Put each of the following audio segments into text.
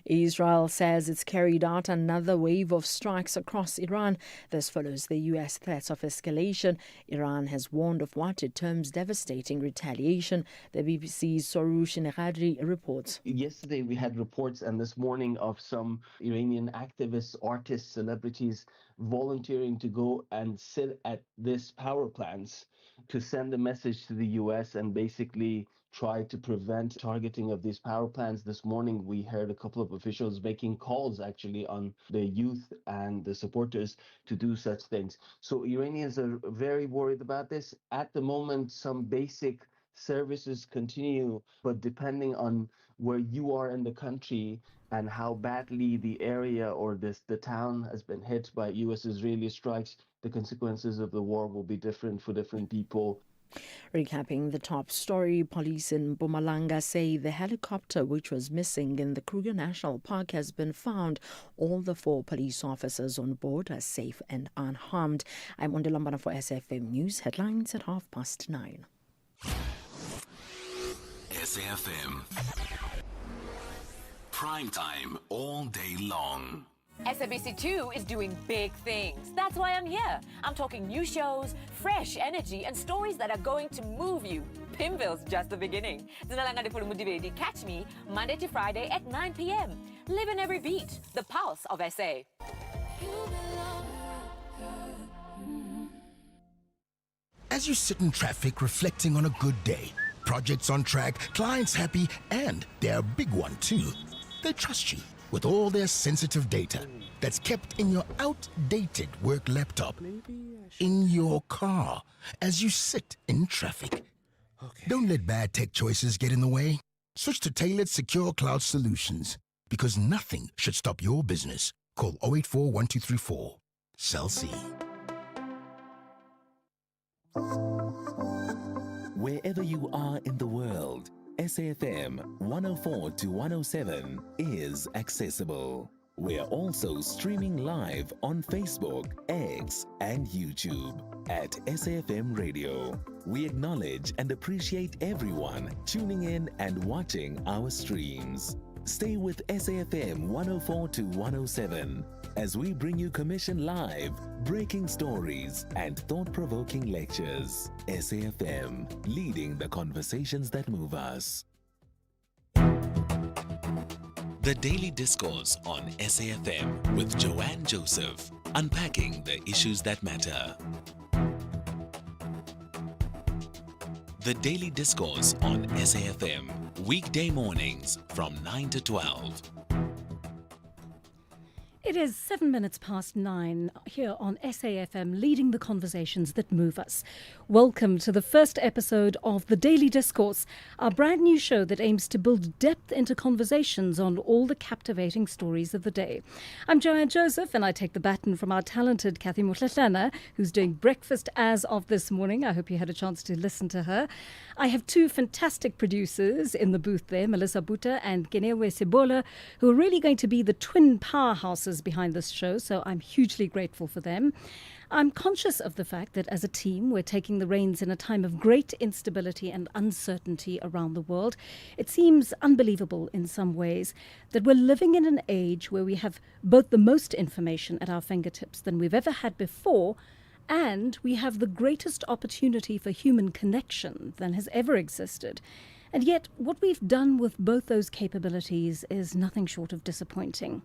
Israel says it's carried out another wave of strikes across Iran. This follows the U.S. threats of escalation. Iran has warned of what it terms devastating retaliation. The BBC's Soroush Neghadri reports. Yesterday we had reports, and this morning, of some Iranian activists, artists, celebrities volunteering to go and sit at this power plants to send a message to the US and basically try to prevent targeting of these power plants. This morning we heard a couple of officials making calls actually on the youth and the supporters to do such things. So Iranians are very worried about this. At the moment, some basic services continue, but depending on where you are in the country and how badly the area or the town has been hit by US-Israeli strikes, the consequences of the war will be different for different people. Recapping the top story, police in Mpumalanga say the helicopter which was missing in the Kruger National Park has been found. All the 4 police officers on board are safe and unharmed. I'm Ondilambana for SAfm News. Headlines at 9:30. SAfm. Prime time all day long. SABC2 is doing big things. That's why I'm here. I'm talking new shows, fresh energy, and stories that are going to move you. Pimville's just the beginning. Catch me Monday to Friday at 9 p.m. Live in every beat. The pulse of SA. As you sit in traffic reflecting on a good day, projects on track, clients happy, and they're a big one too. They trust you with all their sensitive data that's kept in your outdated work laptop, in your car, as you sit in traffic. Don't let bad tech choices get in the way. Switch to tailored secure cloud solutions, because nothing should stop your business. Call 084-1234. Cell C. Wherever you are in the world, SAfm 104 to 107 is accessible. We're also streaming live on Facebook, X, and YouTube at SAfm Radio. We acknowledge and appreciate everyone tuning in and watching our streams. Stay with SAfm 104 to 107 as we bring you commission live, breaking stories, and thought-provoking lectures. SAfm, leading the conversations that move us. The Daily Discourse on SAfm with Joanne Joseph, unpacking the issues that matter. The Daily Discourse on SAfm, weekday mornings from 9 to 12. It is 9:07 here on SAfm, leading the conversations that move us. Welcome to the first episode of The Daily Discourse, our brand new show that aims to build depth into conversations on all the captivating stories of the day. I'm Joanne Joseph, and I take the baton from our talented Kathy Motlatlana, who's doing breakfast as of this morning. I hope you had a chance to listen to her. I have 2 fantastic producers in the booth there, Melissa Buta and Kenewe Sebola, who are really going to be the twin powerhouses behind this show, so I'm hugely grateful for them. I'm conscious of the fact that as a team, we're taking the reins in a time of great instability and uncertainty around the world. It seems unbelievable in some ways that we're living in an age where we have both the most information at our fingertips than we've ever had before, and we have the greatest opportunity for human connection than has ever existed. And yet, what we've done with both those capabilities is nothing short of disappointing.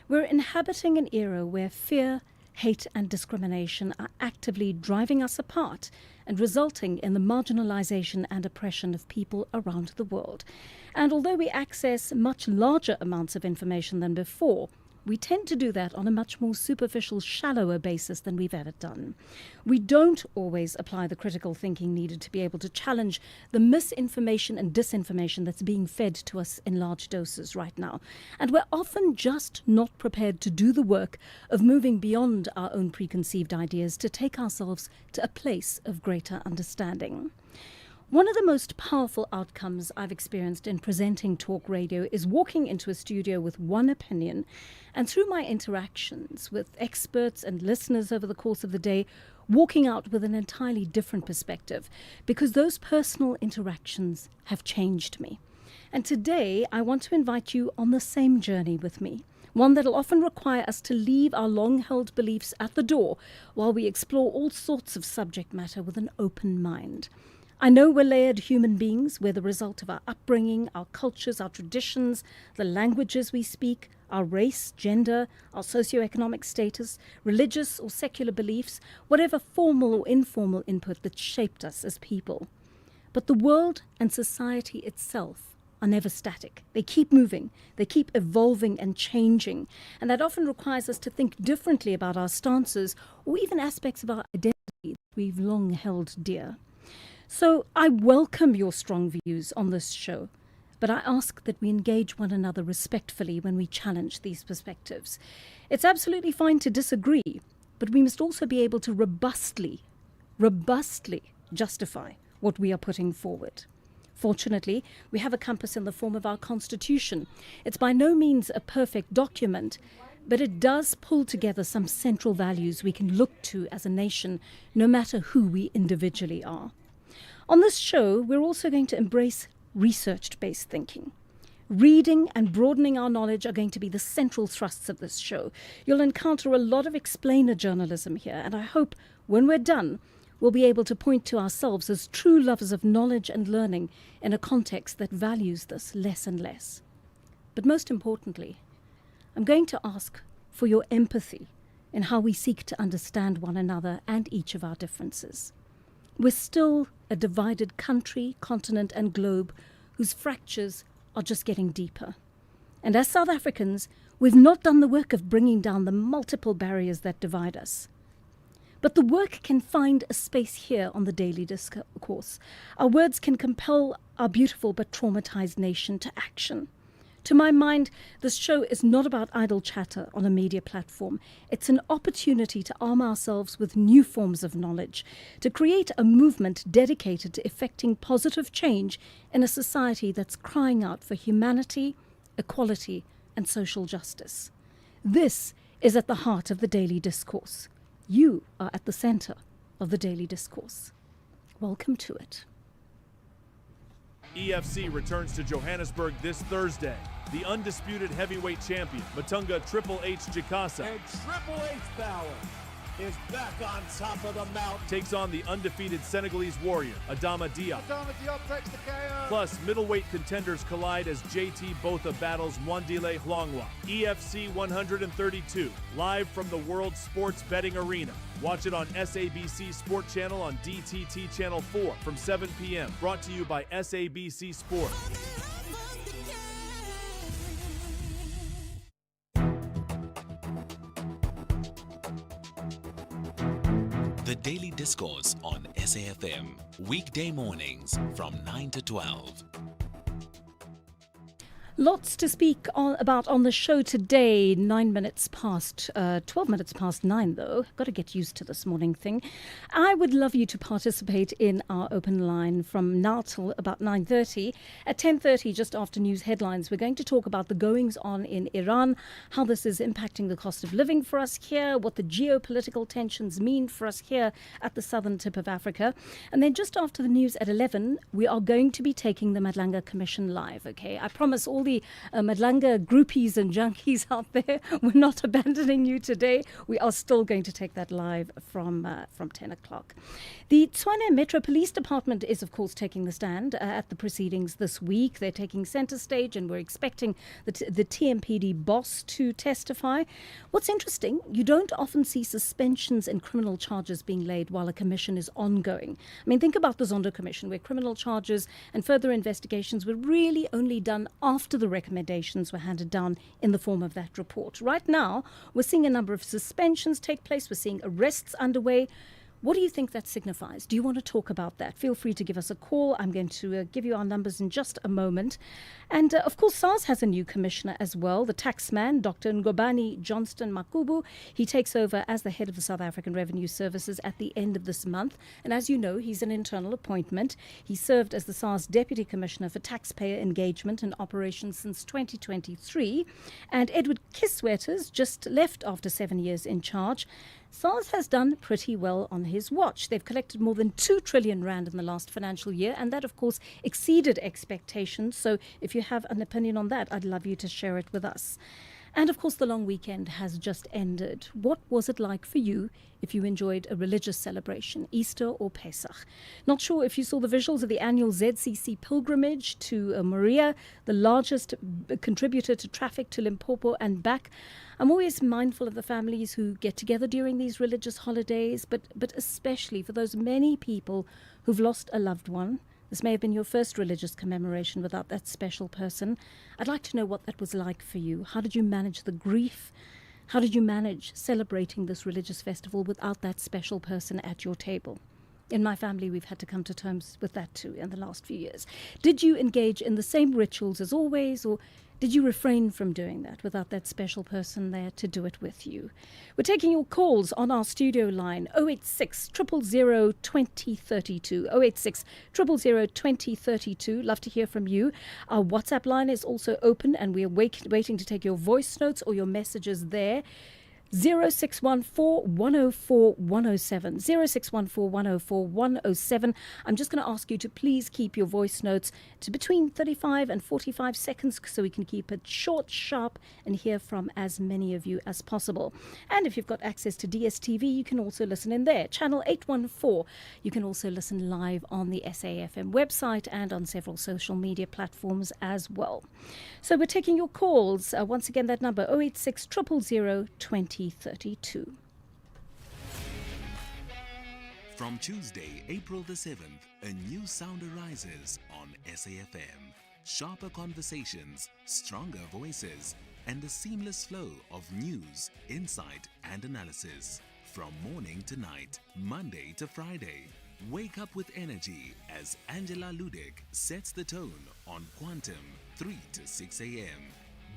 We're inhabiting an era where fear, hate, and discrimination are actively driving us apart and resulting in the marginalization and oppression of people around the world. And although we access much larger amounts of information than before, we tend to do that on a much more superficial, shallower basis than we've ever done. We don't always apply the critical thinking needed to be able to challenge the misinformation and disinformation that's being fed to us in large doses right now. And we're often just not prepared to do the work of moving beyond our own preconceived ideas to take ourselves to a place of greater understanding. One of the most powerful outcomes I've experienced in presenting talk radio is walking into a studio with one opinion, and through my interactions with experts and listeners over the course of the day, walking out with an entirely different perspective, because those personal interactions have changed me. And today, I want to invite you on the same journey with me. One that'll often require us to leave our long-held beliefs at the door while we explore all sorts of subject matter with an open mind. I know we're layered human beings. We're the result of our upbringing, our cultures, our traditions, the languages we speak, our race, gender, our socioeconomic status, religious or secular beliefs, whatever formal or informal input that shaped us as people. But the world and society itself are never static. They keep moving, they keep evolving and changing, and that often requires us to think differently about our stances or even aspects of our identity that we've long held dear. So I welcome your strong views on this show, but I ask that we engage one another respectfully when we challenge these perspectives. It's absolutely fine to disagree, but we must also be able to robustly justify what we are putting forward. Fortunately, we have a compass in the form of our Constitution. It's by no means a perfect document, but it does pull together some central values we can look to as a nation, no matter who we individually are. On this show, we're also going to embrace research-based thinking. Reading and broadening our knowledge are going to be the central thrusts of this show. You'll encounter a lot of explainer journalism here, and I hope when we're done, we'll be able to point to ourselves as true lovers of knowledge and learning in a context that values this less and less. But most importantly, I'm going to ask for your empathy in how we seek to understand one another and each of our differences. We're still a divided country, continent, and globe whose fractures are just getting deeper. And as South Africans, we've not done the work of bringing down the multiple barriers that divide us. But the work can find a space here on the Daily Discourse. Our words can compel our beautiful but traumatized nation to action. To my mind, this show is not about idle chatter on a media platform. It's an opportunity to arm ourselves with new forms of knowledge, to create a movement dedicated to effecting positive change in a society that's crying out for humanity, equality, and social justice. This is at the heart of the Daily Discourse. You are at the center of the Daily Discourse. Welcome to it. EFC returns to Johannesburg this Thursday. The undisputed heavyweight champion, Madlanga Triple H Jikasa, and Triple H Power is back on top of the mountain. Takes on the undefeated Senegalese warrior, Adama Diop. Adama Diop takes the KO. Plus, middleweight contenders collide as JT Botha battles Mwandile Hlongwa. EFC 132, live from the World Sports Betting Arena. Watch it on SABC Sport Channel on DTT Channel 4 from 7 p.m. Brought to you by SABC Sport. The Daily Discourse on SAfm, weekday mornings from 9 to 12. Lots to speak about on the show today. 12 minutes past 9 though. Got to get used to this morning thing. I would love you to participate in our open line from now till about 9:30. At 10:30, just after news headlines, we're going to talk about the goings on in Iran, how this is impacting the cost of living for us here, what the geopolitical tensions mean for us here at the southern tip of Africa. And then just after the news at 11, we are going to be taking the Madlanga Commission live, okay? I promise all the Madlanga groupies and junkies out there, we're not abandoning you today. We are still going to take that live from 10 o'clock. The Tshwane Metro Police Department is, of course, taking the stand at the proceedings this week. They're taking center stage, and we're expecting the TMPD boss to testify. What's interesting, you don't often see suspensions and criminal charges being laid while a commission is ongoing. I mean, think about the Zondo Commission, where criminal charges and further investigations were really only done after the recommendations were handed down in the form of that report. Right now, we're seeing a number of suspensions take place. We're seeing arrests underway. What do you think that signifies? Do you want to talk about that? Feel free to give us a call. I'm going to give you our numbers in just a moment. And of course, SARS has a new commissioner as well, the taxman, Dr. Ngobani Johnston Makubu. He takes over as the head of the South African Revenue Services at the end of this month. And as you know, he's an internal appointment. He served as the SARS Deputy Commissioner for Taxpayer Engagement and Operations since 2023. And Edward Kisweters just left after 7 years in charge. SARS has done pretty well on his watch. They've collected more than 2 trillion rand in the last financial year, and that, of course, exceeded expectations. So if you have an opinion on that, I'd love you to share it with us. And of course, the long weekend has just ended. What was it like for you if you enjoyed a religious celebration, Easter or Pesach? Not sure if you saw the visuals of the annual ZCC pilgrimage to Maria, the largest contributor to traffic to Limpopo and back. I'm always mindful of the families who get together during these religious holidays, but especially for those many people who've lost a loved one. This may have been your first religious commemoration without that special person. I'd like to know what that was like for you. How did you manage the grief? How did you manage celebrating this religious festival without that special person at your table? In my family, we've had to come to terms with that too in the last few years. Did you engage in the same rituals as always, or did you refrain from doing that without that special person there to do it with you? We're taking your calls on our studio line, 086 000 2032. 086 000 2032. Love to hear from you. Our WhatsApp line is also open, and we're waiting to take your voice notes or your messages there. 0614 104 107. 0614 104 107. I'm just going to ask you to please keep your voice notes to between 35 and 45 seconds so we can keep it short, sharp, and hear from as many of you as possible. And if you've got access to DSTV, you can also listen in there. Channel 814. You can also listen live on the SAfm website and on several social media platforms as well. So we're taking your calls. Once again, that number 086 000 2032. From Tuesday, April the 7th, a new sound arises on SAfm. Sharper conversations, stronger voices, and a seamless flow of news, insight, and analysis. From morning to night, Monday to Friday. Wake up with energy as Angela Ludek sets the tone on Quantum, 3 to 6 a.m.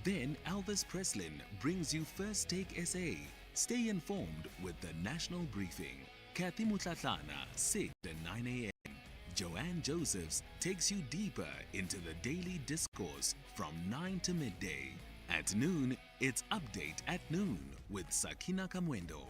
Then Elvis Preslin brings you First Take SA. Stay informed with the National Briefing. Kathy Mutlatlana, 6 to 9 a.m. Joanne Josephs takes you deeper into the daily discourse from 9 to midday. At noon, it's Update at Noon with Sakina Kamwendo.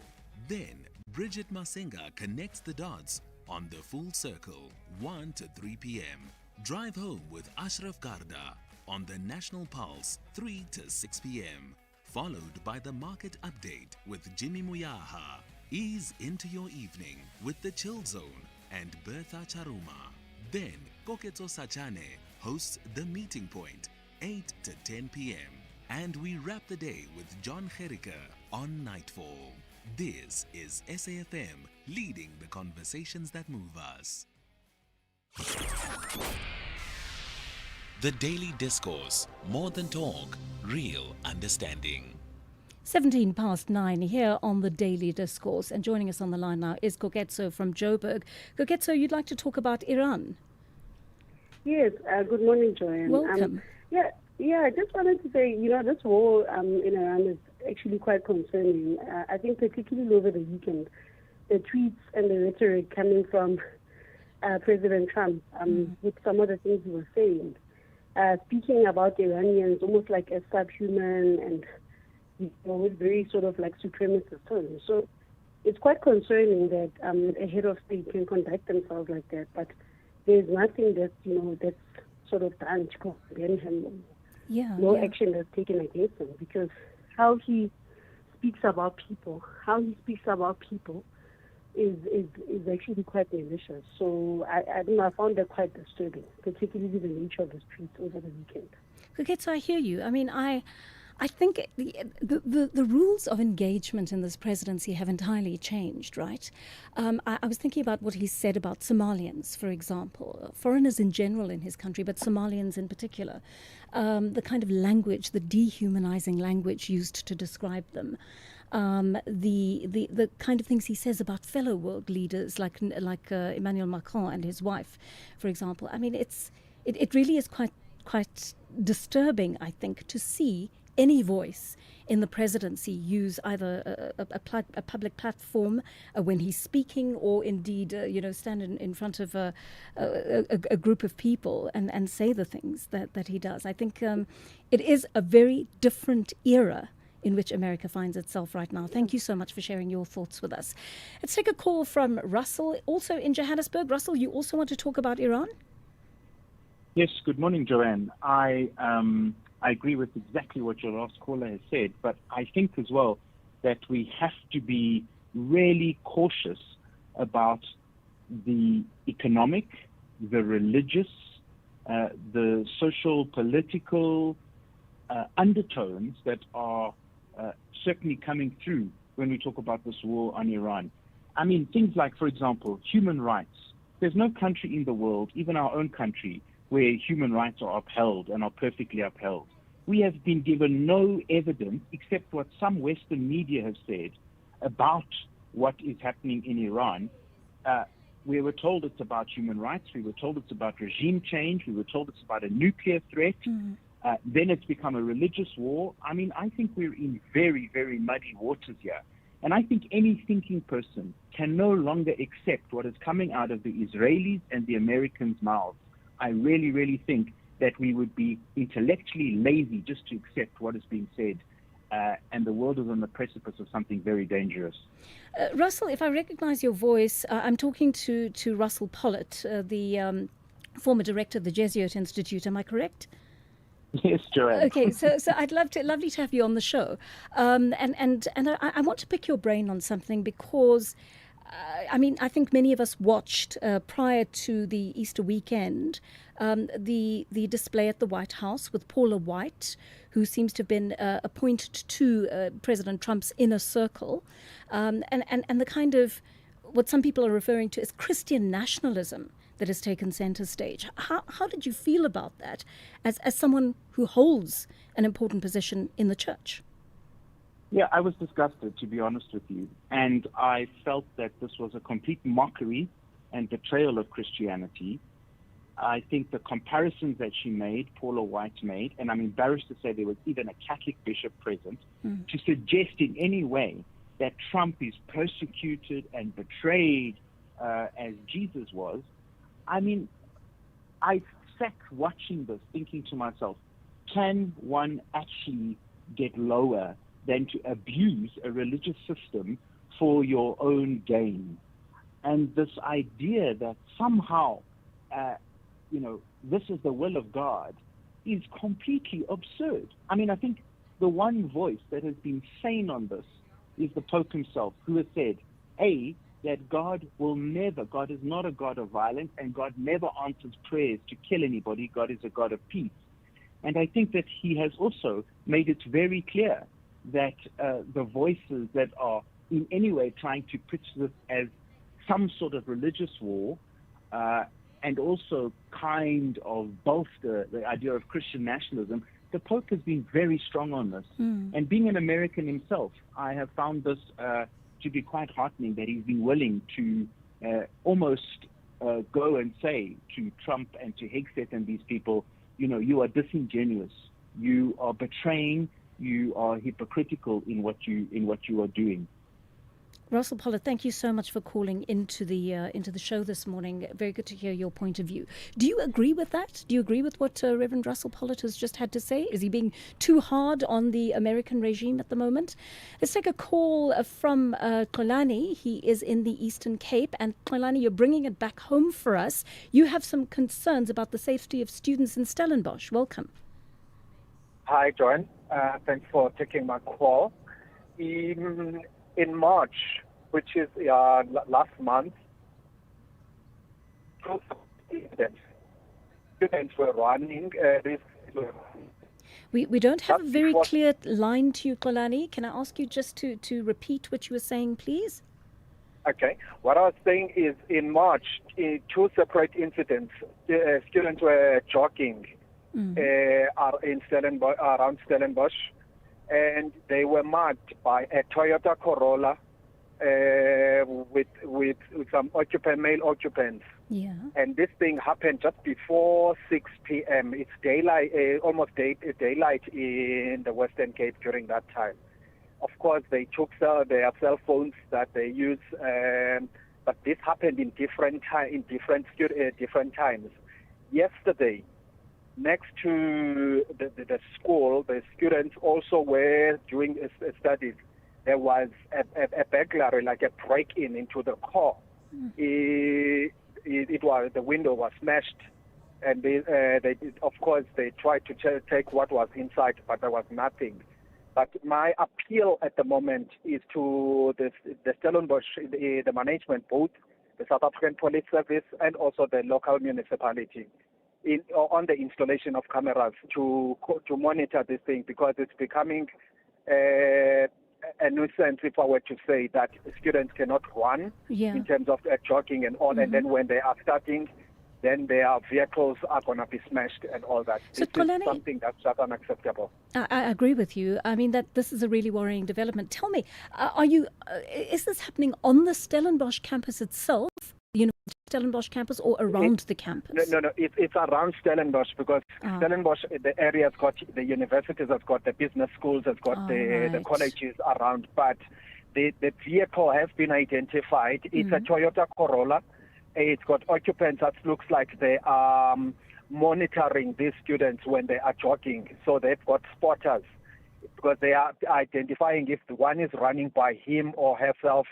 Then, Bridget Masenga connects the dots on The Full Circle, 1 to 3 p.m. Drive Home with Ashraf Garda on the National Pulse, 3 to 6 p.m. Followed by the Market Update with Jimmy Muyaha. Ease into your evening with the Chill Zone and Bertha Charuma. Then, Koketso Sachane hosts The Meeting Point, 8 to 10 p.m. And we wrap the day with John Gericke on Nightfall. This is SAfm, leading the conversations that move us. The Daily Discourse, more than talk, real understanding. 17 past 9 here on the Daily Discourse. And joining us on the line now is Koketso from Joburg. Koketso, you'd like to talk about Iran? Yes, good morning, Joanne. Welcome. I just wanted to say, this war in Iran is actually quite concerning. I think particularly over the weekend, the tweets and the rhetoric coming from President Trump with some of the things he was saying, speaking about Iranians almost like as subhuman and with very sort of like supremacist tones. So it's quite concerning that a head of state can conduct themselves like that, but there's nothing that's sort of done to condemn him. No action that's taken against him, because how he speaks about people is actually quite malicious. So I don't know, I found that quite disturbing, particularly the nature of his tweets over the weekend. Okay, so I hear you. I mean, I think the rules of engagement in this presidency have entirely changed, right? I was thinking about what he said about Somalians, for example, foreigners in general in his country, but Somalians in particular. The kind of language, the dehumanizing language used to describe them. The kind of things he says about fellow world leaders like Emmanuel Macron and his wife, for example. I mean, it really is quite disturbing, I think, to see any voice in the presidency use either a public platform when he's speaking, or indeed, stand in front of a group of people and say the things that he does. I think it is a very different era in which America finds itself right now. Thank you so much for sharing your thoughts with us. Let's take a call from Russell, also in Johannesburg. Russell, you also want to talk about Iran? Yes, good morning, Joanne. I agree with exactly what your last caller has said, but I think as well that we have to be really cautious about the economic, the religious, the social, political undertones that are certainly coming through when we talk about this war on Iran. I mean, things like, for example, human rights. There's no country in the world, even our own country, where human rights are upheld and are perfectly upheld. We have been given no evidence except what some Western media have said about what is happening in Iran. We were told it's about human rights. We were told it's about regime change. We were told it's about a nuclear threat. Then it's become a religious war. I mean, I think we're in very, very muddy waters here. And I think any thinking person can no longer accept what is coming out of the Israelis and the Americans' mouths. I really, really think that we would be intellectually lazy just to accept what is being said. And the world is on the precipice of something very dangerous. Russell, if I recognize your voice, I'm talking to Russell Pollitt, the former director of the Jesuit Institute. Am I correct? Yes, Joanne. Okay, so I'd lovely to have you on the show, and I want to pick your brain on something because. I mean, I think many of us watched prior to the Easter weekend the display at the White House with Paula White, who seems to have been appointed to President Trump's inner circle, and the kind of what some people are referring to as Christian nationalism that has taken center stage. How did you feel about that as someone who holds an important position in the church? Yeah, I was disgusted, to be honest with you. And I felt that this was a complete mockery and betrayal of Christianity. I think the comparisons that she made, Paula White made, and I'm embarrassed to say there was even a Catholic bishop present, to suggest in any way that Trump is persecuted and betrayed as Jesus was. I mean, I sat watching this thinking to myself, can one actually get lower than to abuse a religious system for your own gain? And this idea that somehow, this is the will of God is completely absurd. I mean, I think the one voice that has been sane on this is the Pope himself, who has said, that God is not a God of violence, and God never answers prayers to kill anybody. God is a God of peace. And I think that he has also made it very clear that the voices that are in any way trying to pitch this as some sort of religious war and also kind of bolster the idea of Christian nationalism, the Pope has been very strong on this. And being an American himself, I have found this to be quite heartening that he's been willing to almost go and say to Trump and to Hegseth and these people, you are disingenuous, you are betraying, you are hypocritical in what you are doing. Russell Pollitt, thank you so much for calling into the show this morning. Very good to hear your point of view. Do you agree with that? Do you agree with what Reverend Russell Pollitt has just had to say? Is he being too hard on the American regime at the moment? Let's take a call from Xolani. He is in the Eastern Cape. And Xolani, you're bringing it back home for us. You have some concerns about the safety of students in Stellenbosch. Welcome. Hi, Joanne. Thanks for taking my call. In March, which is last month, students were running this. We don't have a very clear line to you, Xolani. Can I ask you just to repeat what you were saying, please? Okay. What I was saying is in March, two separate incidents, students were jogging around Stellenbosch, and they were marked by a Toyota Corolla with some male occupants. Yeah. And this thing happened just before 6 p.m. It's daylight, almost daylight in the Western Cape during that time. Of course, they took their cell phones that they use, but this happened in different times. Yesterday, next to the school, the students also were doing studies. There was a burglary, like a break-in into the car. It was, the window was smashed, and they of course they tried to take what was inside, but there was nothing. But my appeal at the moment is to the Stellenbosch, the management, both the South African Police Service and also the local municipality, on the installation of cameras to monitor this thing, because it's becoming a nuisance, if I were to say, that students cannot run in terms of jogging and all, and then when they are starting, then their vehicles are going to be smashed and all that. So this is something that's just unacceptable. I agree with you. I mean, that this is a really worrying development. Tell me, is this happening on the Stellenbosch campus itself, the University of Stellenbosch campus, or around the campus? No, it's around Stellenbosch, because Stellenbosch, the area's got, the universities has got, the business schools has got, the colleges around, but the vehicle has been identified. It's a Toyota Corolla. It's got occupants that looks like they are monitoring these students when they are jogging. So they've got spotters, because they are identifying if the one is running by him or herself.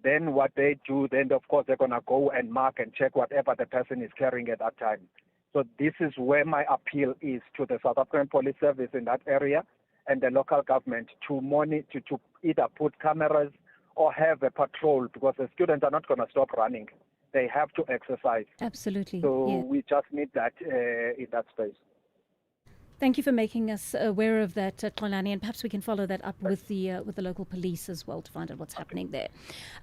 Then what they do, then of course they're going to go and mark and check whatever the person is carrying at that time. So this is where my appeal is to the South African Police Service in that area and the local government to monitor, to either put cameras or have a patrol, because the students are not going to stop running. They have to exercise. Absolutely. So we just need that in that space. Thank you for making us aware of that, Xolani, and perhaps we can follow that up with the local police as well to find out what's happening there.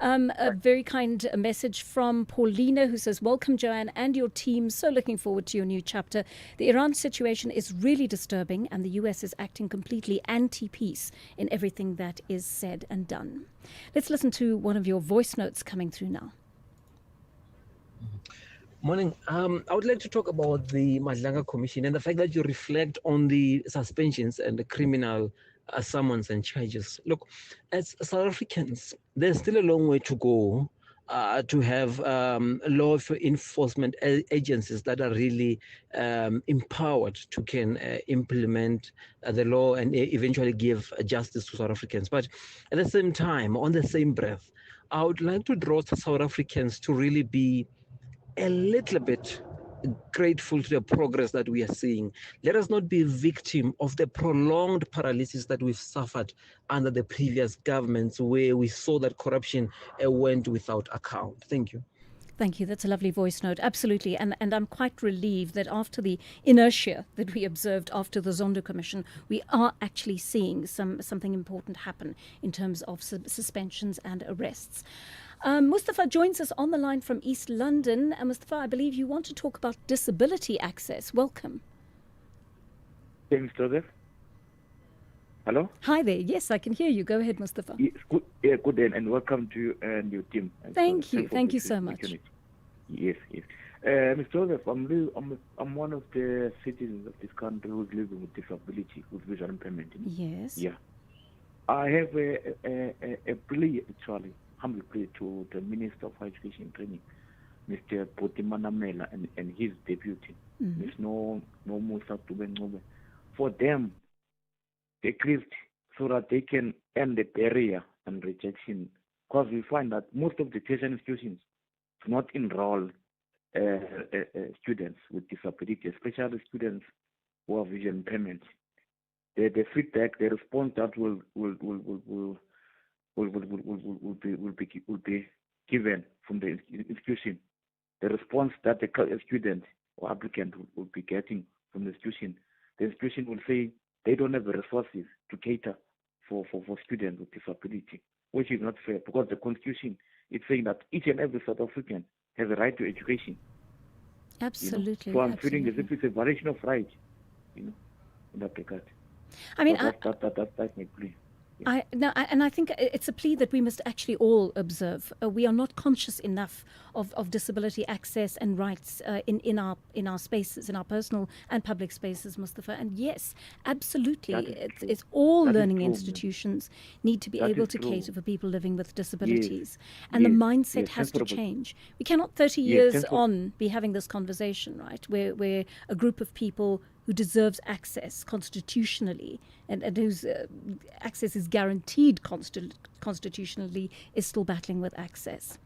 A very kind message from Paulina, who says, "Welcome, Joanne and your team. So looking forward to your new chapter. The Iran situation is really disturbing, and the US is acting completely anti-peace in everything that is said and done." Let's listen to one of your voice notes coming through now. Morning. I would like to talk about the Madlanga Commission and the fact that you reflect on the suspensions and the criminal summons and charges. Look, as South Africans, there's still a long way to go to have law enforcement agencies that are really empowered to can implement the law and eventually give justice to South Africans. But at the same time, on the same breath, I would like to draw South Africans to really be a little bit grateful to the progress that we are seeing. Let us not be a victim of the prolonged paralysis that we've suffered under the previous governments, where we saw that corruption went without account. Thank you. Thank you. That's a lovely voice note. Absolutely. And I'm quite relieved that after the inertia that we observed after the Zondo Commission, we are actually seeing something important happen in terms of suspensions and arrests. Mustafa joins us on the line from East London. And Mustafa, I believe you want to talk about disability access. Welcome. Thanks, Joseph. Hello? Hi there. Yes, I can hear you. Go ahead, Mustafa. Yes, good day, and welcome to you and your team. Thank you. Thank you so much. Yes. Mr. Joseph, I'm one of the citizens of this country who's living with disability, with visual impairment. Yes. Yeah. I have a plea, actually, humble plea to the Minister of Education and Training, Mr. Potimanamela, and his deputy, Ms. No Musa Tubengobe, for them, at least so that they can end the barrier and rejection. Because we find that most of the tertiary institutions do not enroll students with disability, especially students who have vision impairment. The feedback, the response that will be given from the institution, the response that the student or applicant will be getting from the institution will say they don't have the resources to cater for students with disability, which is not fair, because the Constitution is saying that each and every South African has a right to education. Absolutely. So I'm feeling as if it's a violation of rights, in that regard. I mean, so that's my plea. I think it's a plea that we must actually all observe. We are not conscious enough of disability access and rights in our spaces, in our personal and public spaces, Mustafa. And yes, absolutely, it's all learning institutions need to be able to cater for people living with disabilities. And the mindset has to change. We cannot 30 years on be having this conversation, right, where a group of people who deserves access constitutionally and whose access is guaranteed constitutionally is still battling with access.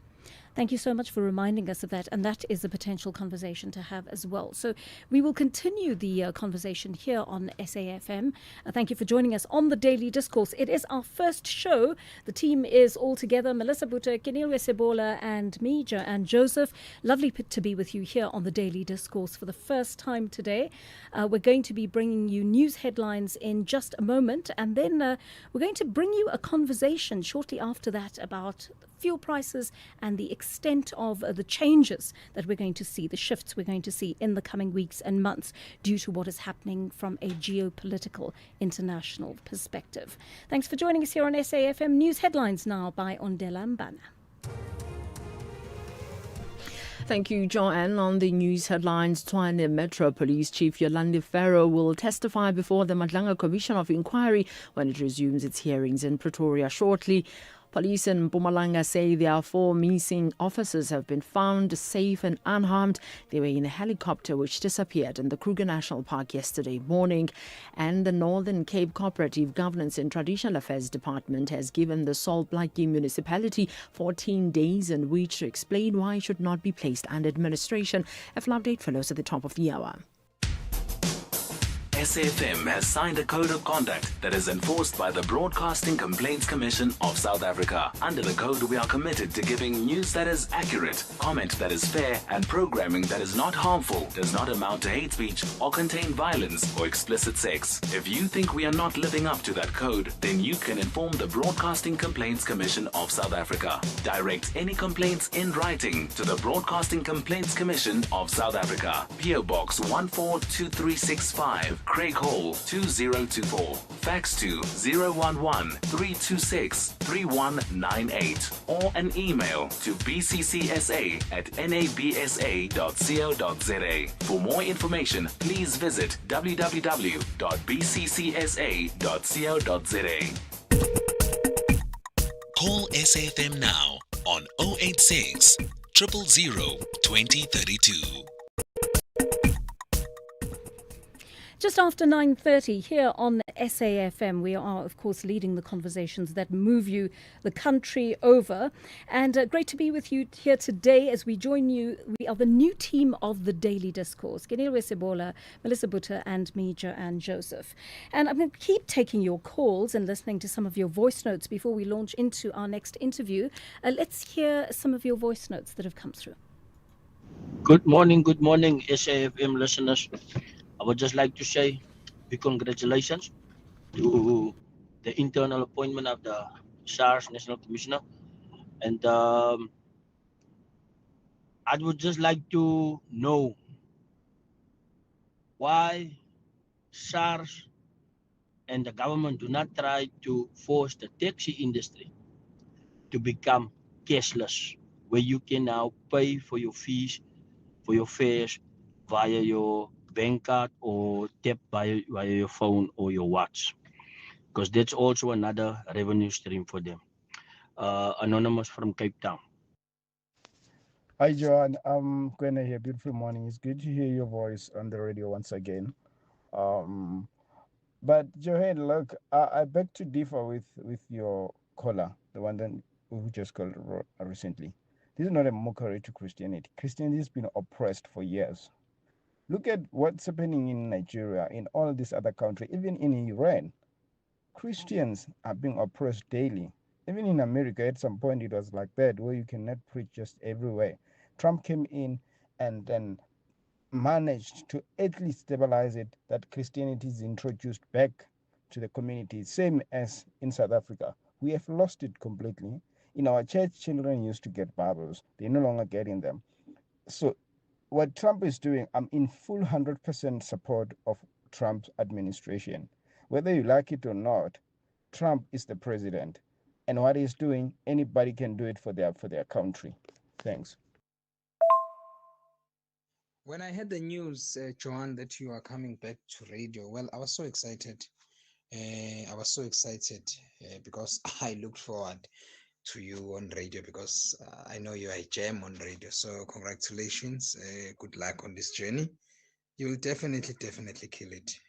Thank you so much for reminding us of that, and that is a potential conversation to have as well. So we will continue the conversation here on SAfm. Thank you for joining us on the Daily Discourse. It is our first show. The team is all together: Melissa Buta, Kinilwe Sebola, and me, Joanne Joseph. Lovely to be with you here on the Daily Discourse for the first time today. We're going to be bringing you news headlines in just a moment, and then we're going to bring you a conversation shortly after that about fuel prices and the extent of the changes that we're going to see, the shifts we're going to see in the coming weeks and months due to what is happening from a geopolitical international perspective. Thanks for joining us here on SAfm. News headlines now by Ondela Mbana. Thank you, Joanne. On the news headlines, Tshwane Metro Police Chief Yolandi Ferro will testify before the Madlanga Commission of Inquiry when it resumes its hearings in Pretoria shortly. Police in Mpumalanga say their 4 missing officers have been found safe and unharmed. They were in a helicopter which disappeared in the Kruger National Park yesterday morning. And the Northern Cape Cooperative Governance and Traditional Affairs Department has given the Salt Blakey municipality 14 days in which to explain why it should not be placed under administration. A full update follows at the top of the hour. SAfm has signed a code of conduct that is enforced by the Broadcasting Complaints Commission of South Africa. Under the code, we are committed to giving news that is accurate, comment that is fair, and programming that is not harmful, does not amount to hate speech, or contain violence or explicit sex. If you think we are not living up to that code, then you can inform the Broadcasting Complaints Commission of South Africa. Direct any complaints in writing to the Broadcasting Complaints Commission of South Africa. PO Box 142365. Craig Hall 2024. Fax to 011-326-3198 or an email to bccsa@nabsa.co.za. For more information, please visit www.bccsa.co.za. Call SAfm now on 086 000 2032. Just after 9:30 here on SAfm, we are, of course, leading the conversations that move you the country over. And great to be with you here today as we join you. We are the new team of the Daily Discourse. Kinilwe Sebola, Melissa Buta, and me, Joanne Joseph. And I'm going to keep taking your calls and listening to some of your voice notes before we launch into our next interview. Let's hear some of your voice notes that have come through. Good morning, SAfm listeners. I would just like to say big congratulations to the internal appointment of the SARS National Commissioner. And I would just like to know why SARS and the government do not try to force the taxi industry to become cashless, where you can now pay for your fees, for your fares via your bank card or tap via your phone or your watch, because that's also another revenue stream for them. Anonymous from Cape Town. Hi, Joanne. Gwena here. Beautiful morning. It's good to hear your voice on the radio once again. But Joanne, look, I beg to differ with your caller, the one that who just called recently. This is not a mockery to Christianity. Christianity has been oppressed for years. Look at what's happening in Nigeria, in all these other countries, even in Iran. Christians are being oppressed daily. Even in America, at some point, it was like that, where you cannot preach just everywhere. Trump came in and then managed to at least stabilize it, that Christianity is introduced back to the community, same as in South Africa. We have lost it completely. In our church, children used to get Bibles. They're no longer getting them. So what Trump is doing, I'm in full 100% support of Trump's administration. Whether you like it or not, Trump is the president. And what he's doing, anybody can do it for their country. Thanks. When I heard the news, Joanne, that you are coming back to radio, well, I was so excited. Because I looked forward to you on radio, because I know you are a gem on radio. So congratulations. Good luck on this journey. You'll definitely kill it.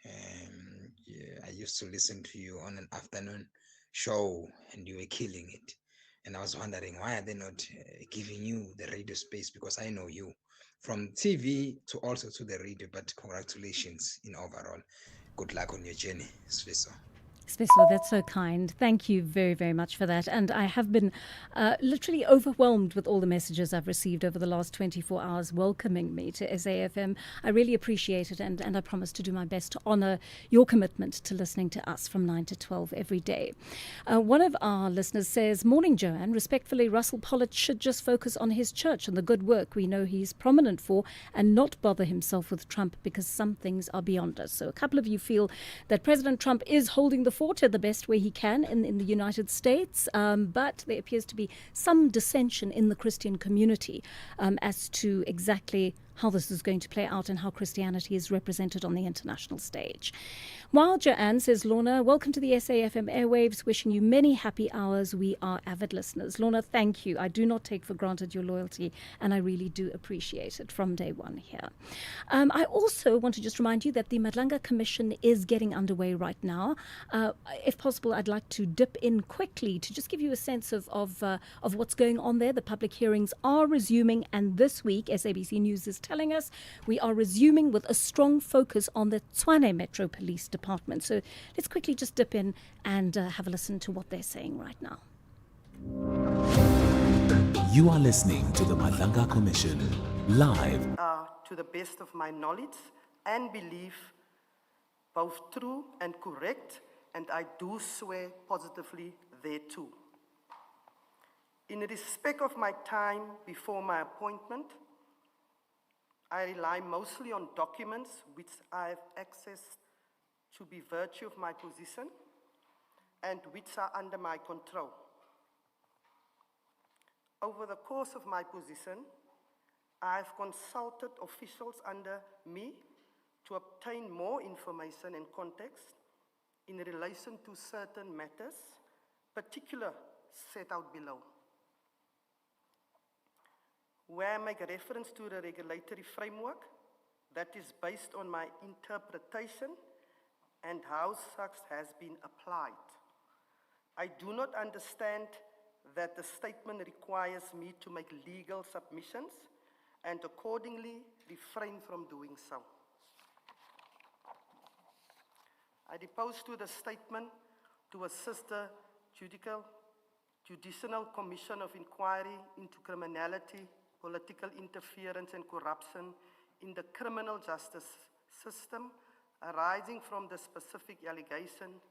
Yeah, I used to listen to you on an afternoon show, and you were killing it. And I was wondering, why are they not giving you the radio space? Because I know you from TV to also to the radio. But congratulations in overall. Good luck on your journey, Sviso. Svisla, that's so kind. Thank you very, very much for that. And I have been literally overwhelmed with all the messages I've received over the last 24 hours welcoming me to SAfm. I really appreciate it, and I promise to do my best to honour your commitment to listening to us from 9 to 12 every day. One of our listeners says, "Morning, Joanne. Respectfully, Russell Pollitt should just focus on his church and the good work we know he's prominent for, and not bother himself with Trump, because some things are beyond us." So a couple of you feel that President Trump is holding the fort in the best way he can in the United States, but there appears to be some dissension in the Christian community as to exactly how this is going to play out and how Christianity is represented on the international stage. While Joanne says, "Lorna, welcome to the SAfm airwaves, wishing you many happy hours. We are avid listeners." Lorna, thank you. I do not take for granted your loyalty, and I really do appreciate it from day one here. I also want to just remind you that the Madlanga Commission is getting underway right now. If possible, I'd like to dip in quickly to just give you a sense of what's going on there. The public hearings are resuming, and this week, SABC News is telling us, we are resuming with a strong focus on the Tshwane Metro Police Department. So let's quickly just dip in and have a listen to what they're saying right now. You are listening to the Madlanga Commission, live. To the best of my knowledge and belief, both true and correct, and I do swear positively thereto. In respect of my time before my appointment, I rely mostly on documents which I have access to by virtue of my position and which are under my control. Over the course of my position, I have consulted officials under me to obtain more information and context in relation to certain matters, particular set out below. Where I make reference to the regulatory framework that is based on my interpretation and how such has been applied. I do not understand that the statement requires me to make legal submissions and accordingly refrain from doing so. I depose to the statement to assist the Judicial Commission of Inquiry into Criminality, Political Interference and Corruption in the criminal justice system arising from the specific allegation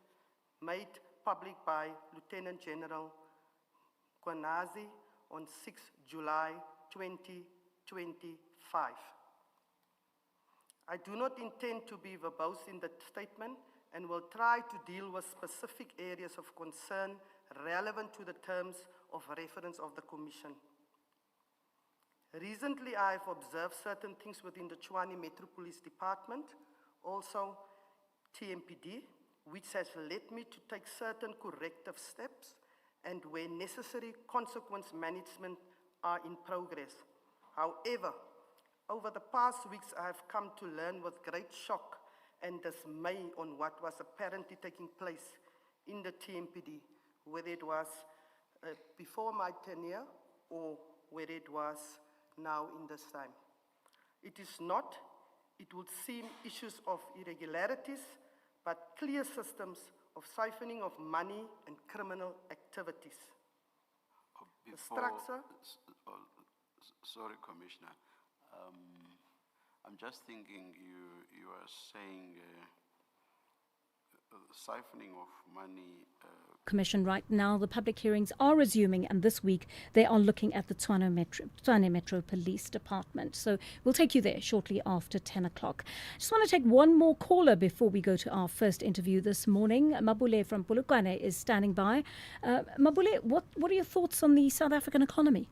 made public by Lieutenant General Kwanazi on 6 July 2025. I do not intend to be verbose in the statement and will try to deal with specific areas of concern relevant to the terms of reference of the Commission. Recently, I have observed certain things within the Tshwane Metro Police Department, also TMPD, which has led me to take certain corrective steps and where necessary consequence management are in progress. However, over the past weeks, I have come to learn with great shock and dismay on what was apparently taking place in the TMPD, whether it was before my tenure or whether it was now in this time. It is not, it would seem, issues of irregularities, but clear systems of siphoning of money and criminal activities. The structure. Sorry, Commissioner. I'm just thinking you are saying siphoning of money. Commission right now, the public hearings are resuming, and this week they are looking at the Tshwane Metro Police Department. So we'll take you there shortly after 10 o'clock. Just want to take one more caller before we go to our first interview this morning. Mabule from Polokwane is standing by. Mabule, what are your thoughts on the South African economy?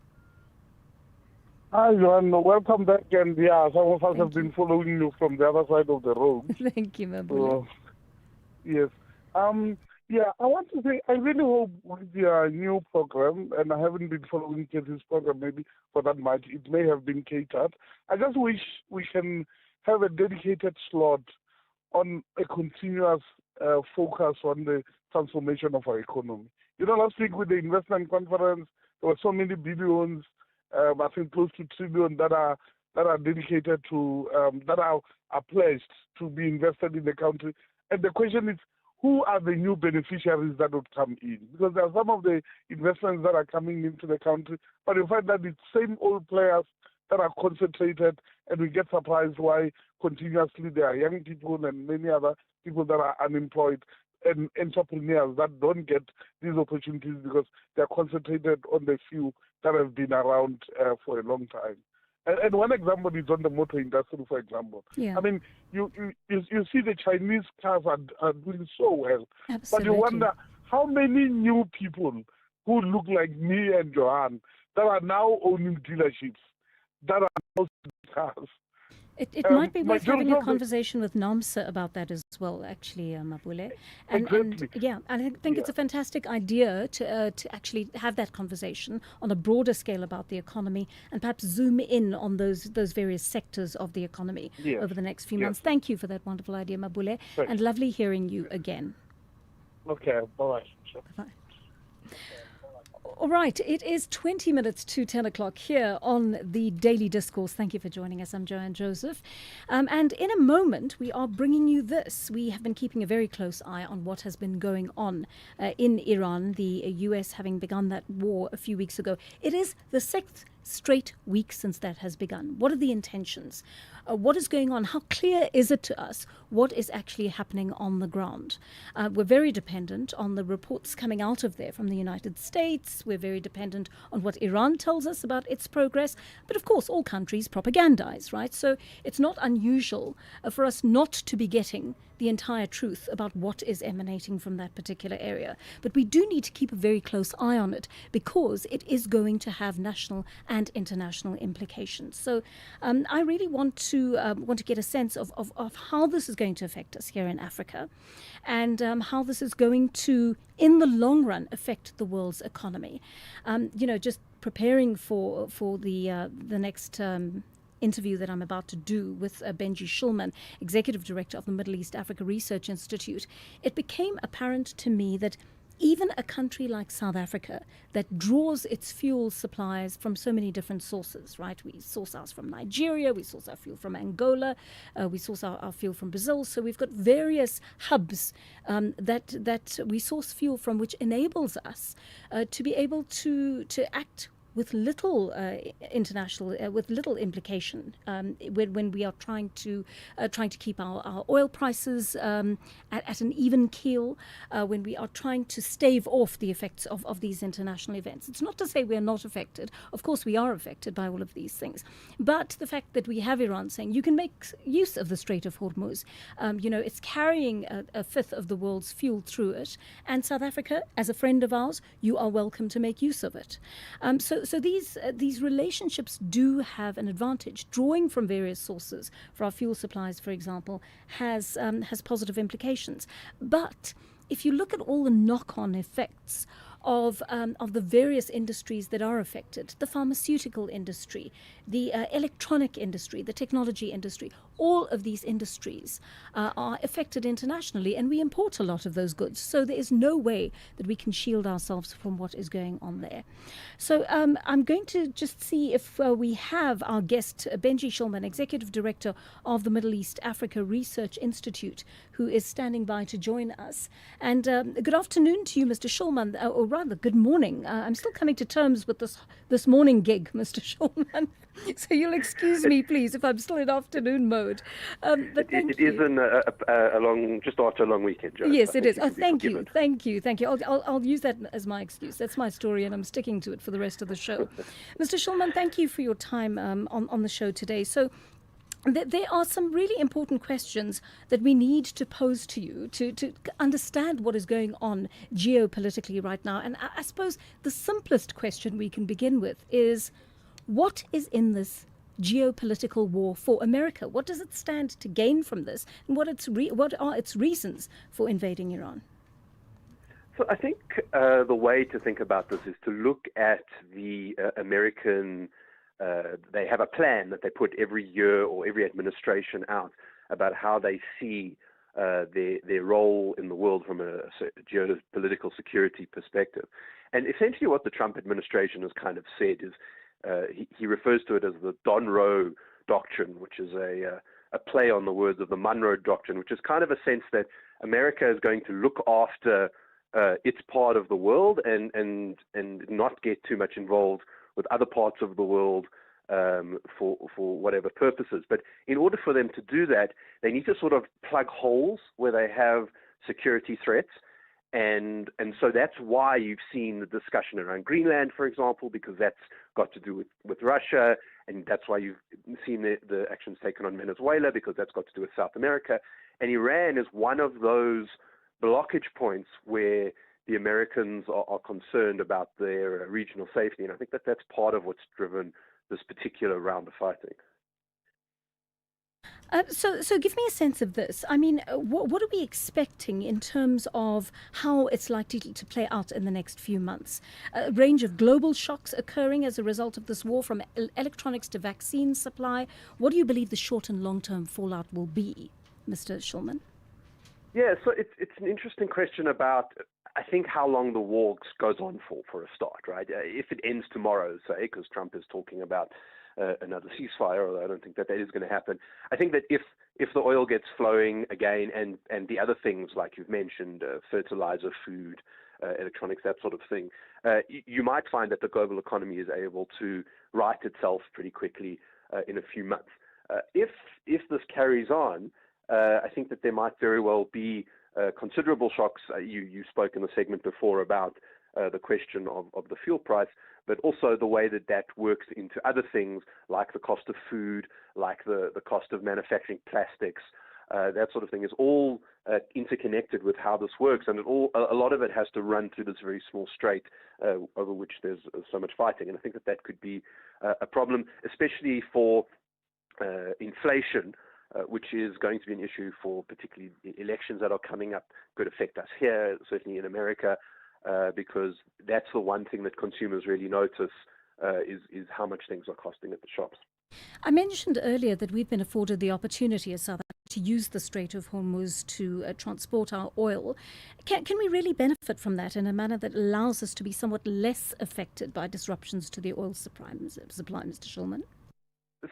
Hi, Joanne. Welcome back. And yeah, some of us have been following you from the other side of the road. Thank you, Mabule. Yes. Yeah, I want to say I really hope with your new program, and I haven't been following Kathy's program maybe for that much, it may have been catered. I just wish we can have a dedicated slot on a continuous focus on the transformation of our economy. Last week with the investment conference, there were so many billions, I think close to 3 billion that are dedicated to, that are pledged to be invested in the country. And the question is, who are the new beneficiaries that would come in? Because there are some of the investments that are coming into the country, but you find that it's same old players that are concentrated, and we get surprised why continuously there are young people and many other people that are unemployed and entrepreneurs that don't get these opportunities because they're concentrated on the few that have been around for a long time. And one example is on the motor industry, for example. Yeah. I mean, you see the Chinese cars are doing so well. Absolutely. But you wonder how many new people who look like me and Joanne that are now owning dealerships, that are now cars. It might be worth having a conversation with NAMSA about that as well, actually, Mapule. Exactly. I think it's a fantastic idea to actually have that conversation on a broader scale about the economy and perhaps zoom in on those various sectors of the economy over the next few months. Thank you for that wonderful idea, Mapule, and lovely hearing you again. Okay, bye-bye. Bye-bye. All right, it is 20 minutes to 10 o'clock here on the Daily Discourse. Thank you for joining us. I'm Joanne Joseph. And in a moment, we are bringing you this. We have been keeping a very close eye on what has been going on in Iran, the US having begun that war a few weeks ago. It is the 6th straight week since that has begun. What are the intentions? What is going on? How clear is it to us what is actually happening on the ground? We're very dependent on the reports coming out of there from the United States. We're very dependent on what Iran tells us about its progress. But of course, all countries propagandize, right? So it's not unusual for us not to be getting the entire truth about what is emanating from that particular area. But we do need to keep a very close eye on it because it is going to have national and international implications. So I really want to get a sense of how this is going to affect us here in Africa and how this is going to, in the long run, affect the world's economy. Just preparing for the next interview that I'm about to do with Benji Shulman, Executive Director of the Middle East Africa Research Institute, it became apparent to me that even a country like South Africa that draws its fuel supplies from so many different sources, right? We source ours from Nigeria, we source our fuel from Angola, we source our fuel from Brazil. So we've got various hubs that we source fuel from, which enables us to be able to act with little with little implication when we are trying to keep our oil prices at an even keel, when we are trying to stave off the effects of these international events. It's not to say we're not affected. Of course, we are affected by all of these things. But the fact that we have Iran saying you can make use of the Strait of Hormuz, it's carrying a fifth of the world's fuel through it, and South Africa, as a friend of ours, you are welcome to make use of it. So these relationships do have an advantage. Drawing from various sources for our fuel supplies, for example, has positive implications. But if you look at all the knock-on effects of the various industries that are affected, the pharmaceutical industry, the electronic industry, the technology industry, all of these industries are affected internationally, and we import a lot of those goods. So there is no way that we can shield ourselves from what is going on there. So I'm going to just see if we have our guest, Benji Shulman, Executive Director of the Middle East Africa Research Institute, who is standing by to join us. And good afternoon to you, Mr. Shulman, or rather, good morning. I'm still coming to terms with this morning gig, Mr. Shulman. So you'll excuse me, please, if I'm still in afternoon mode. But it is a long, just after a long weekend, Joe. Yes, it is. Oh, thank you. I'll use that as my excuse. That's my story, and I'm sticking to it for the rest of the show. Mr. Shulman, thank you for your time on the show today. So there are some really important questions that we need to pose to you to understand what is going on geopolitically right now. And I suppose the simplest question we can begin with is, what is in this geopolitical war for America? What does it stand to gain from this? And what are its reasons for invading Iran? So I think the way to think about this is to look at the American they have a plan that they put every year or every administration out about how they see their role in the world from a geopolitical security perspective. And essentially what the Trump administration has kind of said is he refers to it as the Don Roe Doctrine, which is a play on the words of the Monroe Doctrine, which is kind of a sense that America is going to look after its part of the world and not get too much involved with other parts of the world for whatever purposes. But in order for them to do that, they need to sort of plug holes where they have security threats. And so that's why you've seen the discussion around Greenland, for example, because that's got to do with Russia. And that's why you've seen the actions taken on Venezuela, because that's got to do with South America. And Iran is one of those blockage points where the Americans are concerned about their regional safety. And I think that that's part of what's driven this particular round of fighting. So give me a sense of this. I mean, what are we expecting in terms of how it's likely to play out in the next few months? A range of global shocks occurring as a result of this war, from electronics to vaccine supply. What do you believe the short and long-term fallout will be, Mr. Shulman? Yeah, so it's an interesting question about, I think, how long the war goes on for a start, right? If it ends tomorrow, say, because Trump is talking about another ceasefire, although I don't think that is going to happen. I think that if the oil gets flowing again and the other things like you've mentioned, fertilizer, food, electronics, that sort of thing, you might find that the global economy is able to right itself pretty quickly in a few months. If this carries on, I think that there might very well be considerable shocks. You spoke in the segment before about the question of the fuel price, but also the way that works into other things like the cost of food, like the cost of manufacturing plastics. That sort of thing is all interconnected with how this works, and a lot of it has to run through this very small strait over which there's so much fighting. And I think that could be a problem, especially for inflation, which is going to be an issue for particularly elections that are coming up. Could affect us here, certainly in America, because that's the one thing that consumers really notice is how much things are costing at the shops. I mentioned earlier that we've been afforded the opportunity as South Africa to use the Strait of Hormuz to transport our oil. Can we really benefit from that in a manner that allows us to be somewhat less affected by disruptions to the oil supply, Mr. Shulman?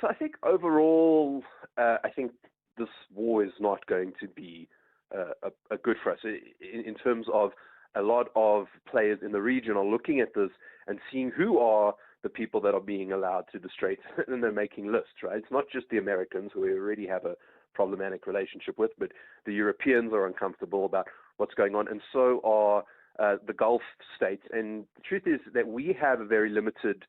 So I think overall, I think this war is not going to be a good for us in terms of a lot of players in the region are looking at this and seeing who are the people that are being allowed to the strait, and they're making lists, right? It's not just the Americans, who we already have a problematic relationship with, but the Europeans are uncomfortable about what's going on, and so are the Gulf states. And the truth is that we have a very limited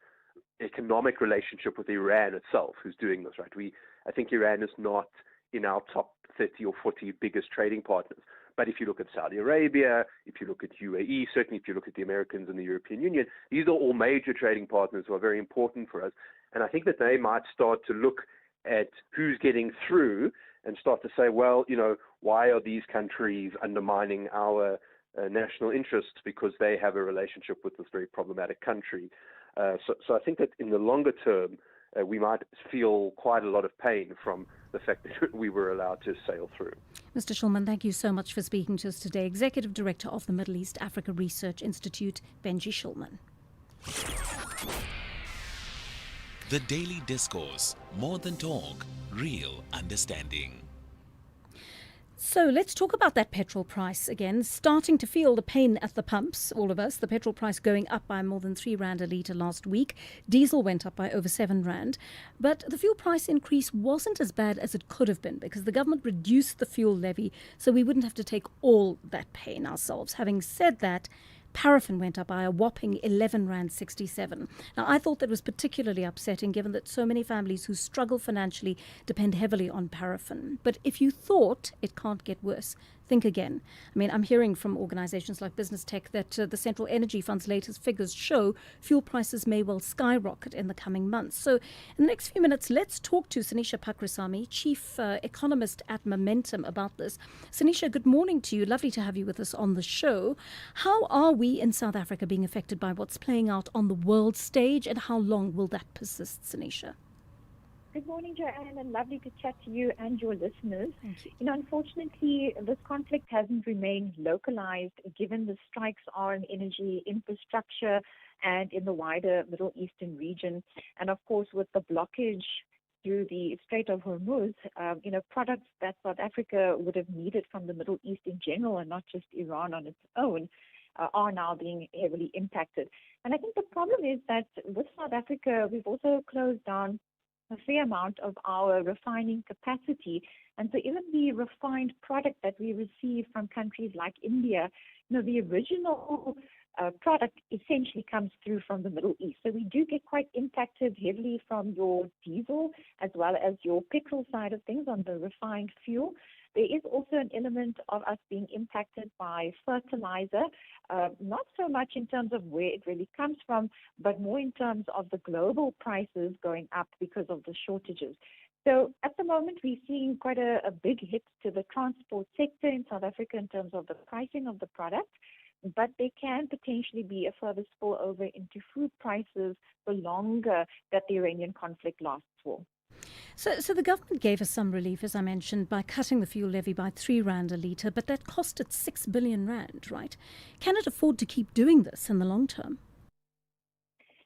economic relationship with Iran itself, who's doing this, right? I think Iran is not in our top 30 or 40 biggest trading partners. But if you look at Saudi Arabia, if you look at UAE, certainly if you look at the Americans and the European Union, these are all major trading partners who are very important for us. And I think that they might start to look at who's getting through and start to say, well, why are these countries undermining our national interests because they have a relationship with this very problematic country? So I think that in the longer term, we might feel quite a lot of pain from the fact that we were allowed to sail through. Mr. Shulman, thank you so much for speaking to us today. Executive Director of the Middle East Africa Research Institute, Benji Shulman. The Daily Discourse. More than talk, real understanding. So let's talk about that petrol price again. Starting to feel the pain at the pumps, all of us. The petrol price going up by more than R3 a litre last week. Diesel went up by over R7. But the fuel price increase wasn't as bad as it could have been because the government reduced the fuel levy so we wouldn't have to take all that pain ourselves. Having said that, paraffin went up by a whopping R11.67. Now, I thought that was particularly upsetting given that so many families who struggle financially depend heavily on paraffin. But if you thought it can't get worse, think again. I mean, I'm hearing from organizations like Business Tech that the Central Energy Fund's latest figures show fuel prices may well skyrocket in the coming months. So in the next few minutes, let's talk to Sanisha Pakrisamy, Chief Economist at Momentum, about this. Sanisha, good morning to you. Lovely to have you with us on the show. How are we in South Africa being affected by what's playing out on the world stage, and how long will that persist, Sanisha? Good morning, Joanne, and lovely to chat to you and your listeners. Thank you. Unfortunately, this conflict hasn't remained localized given the strikes on energy infrastructure and in the wider Middle Eastern region. And of course, with the blockage through the Strait of Hormuz, products that South Africa would have needed from the Middle East in general, and not just Iran on its own, are now being heavily impacted. And I think the problem is that with South Africa, we've also closed down a fair amount of our refining capacity. And so even the refined product that we receive from countries like India, the original product essentially comes through from the Middle East. So we do get quite impacted heavily from your diesel as well as your petrol side of things on the refined fuel. There is also an element of us being impacted by fertilizer, not so much in terms of where it really comes from, but more in terms of the global prices going up because of the shortages. So at the moment, we're seeing quite a big hit to the transport sector in South Africa in terms of the pricing of the product, but there can potentially be a further spillover into food prices the longer that the Iranian conflict lasts for. So the government gave us some relief, as I mentioned, by cutting the fuel levy by R3 a litre, but that cost it 6 billion rand, right? Can it afford to keep doing this in the long term?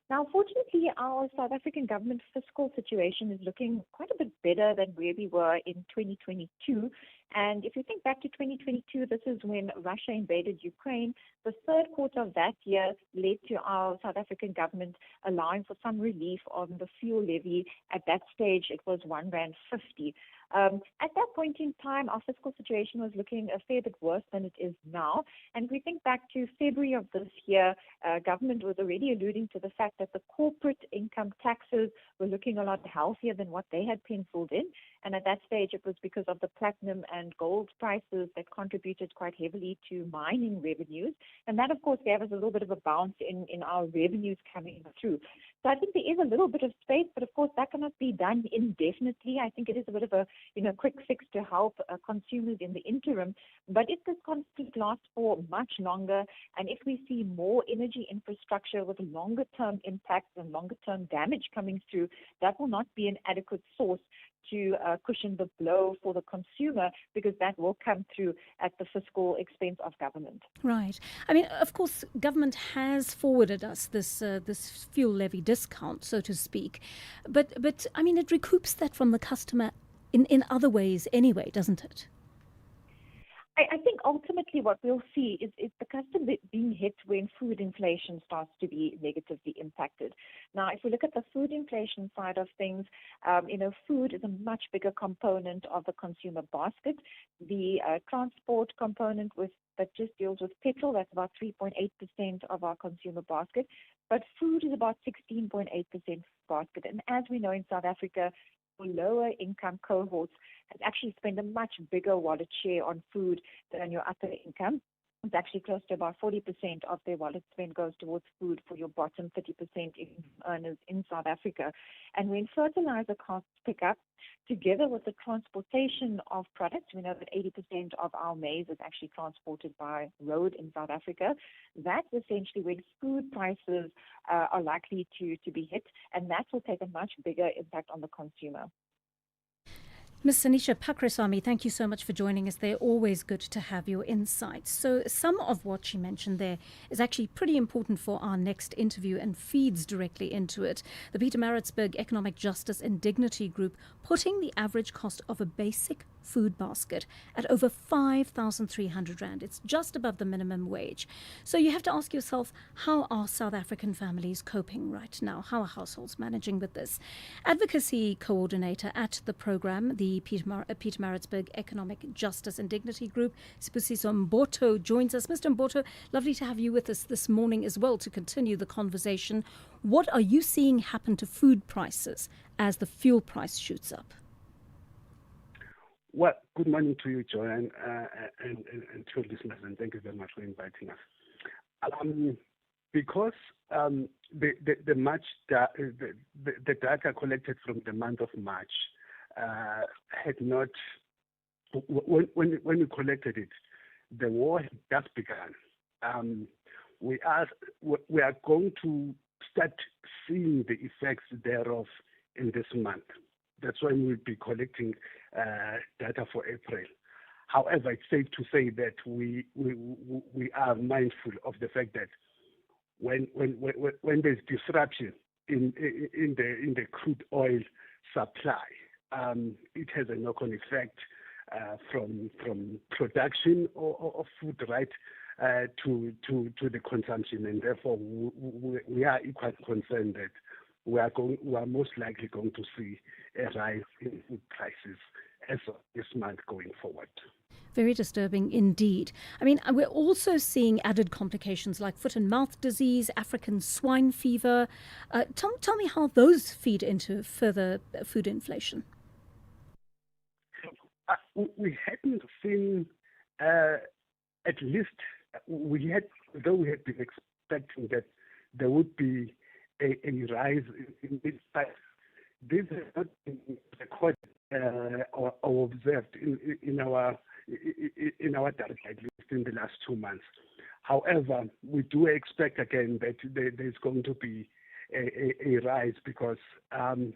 Now, fortunately, our South African government fiscal situation is looking quite a bit better than where we were in 2022. And if you think back to 2022, this is when Russia invaded Ukraine. The third quarter of that year led to our South African government allowing for some relief on the fuel levy. At that stage, it was R1.50. At that point in time, our fiscal situation was looking a fair bit worse than it is now. And if we think back to February of this year, government was already alluding to the fact that the corporate income taxes were looking a lot healthier than what they had penciled in. And at that stage, it was because of the platinum and gold prices that contributed quite heavily to mining revenues. And that, of course, gave us a little bit of a bounce in our revenues coming through. So I think there is a little bit of space, but of course, that cannot be done indefinitely. I think it is a bit of a quick fix to help consumers in the interim. But if this conflict lasts for much longer, and if we see more energy infrastructure with longer term impacts and longer term damage coming through, that will not be an adequate source to cushion the blow for the consumer, because that will come through at the fiscal expense of government. Right. I mean, of course, government has forwarded us this fuel levy discount, so to speak. But I mean, it recoups that from the customer in other ways anyway, doesn't it? I think ultimately what we'll see is the customer being hit when food inflation starts to be negatively impacted. Now, if we look at the food inflation side of things, food is a much bigger component of the consumer basket. The transport component that just deals with petrol, that's about 3.8% of our consumer basket. But food is about 16.8% basket. And as we know in South Africa, lower income cohorts has actually spent a much bigger wallet share on food than your upper income. It's actually close to about 40% of their wallet spend goes towards food for your bottom 30% earners in South Africa. And when fertilizer costs pick up, together with the transportation of products, we know that 80% of our maize is actually transported by road in South Africa. That's essentially when food prices are likely to be hit, and that will take a much bigger impact on the consumer. Ms. Sanisha Pakrisamy, thank you so much for joining us. They're always good to have your insights. So some of what she mentioned there is actually pretty important for our next interview and feeds directly into it. The Pietermaritzburg Economic Justice and Dignity Group putting the average cost of a basic food basket at over 5,300 Rand. It's just above the minimum wage. So you have to ask yourself, how are South African families coping right now? How are households managing with this? Advocacy coordinator at the program, the Pietermaritzburg Economic Justice and Dignity Group, Sibusiso Mboto, joins us. Mr. Mboto, lovely to have you with us this morning as well to continue the conversation. What are you seeing happen to food prices as the fuel price shoots up? Well, good morning to you, Joanne, and to your listeners, and thank you very much for inviting us. Because the data collected from the month of March had not, when we collected it, the war had just begun. We are going to start seeing the effects thereof in this month. That's when we'll be collecting data for April. However, it's safe to say that we are mindful of the fact that when there's disruption in the crude oil supply, it has a knock-on effect from production of food right to the consumption, and therefore we are quite concerned that we are most likely going to see a rise in food prices as of this month going forward. Very disturbing indeed. I mean, we're also seeing added complications like foot and mouth disease, African swine fever. Tell me how those feed into further food inflation. We hadn't seen, at least though we had been expecting that there would be a rise in this price. This has not been recorded or observed in our data, at least in the last 2 months. However, we do expect again that there's going to be a rise because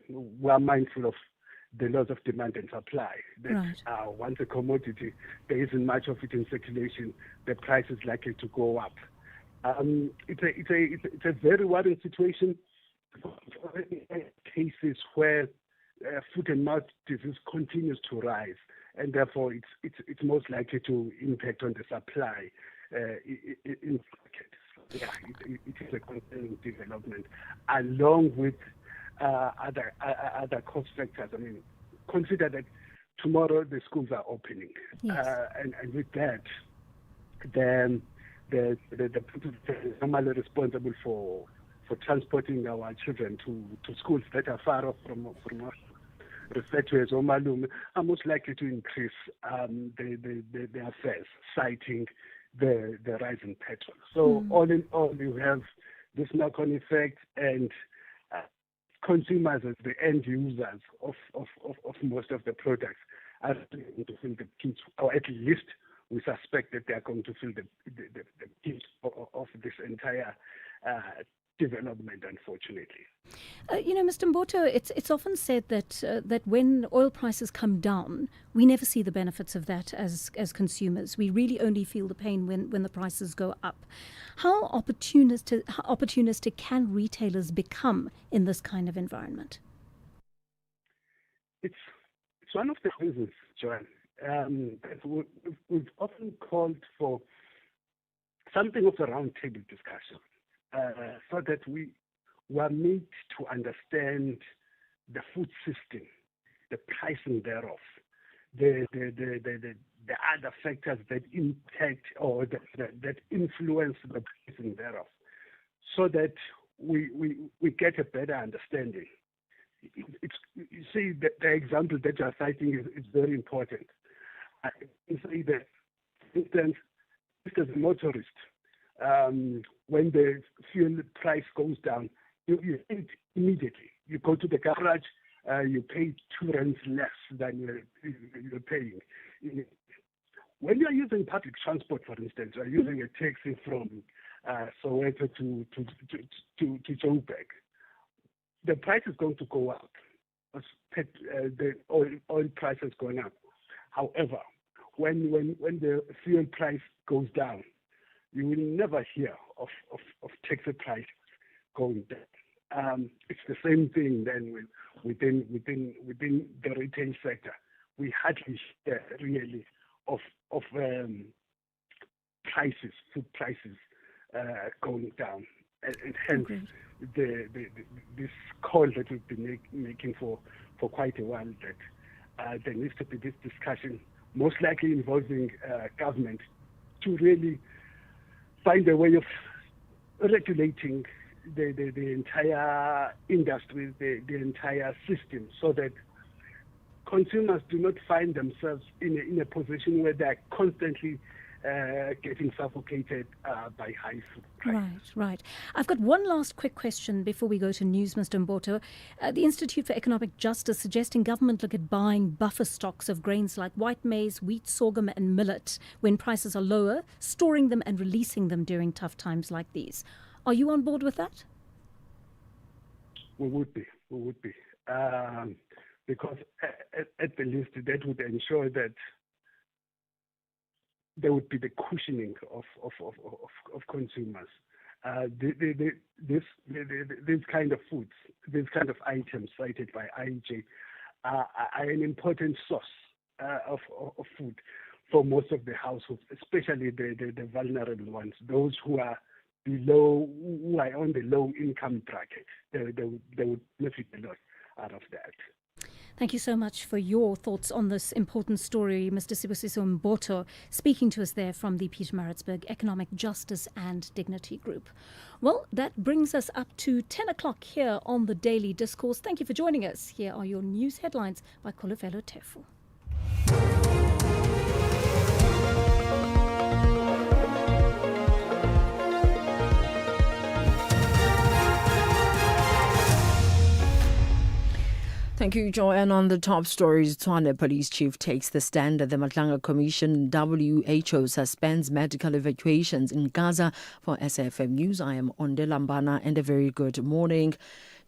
we are mindful of the laws of demand and supply. That right. Once a commodity, there isn't much of it in circulation, the price is likely to go up. It's a very worrying situation. Already cases where foot and mouth disease continues to rise, and therefore it's most likely to impact on the supply in market. Yeah, it is a concerning development, along with other cost factors. I mean, consider that tomorrow the schools are opening, yes. And with that, then the people normally responsible for transporting our children to schools that are far off from us, referred to as Omalume, are most likely to increase their fares, citing the rise in petrol. So all in all, you have this knock-on effect, and consumers as the end users of most of the products are going to feel the pinch, or at least we suspect that they are going to feel the pinch of this entire development, unfortunately. Mr. Mboto, it's often said that when oil prices come down, we never see the benefits of that as consumers. We really only feel the pain when the prices go up. How opportunistic can retailers become in this kind of environment? It's one of the reasons, Joanne, that we've often called for something of a roundtable discussion. So that we were made to understand the food system, the pricing thereof, the other factors that impact or that influence the pricing thereof, so that we get a better understanding. You see, the example that you are citing is very important. You say that, for instance, as a motorist, when the fuel price goes down, you pay it immediately. You go to the garage, you pay R2 less than you're paying. When you're using public transport, for instance, you're using a taxi from Soweto to Joburg, the price is going to go up. The oil price is going up. However, when the fuel price goes down, you will never hear of taxi prices going down. It's the same thing then within the retail sector. We hardly hear really of prices, food prices going down, and hence this call that we've been making for quite a while, that there needs to be this discussion, most likely involving government, to really find a way of regulating the entire industry, the entire system, so that consumers do not find themselves in a position where they're constantly getting suffocated by high food prices. Right. I've got one last quick question before we go to news, Mr. Mboto. The Institute for Economic Justice suggesting government look at buying buffer stocks of grains like white maize, wheat, sorghum and millet when prices are lower, storing them and releasing them during tough times like these. Are you on board with that? We would be. Because at the least that would ensure that there would be the cushioning of consumers. These kind of foods, these kind of items cited by IJ are an important source of food for most of the households, especially the vulnerable ones, those who are who are on the low income bracket. They would benefit a lot out of that. Thank you so much for your thoughts on this important story, Mr. Sibusiso Mboto, speaking to us there from the Pietermaritzburg Economic Justice and Dignity Group. Well, that brings us up to 10 o'clock here on the Daily Discourse. Thank you for joining us. Here are your news headlines by Kolofelo Tefu. Thank you, Joanne. On the top stories, Tshwane Police Chief takes the stand at the Madlanga Commission. WHO suspends medical evacuations in Gaza. For SAfm News, I am Onde Lambana, and a very good morning.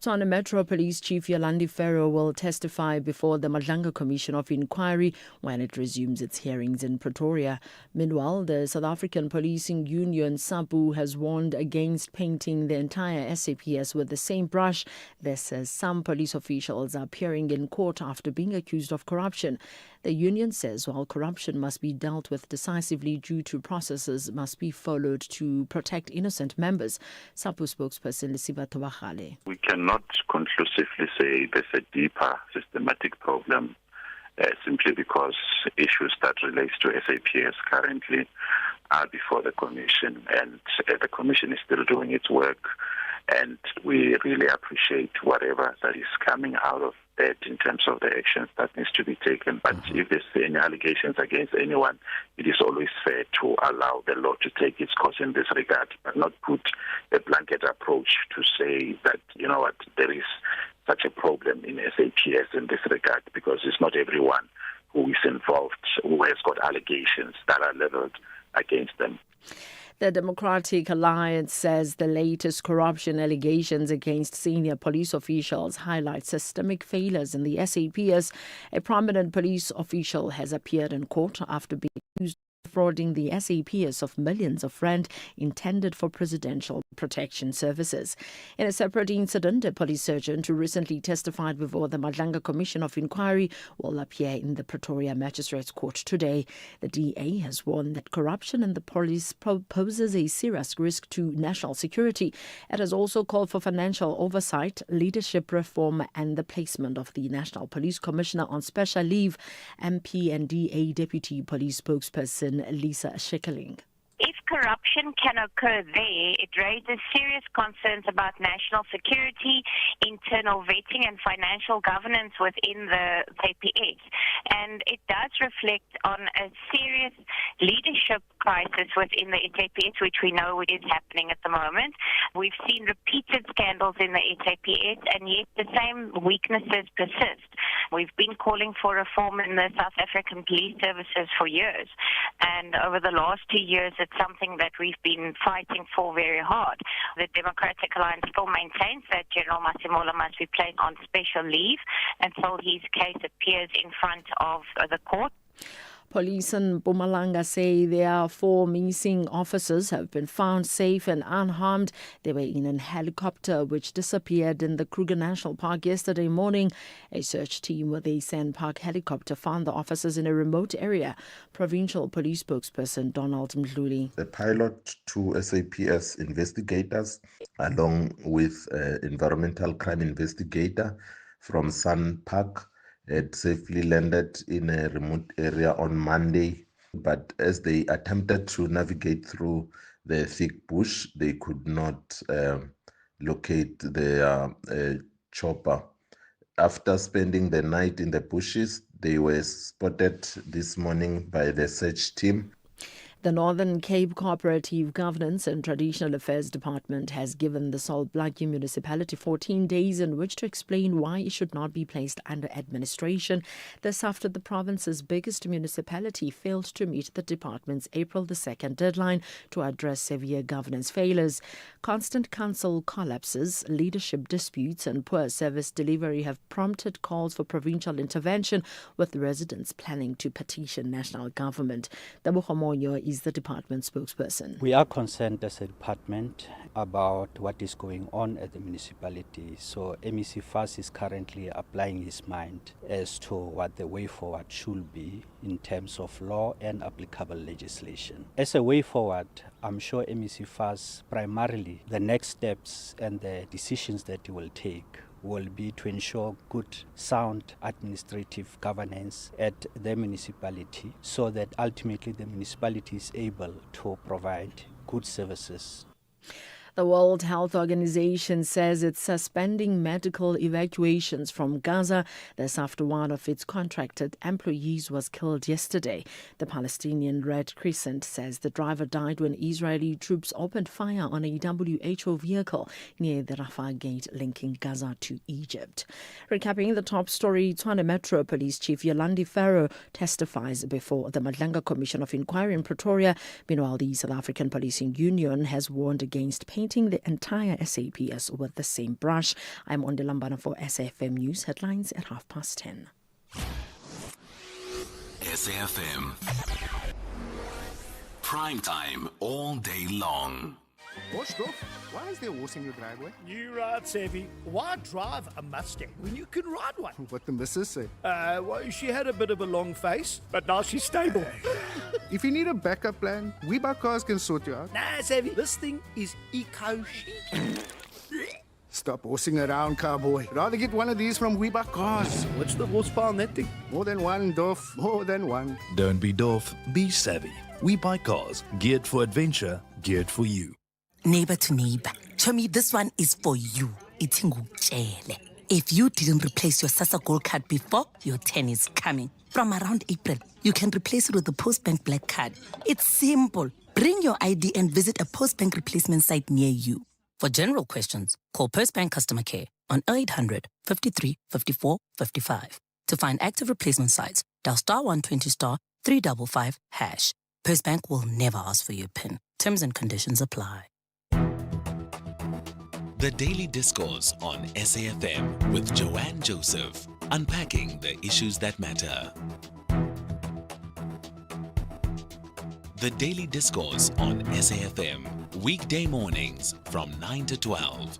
Tshwane Metro Police Chief Yolandi Ferro will testify before the Madlanga Commission of Inquiry when it resumes its hearings in Pretoria. Meanwhile, the South African Policing Union, SAPU, has warned against painting the entire SAPS with the same brush. This says some police officials are appearing in court after being accused of corruption. The union says while corruption must be dealt with decisively due to processes must be followed to protect innocent members. SAPU spokesperson Lisiba Tobagale. We cannot conclusively say there's a deeper systematic problem simply because issues that relate to SAPS currently are before the Commission, and the Commission is still doing its work, and we really appreciate whatever that is coming out of that in terms of the actions that needs to be taken. But if there's any allegations against anyone, it is always fair to allow the law to take its course in this regard, but not put a blanket approach to say that, you know what, there is such a problem in SAPS in this regard, because it's not everyone who is involved who has got allegations that are leveled against them. The Democratic Alliance says the latest corruption allegations against senior police officials highlight systemic failures in the SAPS. A prominent police official has appeared in court after being accused of defrauding the SAPS of millions of rand intended for presidential protection services. In a separate incident, a police sergeant who recently testified before the Madlanga Commission of Inquiry will appear in the Pretoria Magistrates Court today. The DA has warned that corruption in the police poses a serious risk to national security. It has also called for financial oversight, leadership reform and the placement of the National Police Commissioner on special leave. MP and DA Deputy Police Spokesperson Lisa Schickeling. If corruption can occur there, it raises serious concerns about national security, internal vetting and financial governance within the SAPS. And it does reflect on a serious leadership crisis within the SAPS, which we know is happening at the moment. We've seen repeated scandals in the SAPS, and yet the same weaknesses persist. We've been calling for reform in the South African police services for years. And over the last 2 years, it's something that we've been fighting for very hard. The Democratic Alliance still maintains that General Masimola must be placed on special leave until his case appears in front of the court. Police in Mpumalanga say there are 4 missing officers have been found safe and unharmed. They were in a helicopter which disappeared in the Kruger National Park yesterday morning. A search team with a SANPark helicopter found the officers in a remote area. Provincial Police spokesperson Donald Mdluli. The pilot, 2 SAPS investigators, along with environmental crime investigator from SANPark, had safely landed in a remote area on Monday, but as they attempted to navigate through the thick bush, they could not locate the chopper. After spending the night in the bushes, they were spotted this morning by the search team. The Northern Cape Cooperative Governance and Traditional Affairs Department has given the Salt Blackie municipality 14 days in which to explain why it should not be placed under administration. This after the province's biggest municipality failed to meet the department's April the 2nd deadline to address severe governance failures. Constant council collapses, leadership disputes and poor service delivery have prompted calls for provincial intervention, with residents planning to petition national government. Tebogo Monyo is the department spokesperson. We are concerned as a department about what is going on at the municipality. So MEC FAS is currently applying his mind as to what the way forward should be in terms of law and applicable legislation. As a way forward, I'm sure MEC FAS primarily the next steps and the decisions that he will take will be to ensure good, sound administrative governance at the municipality so that ultimately the municipality is able to provide good services. The World Health Organization says it's suspending medical evacuations from Gaza. This after one of its contracted employees was killed yesterday. The Palestinian Red Crescent says the driver died when Israeli troops opened fire on a WHO vehicle near the Rafah gate linking Gaza to Egypt. Recapping the top story, Tshwane Metro Police Chief Yolandi Farrow testifies before the Madlanga Commission of Inquiry in Pretoria. Meanwhile, the South African Policing Union has warned against painting the entire SAPS with the same brush. I'm Ondelambana for SAfm News headlines at 10:30. SAfm. Prime time all day long. Why is there a horse in your driveway? You right, Savvy. Why drive a Mustang when you can ride one? What the missus say? Well, she had a bit of a long face, but now she's stable. If you need a backup plan, We Buy Cars can sort you out. Nah, Savvy, this thing is eco-chic. Stop horsing around, cowboy. Rather get one of these from We Buy Cars. What's the horsepower on that thing? More than one, Dorf. More than one. Don't be Dorf, be savvy. We Buy Cars, geared for adventure, geared for you. Neighbor to neighbor, show me this one is for you. It's ngukutshele. If you didn't replace your SASSA Gold card before, your 10 is coming. From around April, you can replace it with the Postbank Black Card. It's simple. Bring your ID and visit a Postbank replacement site near you. For general questions, call Postbank Customer Care on 0800 53 54 55. To find active replacement sites, dial *120 *355 #. Postbank will never ask for your PIN. Terms and conditions apply. The Daily Discourse on SAfm with Joanne Joseph, unpacking the issues that matter. The Daily Discourse on SAfm, weekday mornings from 9 to 12.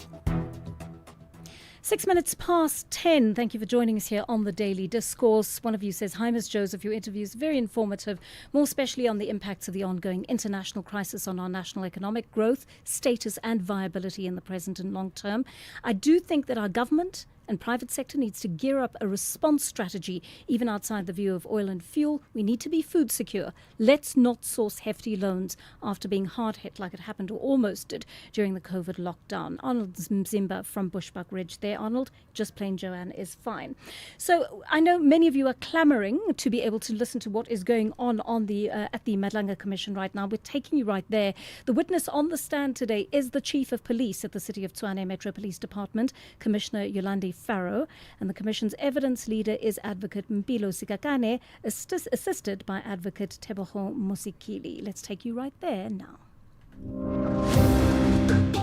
6 minutes past 10. Thank you for joining us here on the Daily Discourse. One of you says, hi, Ms. Joseph, your interview is very informative, more especially on the impacts of the ongoing international crisis on our national economic growth, status and viability in the present and long term. I do think that our government and private sector needs to gear up a response strategy, even outside the view of oil and fuel. We need to be food secure. Let's not source hefty loans after being hard hit like it happened or almost did during the COVID lockdown. Arnold Mzimba from Bushbuck Ridge there. Arnold, just plain Joanne is fine. So I know many of you are clamoring to be able to listen to what is going on the at the Madlanga Commission right now. We're taking you right there. The witness on the stand today is the Chief of Police at the City of Tshwane Metro Police Department, Commissioner Yolandi Farrow, and the Commission's evidence leader is Advocate Mpilo Sikakane, assisted by Advocate Tebogo Mosikili. Let's take you right there now.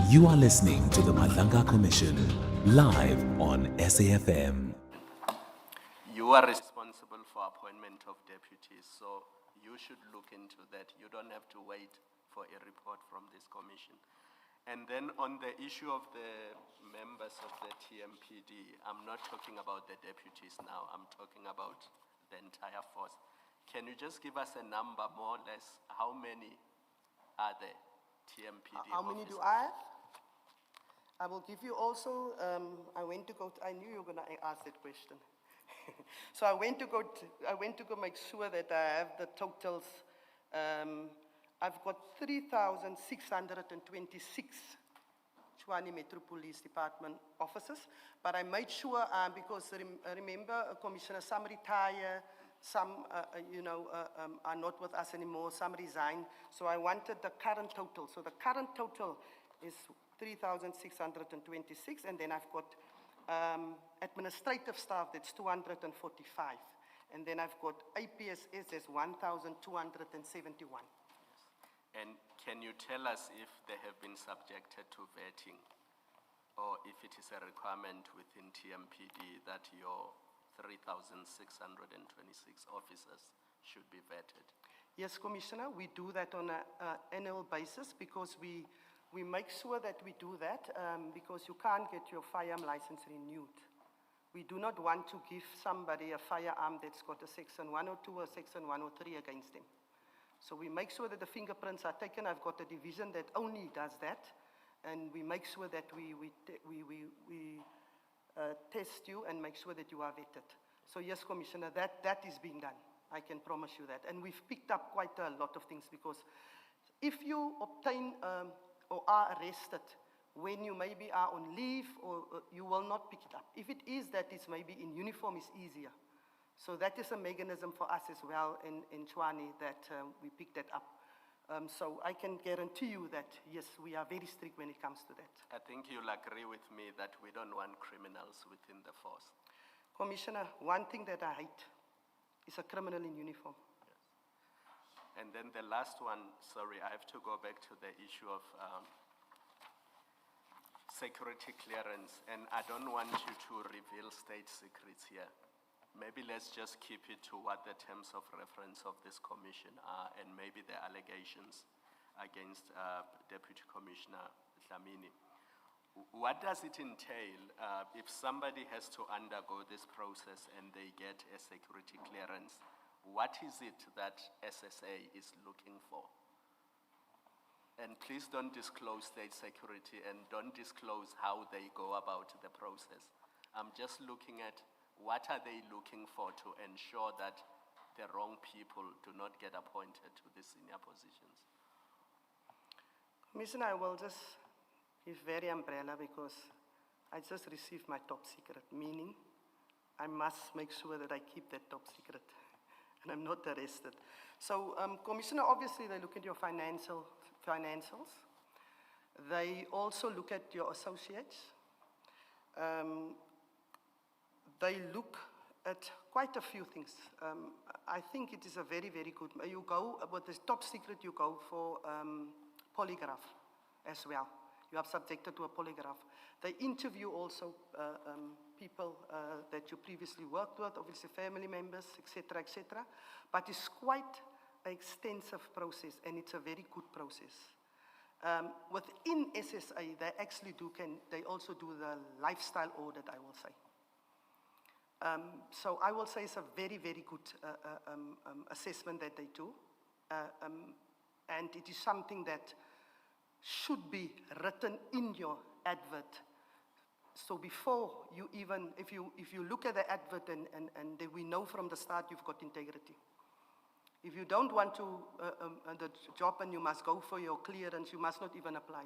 You are listening to the Madlanga Commission, live on SAfm. You are responsible for appointment of deputies, so you should look into that. You don't have to wait for a report from this commission. And then on the issue of the members of the TMPD, I'm not talking about the deputies now, I'm talking about the entire force. Can you just give us a number, more or less, how many are the TMPD How many do officers? I have? I will give you also, I knew you were going to ask that question. So I went to go make sure that I have the totals. I've got 3,626 Tshwane Metro Police Department officers. But I made sure, because remember, Commissioner, some retire, some are not with us anymore, some resign. So I wanted the current total. So the current total is 3,626, and then I've got administrative staff, that's 245. And then I've got APSS, that's 1,271. And can you tell us if they have been subjected to vetting, or if it is a requirement within TMPD that your 3,626 officers should be vetted? Yes, Commissioner, we do that on an annual basis, because we make sure that we do that because you can't get your firearm license renewed. We do not want to give somebody a firearm that's got a Section 102 or Section 103 against them. So we make sure that the fingerprints are taken. I've got a division that only does that, and we make sure that we test you and make sure that you are vetted. So yes, Commissioner, that is being done. I can promise you that. And we've picked up quite a lot of things, because if you obtain or are arrested when you maybe are on leave, or you will not pick it up. If it is that it's maybe in uniform, it's easier. So that is a mechanism for us as well in Tshwane, that we pick that up. So I can guarantee you that, yes, we are very strict when it comes to that. I think you'll agree with me that we don't want criminals within the force. Commissioner, one thing that I hate is a criminal in uniform. Yes. And then the last one, sorry, I have to go back to the issue of security clearance, and I don't want you to reveal state secrets here. Maybe let's just keep it to what the terms of reference of this commission are, and maybe the allegations against Deputy Commissioner Dlamini. What does it entail if somebody has to undergo this process and they get a security clearance? What is it that SSA is looking for? And please don't disclose state security, and don't disclose how they go about the process. I'm just looking at what are they looking for to ensure that the wrong people do not get appointed to these senior positions. Commissioner, I will just be very umbrella, because I just received my top secret, meaning I must make sure that I keep that top secret and I'm not arrested. So, Commissioner, obviously they look at your financials. They also look at your associates. They look at quite a few things. I think it is a very, very good. You go, with the top secret, you go for polygraph as well. You are subjected to a polygraph. They interview also people that you previously worked with, obviously family members, etc., etc. But it's quite an extensive process, and it's a very good process. Within SSA, they actually they also do the lifestyle audit, I will say. So I will say it's a very, very good assessment that they do. And it is something that should be written in your advert. So before you even, if you look at the advert and we know from the start you've got integrity. If you don't want to the job and you must go for your clearance, you must not even apply.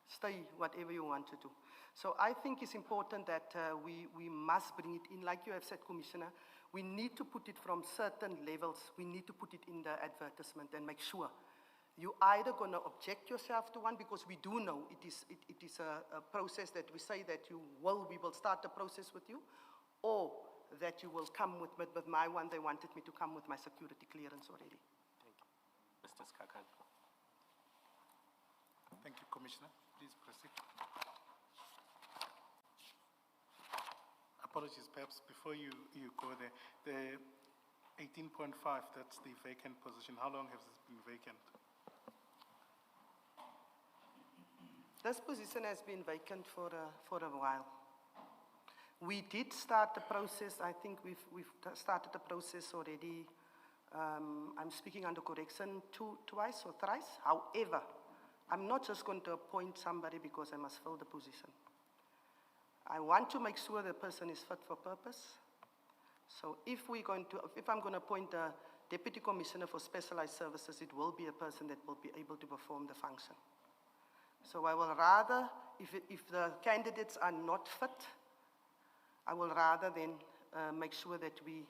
Stay whatever you want to do. So I think it's important that we must bring it in, like you have said, Commissioner, we need to put it from certain levels, we need to put it in the advertisement and make sure. You're either going to object yourself to one, because we do know it is a process that we say that we will start the process with you, or that you will come with my one. They wanted me to come with my security clearance already. Thank you. Mr. Skakan. Thank you, Commissioner. Please proceed. Apologies, perhaps before you go there, the 18.5, that's the vacant position. How long has this been vacant? This position has been vacant for a while. We did start the process. I think we've started the process already. I'm speaking under correction twice or thrice. However, I'm not just going to appoint somebody because I must fill the position. I want to make sure the person is fit for purpose. So if I'm going to appoint a Deputy Commissioner for Specialized Services, it will be a person that will be able to perform the function. So I will rather if the candidates are not fit, I will rather then make sure that we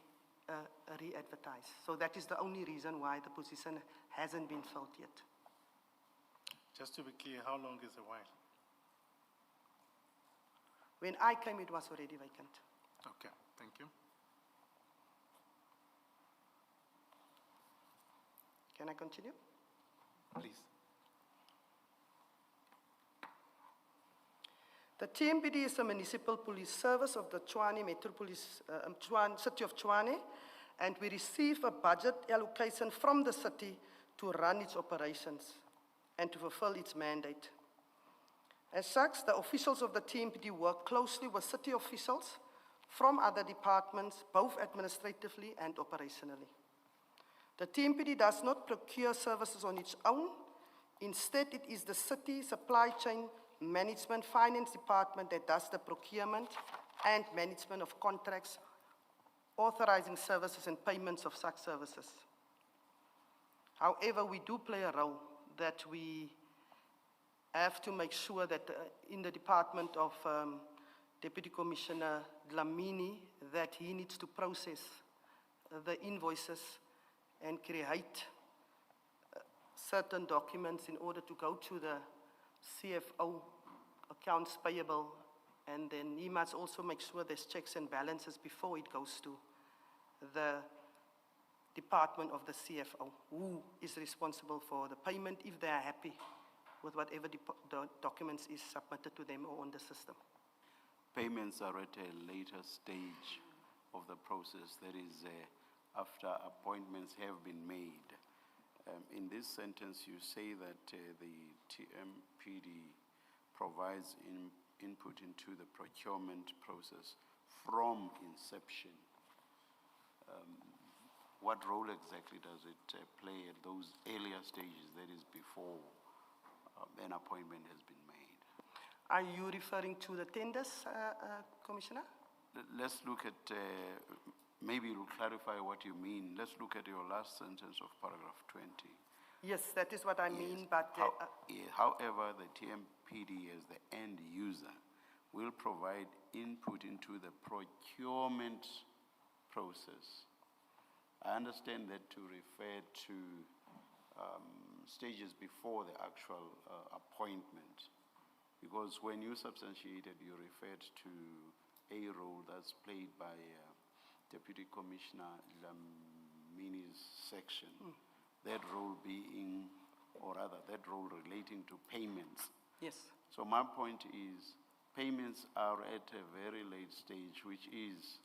re-advertise. So that is the only reason why the position hasn't been filled yet. Just to be clear, how long is a while? When I came, it was already vacant. Okay, thank you. Can I continue? Please. The TMPD is a municipal police service of the Tshwane Metropolis, City of Tshwane, and we receive a budget allocation from the city to run its operations and to fulfill its mandate. As such, the officials of the TMPD work closely with city officials from other departments, both administratively and operationally. The TMPD does not procure services on its own. Instead, it is the city supply chain management finance department that does the procurement and management of contracts, authorizing services and payments of such services. However, we do play a role that we have to make sure that in the department of Deputy Commissioner Dlamini, that he needs to process the invoices and create certain documents in order to go to the CFO, accounts payable, and then he must also make sure there's checks and balances before it goes to the department of the CFO, who is responsible for the payment if they are happy with whatever documents is submitted to them or on the system. Payments are at a later stage of the process, that is after appointments have been made. In this sentence, you say that the TMPD provides input into the procurement process from inception. What role exactly does it play at those earlier stages, that is before an appointment has been made? Are you referring to the tenders, Commissioner? Let's look at, maybe you'll clarify what you mean. Let's look at your last sentence of paragraph 20. Yes, that is what I mean, but... However, the TMPD as the end user will provide input into the procurement process. I understand that to refer to stages before the actual appointment, because when you substantiated, you referred to a role that's played by Deputy Commissioner Lamini's section, that role being, or rather that role relating to payments. Yes. So my point is, payments are at a very late stage, which is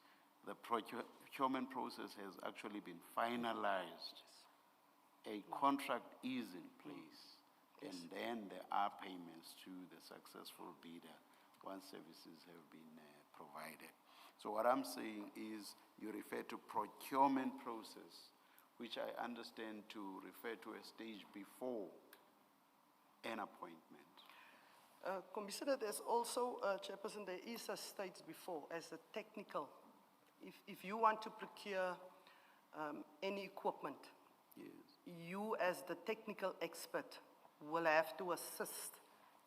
the procurement process has actually been finalized. A contract is in place, and then there are payments to the successful bidder once services have been provided. So what I'm saying is you refer to procurement process, which I understand to refer to a stage before an appointment. Commissioner, there's also, Chairperson, there is a stage before as a technical. If you want to procure any equipment, you as the technical expert will have to assist,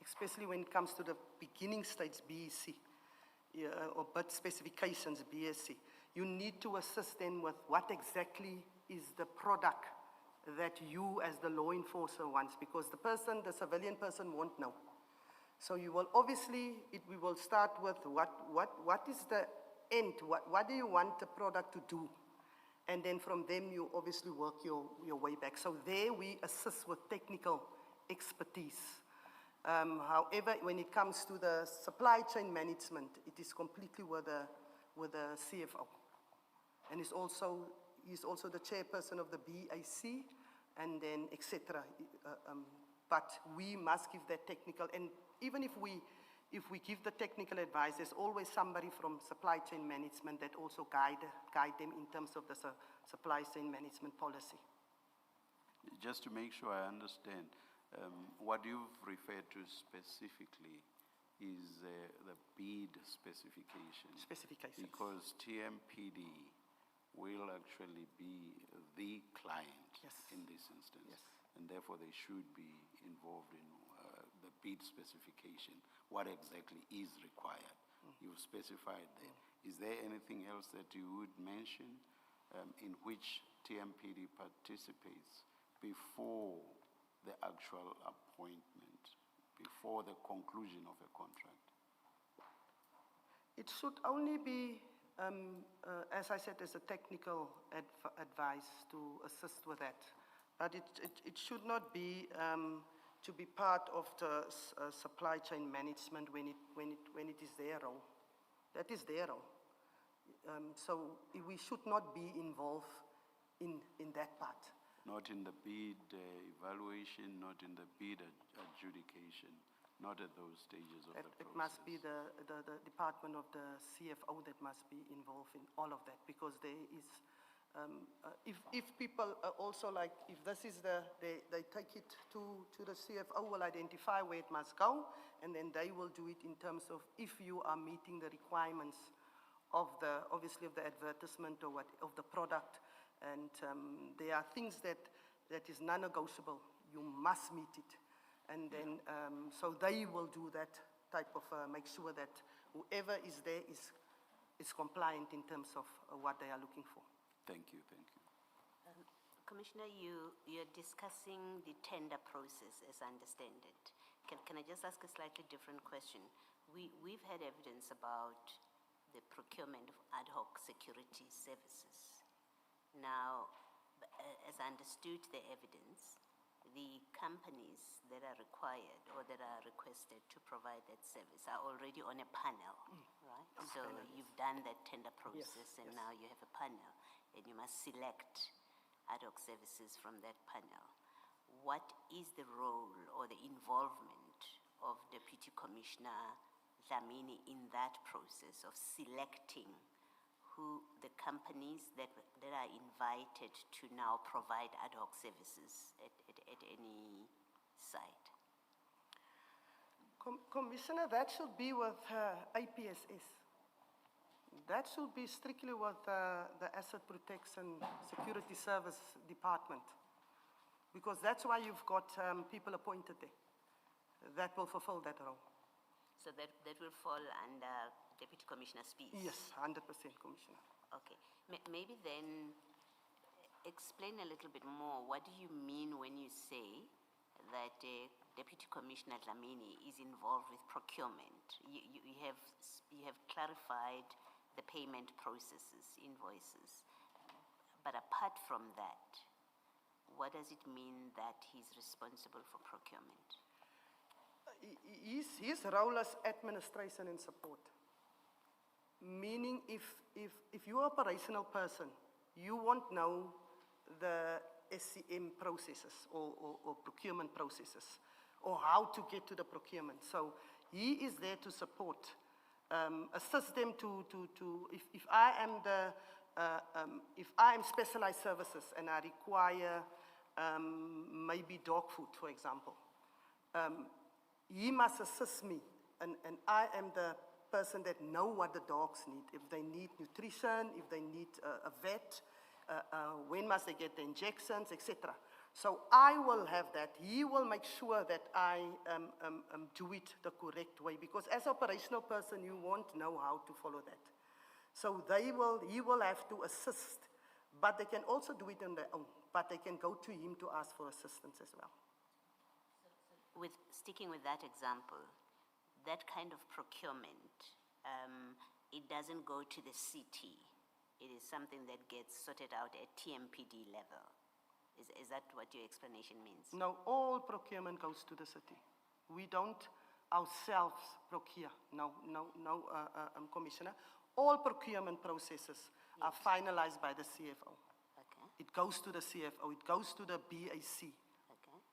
especially when it comes to the beginning stage, BEC, or bid specifications, BSc. You need to assist them with what exactly is the product that you as the law enforcer wants, because the civilian person won't know. So you will obviously, we will start with what is the end, what do you want the product to do? And then from them you obviously work your way back. So there we assist with technical expertise. However, when it comes to the supply chain management, it is completely with the CFO. And he's also the chairperson of the BAC, and then etc. But we must give that technical, and even if we give the technical advice, there's always somebody from supply chain management that also guide them in terms of the supply chain management policy. Just to make sure I understand, what you've referred to specifically is the bid specification. Specifications. Because TMPD will actually be the client in this instance. Yes. And therefore they should be involved in the bid specification, what exactly is required. You've specified there. Is there anything else that you would mention in which TMPD participates before the actual appointment, before the conclusion of a contract? It should only be, as I said, as a technical advice to assist with that. But it should not be to be part of the supply chain management when it is their role. That is their role. So we should not be involved in that part. Not in the bid evaluation, not in the bid adjudication, not at those stages of the process. It must be the department of the CFO that must be involved in all of that, because there is, if people also like, if this is they take it to the CFO, will identify where it must go, and then they will do it in terms of if you are meeting the requirements of obviously of the advertisement or of the product, and there are things that is non-negotiable. You must meet it. And then, so they will do that type of, make sure that whoever is there is compliant in terms of what they are looking for. Thank you, thank you. Commissioner, you're discussing the tender process, as I understand it. Can I just ask a slightly different question? We've had evidence about the procurement of ad hoc security services. Now, as I understood the evidence, the companies that are required or that are requested to provide that service are already on a panel, right? So you've done that tender process, and now you have a panel, and you must select ad hoc services from that panel. What is the role or the involvement of Deputy Commissioner Dlamini in that process of selecting who the companies that are invited to now provide ad hoc services at any site? Commissioner, that should be with APSS. That should be strictly with the Asset Protection Security Service Department, because that's why you've got people appointed there that will fulfill that role. So that will fall under Deputy Commissioner Spies? Yes, 100%, Commissioner. Okay. Maybe then explain a little bit more. What do you mean when you say that Deputy Commissioner Dlamini is involved with procurement? You have clarified the payment processes, invoices. But apart from that, what does it mean that he's responsible for procurement? His role is administration and support. Meaning if you're an operational person, you won't know the SCM processes or procurement processes or how to get to the procurement. So he is there to support, assist them if I am if I am specialized services and I require maybe dog food, for example, he must assist me, and I am the person that know what the dogs need. If they need nutrition, if they need a vet, when must they get the injections, etc. So I will have that. He will make sure that I do it the correct way, because as an operational person, you won't know how to follow that. So he will have to assist, but they can also do it on their own. But they can go to him to ask for assistance as well. Sticking with that example, that kind of procurement, it doesn't go to the city. It is something that gets sorted out at TMPD level. Is that what your explanation means? No, all procurement goes to the city. We don't ourselves procure. No, Commissioner. All procurement processes are finalized by the CFO. Okay. It goes to the CFO. It goes to the BAC.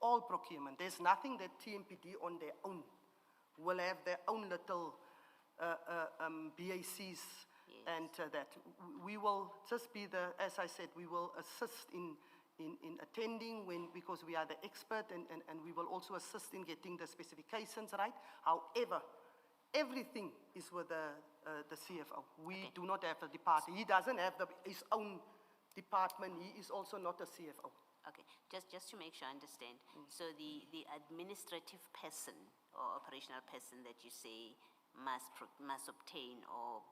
All procurement. There's nothing that TMPD on their own will have their own little BACs and that. We will just be as I said, we will assist in attending because we are the expert, and we will also assist in getting the specifications right. However, everything is with the CFO. We do not have a department. He doesn't have his own department. He is also not a CFO. Okay, just to make sure I understand. So the administrative person or operational person that you say must obtain or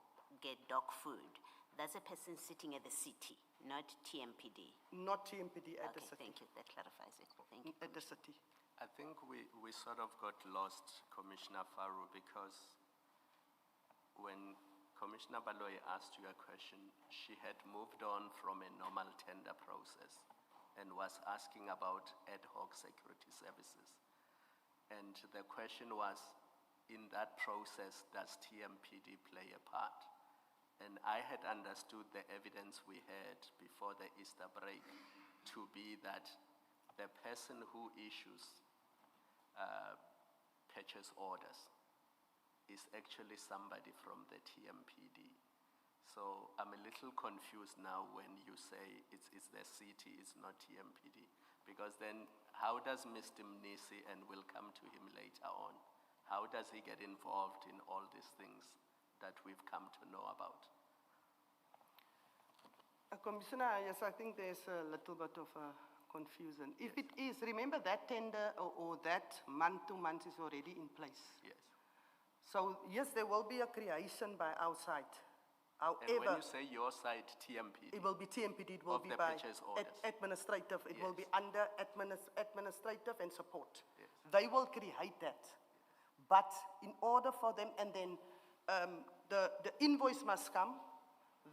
get dog food, that's a person sitting at the city, not TMPD. Not TMPD at the Okay, city. thank you. That clarifies it. Thank you. At the city. I think we sort of got lost, Commissioner Faru, because when Commissioner Baloyi asked you a question, she had moved on from a normal tender process and was asking about ad hoc security services. And the question was, in that process, does TMPD play a part? And I had understood the evidence we had before the Easter break to be that the person who issues purchase orders is actually somebody from the TMPD. So I'm a little confused now when you say it's the city, it's not TMPD. Because then how does Mr. Mnisi, and we'll come to him later on, how does he get involved in all these things that we've come to know about? Commissioner, yes, I think there's a little bit of confusion. If it is, remember that tender or that month-to-month is already in place. Yes. So yes, there will be a creation by our side. However, And when you say your side, TMPD? It will be TMPD, it will of be the by purchase orders. administrative, it will be under administrative and support. Yes. They will create that. But in order for them, and then the invoice must come,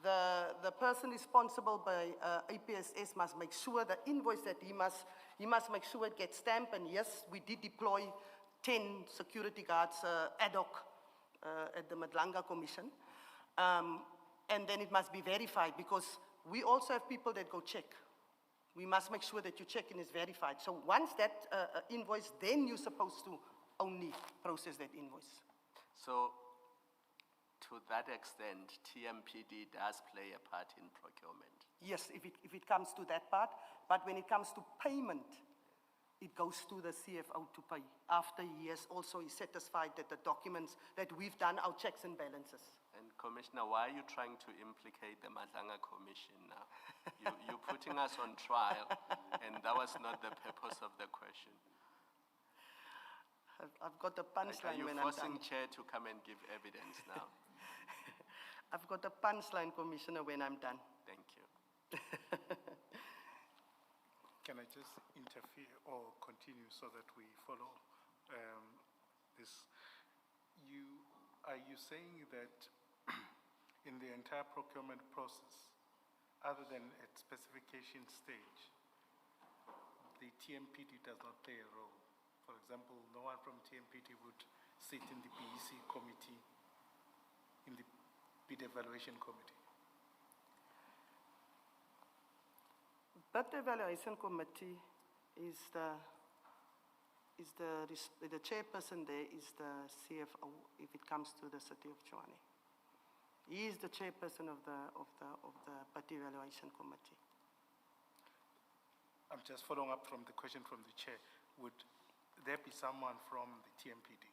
the person responsible by APSS must make sure the invoice that he must make sure it gets stamped, and yes, we did deploy 10 security guards ad hoc at the Madlanga Commission. And then it must be verified, because we also have people that go check. We must make sure that your check-in is verified. So once that invoice, then you're supposed to only process that invoice. So to that extent, TMPD does play a part in procurement? Yes, if it comes to that part. But when it comes to payment, it goes to the CFO to pay. After he has also is satisfied that the documents, that we've done our checks and balances. And Commissioner, why are you trying to implicate the Madlanga Commission now? You're putting us on trial, and that was not the purpose of the question. I've got a punchline when I'm done. Are you forcing Chair to come and give evidence now? I've got a punchline, Commissioner, when I'm done. Thank you. Can I just interfere or continue so that we follow this? Are you saying that in the entire procurement process, other than at specification stage, the TMPD does not play a role? For example, no one from TMPD would sit in the BEC committee, in the bid evaluation committee. But the evaluation committee is the chairperson there is the CFO if it comes to the city of Joanne. He is the chairperson of the bid evaluation committee. I'm just following up from the question from the chair. Would there be someone from the TMPD?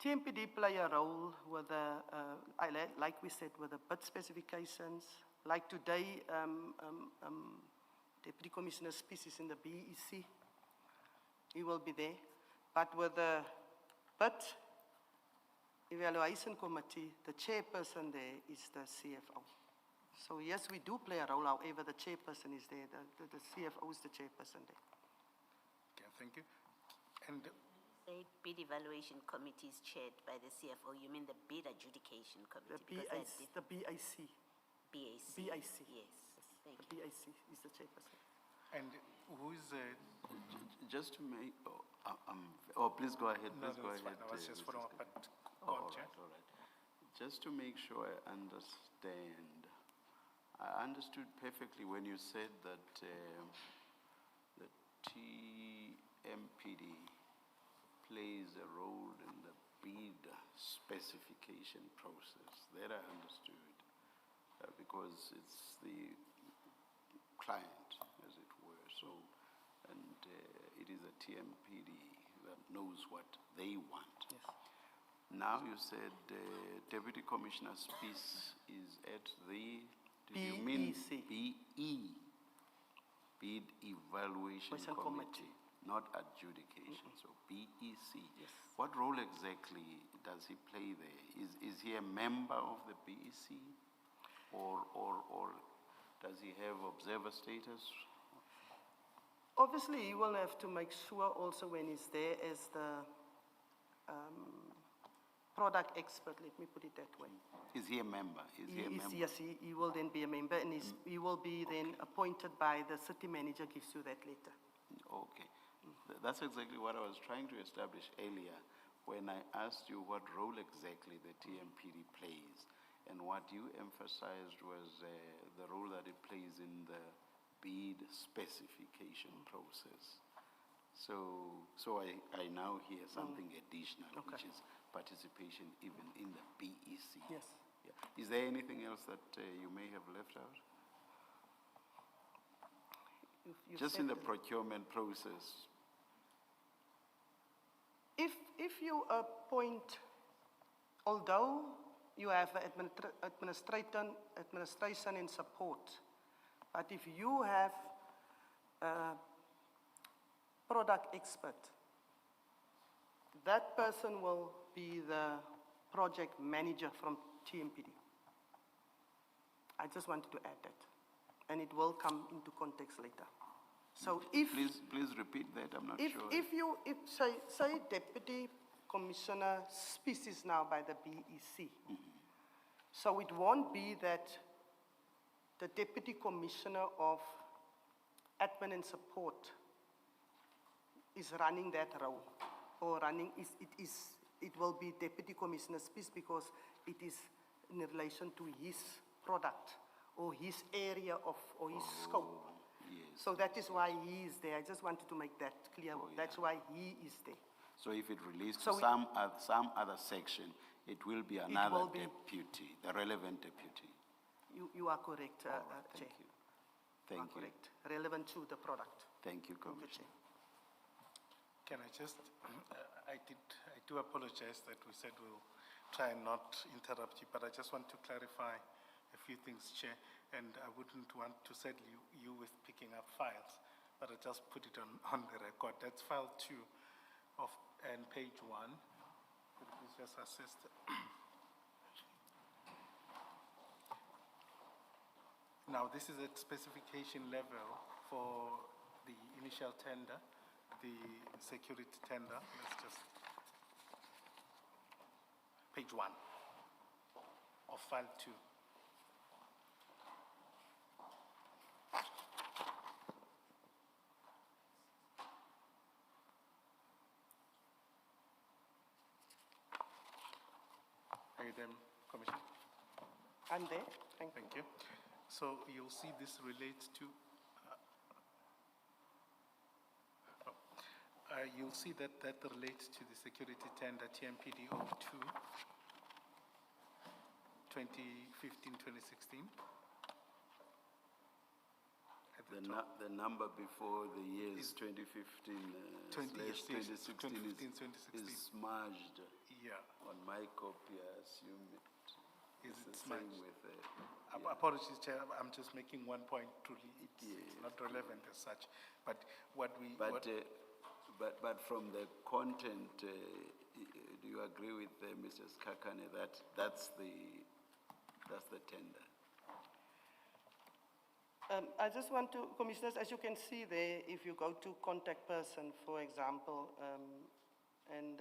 TMPD play a role with the, like we said, with the bid specifications. Like today, Deputy Commissioner Species in the BEC, he will be there. But with the bid evaluation committee, the chairperson there is the CFO. So yes, we do play a role, however, the chairperson is there, the CFO is the chairperson there. Okay, thank you. And say bid evaluation committee is chaired by the CFO, you mean the bid adjudication committee? The BIC. BAC. BIC. Yes. Thank the you. BIC is the chairperson. And who is just to make, please go ahead. No, Please go ahead. fine. I was just following up. All right. Just to make sure I understand, I understood perfectly when you said that the TMPD plays a role in the bid specification process. That I understood. Because it's the client, as it were. So, and it is a TMPD that knows what they want. Yes. Now you said Deputy Commissioner Speece is at the, did you mean BE, Bid Evaluation Committee, not adjudication, so BEC. Yes. What role exactly does he play there? Is he a member of the BEC, or does he have observer status? Obviously, he will have to make sure also when he's there as the product expert, let me put it that way. Is he a member? Is he a member? Yes, he will then be a member, and he will be then appointed by the city manager, gives you that letter. Okay. That's exactly what I was trying to establish earlier when I asked you what role exactly the TMPD plays. And what you emphasized was the role that it plays in the bid specification process. So I now hear something additional, which is participation even in the BEC. Yes. Yeah. Is there anything else that you may have left out? Just in the procurement process. If you appoint, although you have administration and support, but if you have a product expert, that person will be the project manager from TMPD. I just wanted to add that, and it will come into context later. So if please repeat that. I'm not sure. If say Deputy Commissioner species now by the BEC, so it won't be that the Deputy Commissioner of Admin and Support is running that role, or running it will be Deputy Commissioner species because it is in relation to his product or his area of or his scope. Yes. So that is why he is there. I just wanted to make that clear. That's why he is there. So if it relates to some other section, it will be another deputy, the relevant deputy. You are correct, Chair. Thank you. Thank you. Correct. Relevant to the product. Thank you, Commissioner. Can I just, I do apologize that we said we'll try and not interrupt you, but I just want to clarify a few things, Chair, and I wouldn't want to saddle you with picking up files, but I just put it on the record. That's file 2 and page 1. Could you please just assist? Now, this is at specification level for the initial tender, the security tender. Let's just, page 1 of file 2. Are you there, Commissioner? I'm there. Thank you. So you'll see this relates to, you'll see that relates to the security tender TMPD 02, 2015-2016. The number before the years 2015 2016 is smudged. Yeah. On my copy, I assume it is the same with Apologies, Chair. I'm just making one point. Truly, it's not relevant as such. But what we. But from the content, do you agree with Mr. Skakane that that's the tender? I just want to, Commissioners, as you can see there, if you go to contact person, for example, and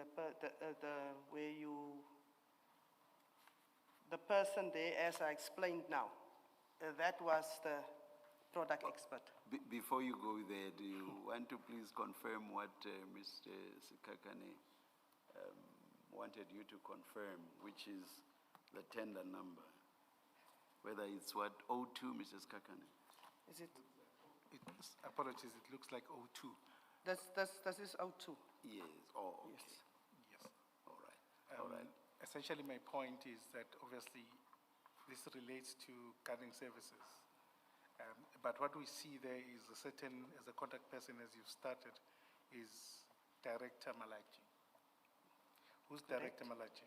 the person there, as I explained now, that was the product expert. Before you go there, do you want to please confirm what Mr. Sikakane wanted you to confirm, which is the tender number? Whether it's what, 02, Mr. Sikakane? Is it? Apologies, it looks like 02. This is 02. Yes. Oh, okay. Yes. All right. All right. Essentially, my point is that obviously this relates to guarding services. But what we see there is a certain, as a contact person, as you've started, is Director Malachi. Who's Director Malachi?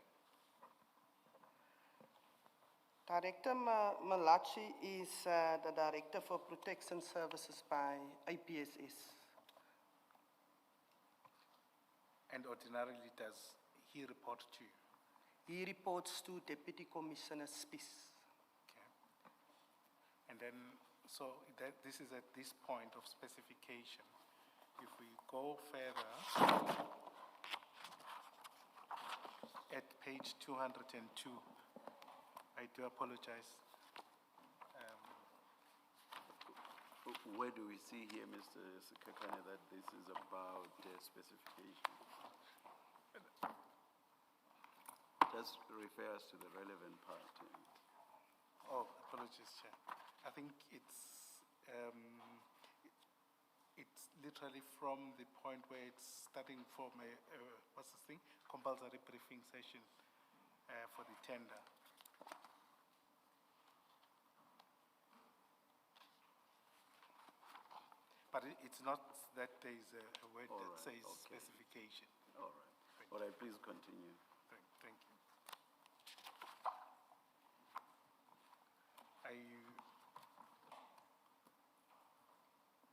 Director Malachi is the Director for Protection Services by APSS. And ordinarily, does he report to you? He reports to Deputy Commissioner Spies. Okay. And then, so this is at this point of specification. If we go further, at page 202, I do apologize. Where do we see here, Mr. Kakane, that this is about specification? Just refer us to the relevant part. Oh, apologies, Chair. I think it's literally from the point where it's starting from what's this thing? Compulsory briefing session for the tender. But it's not that there is a word that says specification. All right. All right, please continue. Thank you.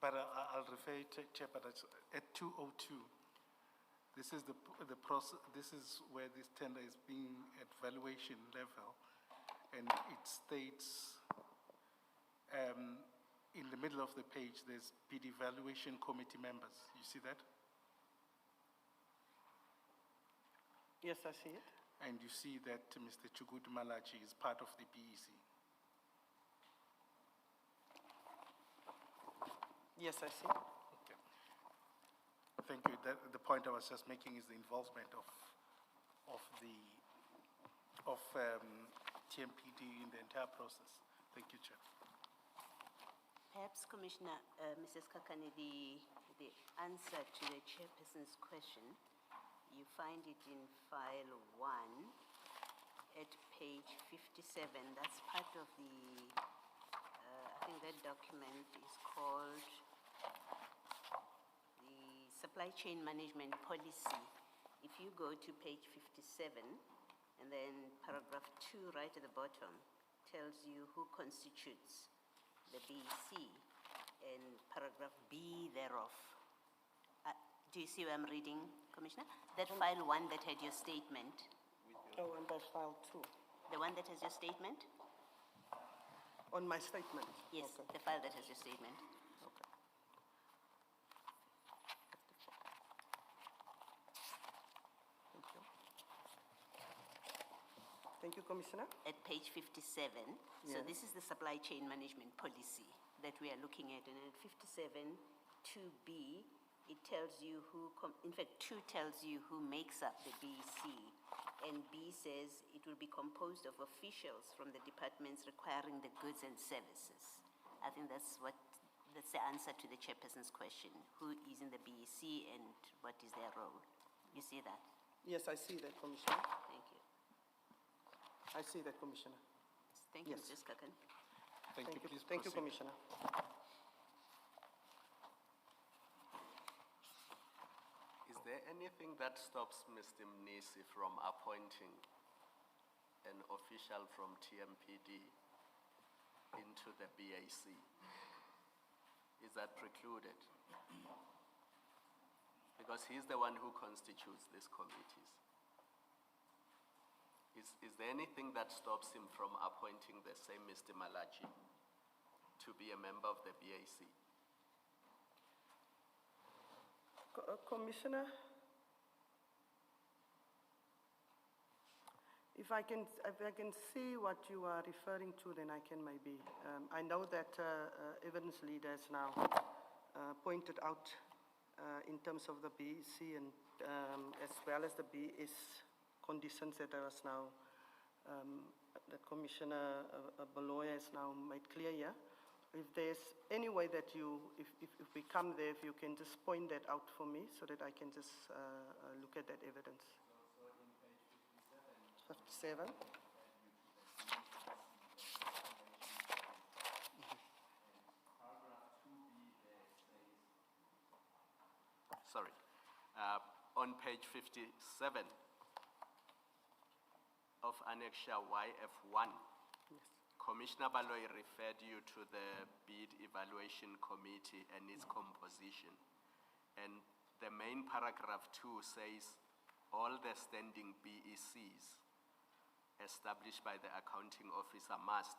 I'll refer to Chair, but at 202, this is the process. This is where this tender is being at valuation level, and it states in the middle of the page there's PD valuation committee members. You see that? Yes, I see it. And you see that Mr. Chugudu Malachi is part of the BEC. Yes, I see. Okay. Thank you. The point I was just making is the involvement of TMPD in the entire process. Thank you, Chair. Perhaps, Commissioner, Mrs. Kakane, the answer to the chairperson's question, you find it in file 1 at page 57. That's part of the, I think that document is called the Supply Chain Management Policy. If you go to page 57, and then paragraph 2 right at the bottom tells you who constitutes the BEC, and paragraph B thereof. Do you see where I'm reading, Commissioner? That file 1 that had your statement. Oh, and that's file 2. The one that has your statement? On my statement? Yes, okay. The file that has your statement. Okay. Thank you. Thank you, Commissioner. At page 57, so Yeah. this is the supply chain management policy that we are looking at, and at 57, 2B, it tells you who, in fact, 2 tells you who makes up the BEC, and B says it will be composed of officials from the departments requiring the goods and services. I think that's the answer to the chairperson's question. Who is in the BEC and what is their role? You see that? Yes, I see that, Commissioner. Thank you. I see that, Commissioner. Thank you, Yes. Mrs. Kakan. Thank you. Please Thank you, proceed. Commissioner. Is there anything that stops Mr. Mnisi from appointing an official from TMPD into the BAC? Is that precluded? Because he's the one who constitutes these committees. Is there anything that stops him from appointing the same Mr. Malachi to be a member of the BAC? Commissioner, if I can see what you are referring to, then I can maybe. I know that evidence leader has now pointed out in terms of the BEC and as well as the BS conditions that was now that Commissioner Baloy has now made clear here. If there's any way that if we come there, if you can just point that out for me so that I can just look at that evidence. So in page 57. Sorry. On page 57 of Annexure YF1, yes. Commissioner Baloy referred you to the Bid Evaluation Committee and its composition. And the main paragraph 2 says all the standing BECs established by the accounting officer must,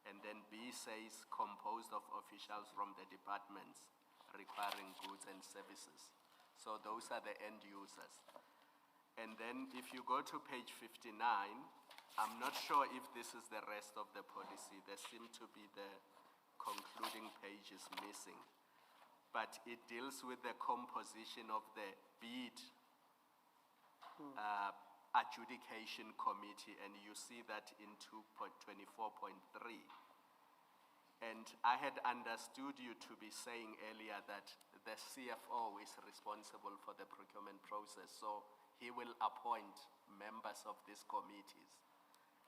and then B says composed of officials from the departments requiring goods and services. So those are the end users. And then if you go to page 59, I'm not sure if this is the rest of the policy. There seem to be the concluding pages missing. But it deals with the composition of the bid adjudication committee, and you see that in 2.24.3. And I had understood you to be saying earlier that the CFO is responsible for the procurement process, so he will appoint members of these committees.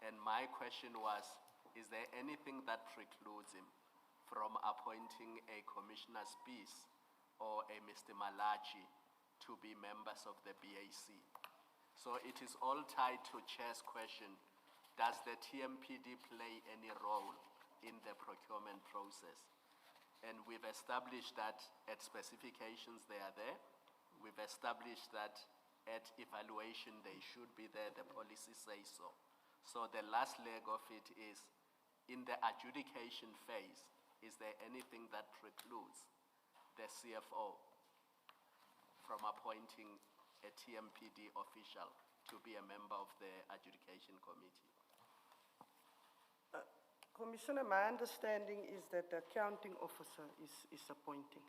And my question was, is there anything that precludes him from appointing a Commissioner Spies or a Mr. Malachi to be members of the BAC? So it is all tied to Chair's question, does the TMPD play any role in the procurement process? And we've established that at specifications they are there. We've established that at evaluation they should be there, the policy says so. So the last leg of it is, in the adjudication phase, is there anything that precludes the CFO from appointing a TMPD official to be a member of the adjudication committee? Commissioner, my understanding is that the accounting officer is appointing.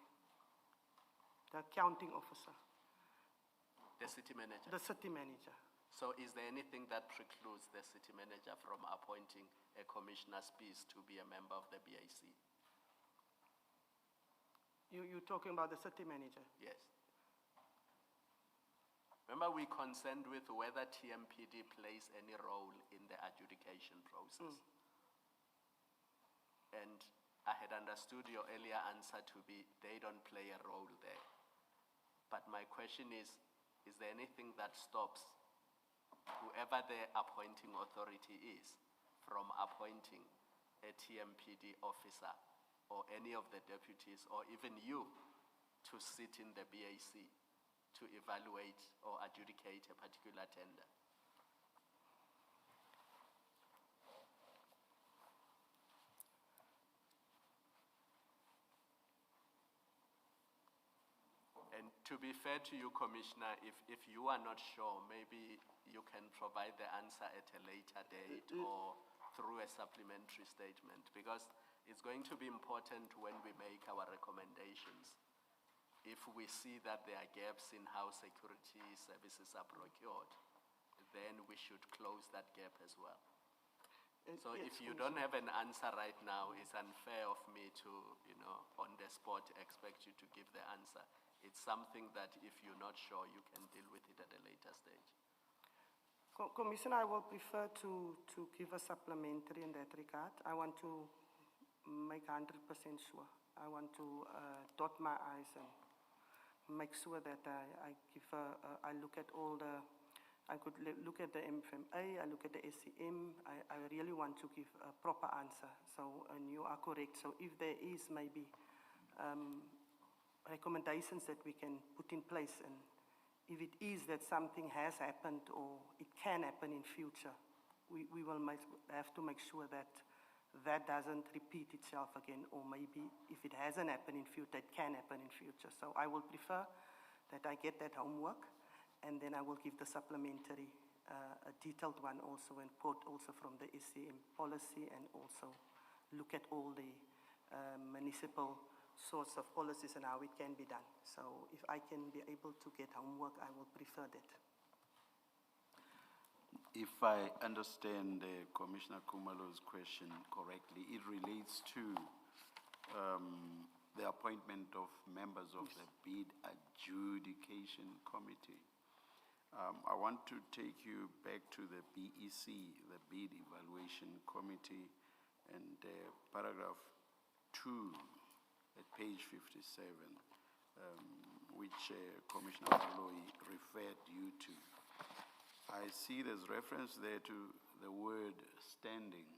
The accounting officer. The city manager? The city manager. So is there anything that precludes the city manager from appointing a Commissioner Spies to be a member of the BAC? You're talking about the city manager? Yes. Remember, we concerned with whether TMPD plays any role in the adjudication process. And I had understood your earlier answer to be they don't play a role there. But my question is there anything that stops whoever the appointing authority is from appointing a TMPD officer or any of the deputies or even you to sit in the BAC to evaluate or adjudicate a particular tender? And to be fair to you, Commissioner, if you are not sure, maybe you can provide the answer at a later date or through a supplementary statement, because it's going to be important when we make our recommendations. If we see that there are gaps in how security services are procured, then we should close that gap as well. So yes, if you don't have an answer right now, it's unfair of me to, on the spot, expect you to give the answer. It's something that if you're not sure, you can deal with it at a later stage. Commissioner, I will prefer to give a supplementary in that regard. I want to make 100% sure. I want to dot my I's and make sure that I look at all the, I could look at the MFMA, I look at the SAM. I really want to give a proper answer. So, and you are correct. So if there is maybe recommendations that we can put in place, and if it is that something has happened or it can happen in future, we will have to make sure that that doesn't repeat itself again, or maybe if it hasn't happened in future, it can happen in future. So I will prefer that I get that homework, and then I will give the supplementary, a detailed one also, and quote also from the SAM policy, and also look at all the municipal sorts of policies and how it can be done. So if I can be able to get homework, I will prefer that. If I understand Commissioner Kumalo's question correctly, it relates to the appointment of members of the bid adjudication committee. I want to take you back to the BEC, the bid evaluation committee, and paragraph 2 at page 57, which Commissioner Malloy referred you to. I see there's reference there to the word standing.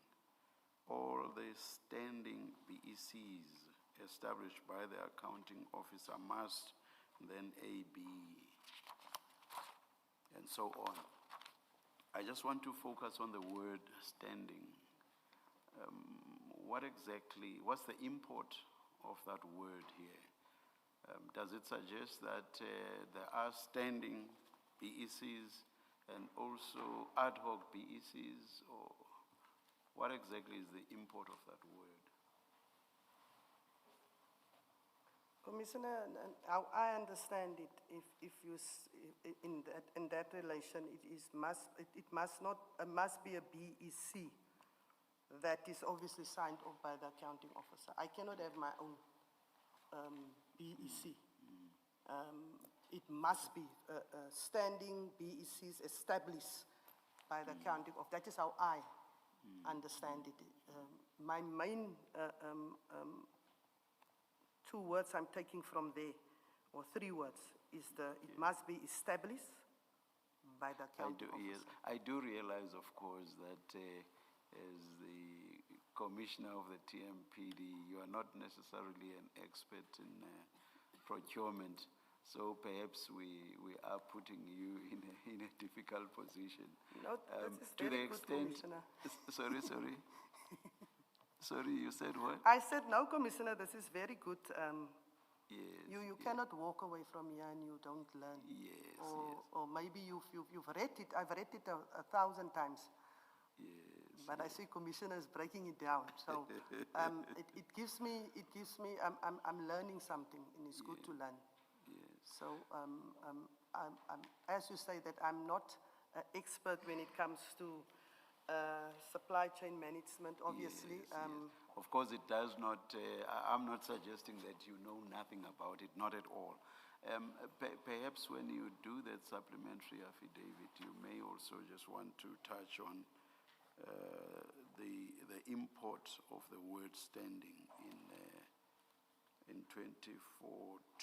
All the standing BECs established by the accounting officer must, then AB, and so on. I just want to focus on the word standing. What's the import of that word here? Does it suggest that there are standing BECs and also ad hoc BECs, or what exactly is the import of that word? Commissioner, how I understand it, if you in that relation, it must be a BEC that is obviously signed off by the accounting officer. I cannot have my own BEC. It must be standing BECs established by the accounting officer. That is how I understand it. My main two words I'm taking from there, or three words, is it must be established by the accounting officer. Yes, I do realize, of course, that as the commissioner of the TMPD, you are not necessarily an expert in procurement, so perhaps we are putting you in a difficult position. No, that is to very the good, extent, Commissioner. sorry. Sorry, you said what? I said, no, Commissioner, this is very good. Yes. You cannot walk away from here and you don't learn. Yes, Or maybe you've read it. I've read it 1,000 times. Yes. But I see commissioners breaking it down. So it gives me. I'm learning something, and it's good to learn. Yes. So as you say, that I'm not an expert when it comes to supply chain management, obviously. Yes, of course, it does not, I'm not suggesting that you know nothing about it, not at all. Perhaps when you do that supplementary affidavit, you may also just want to touch on the import of the word standing in 24.22,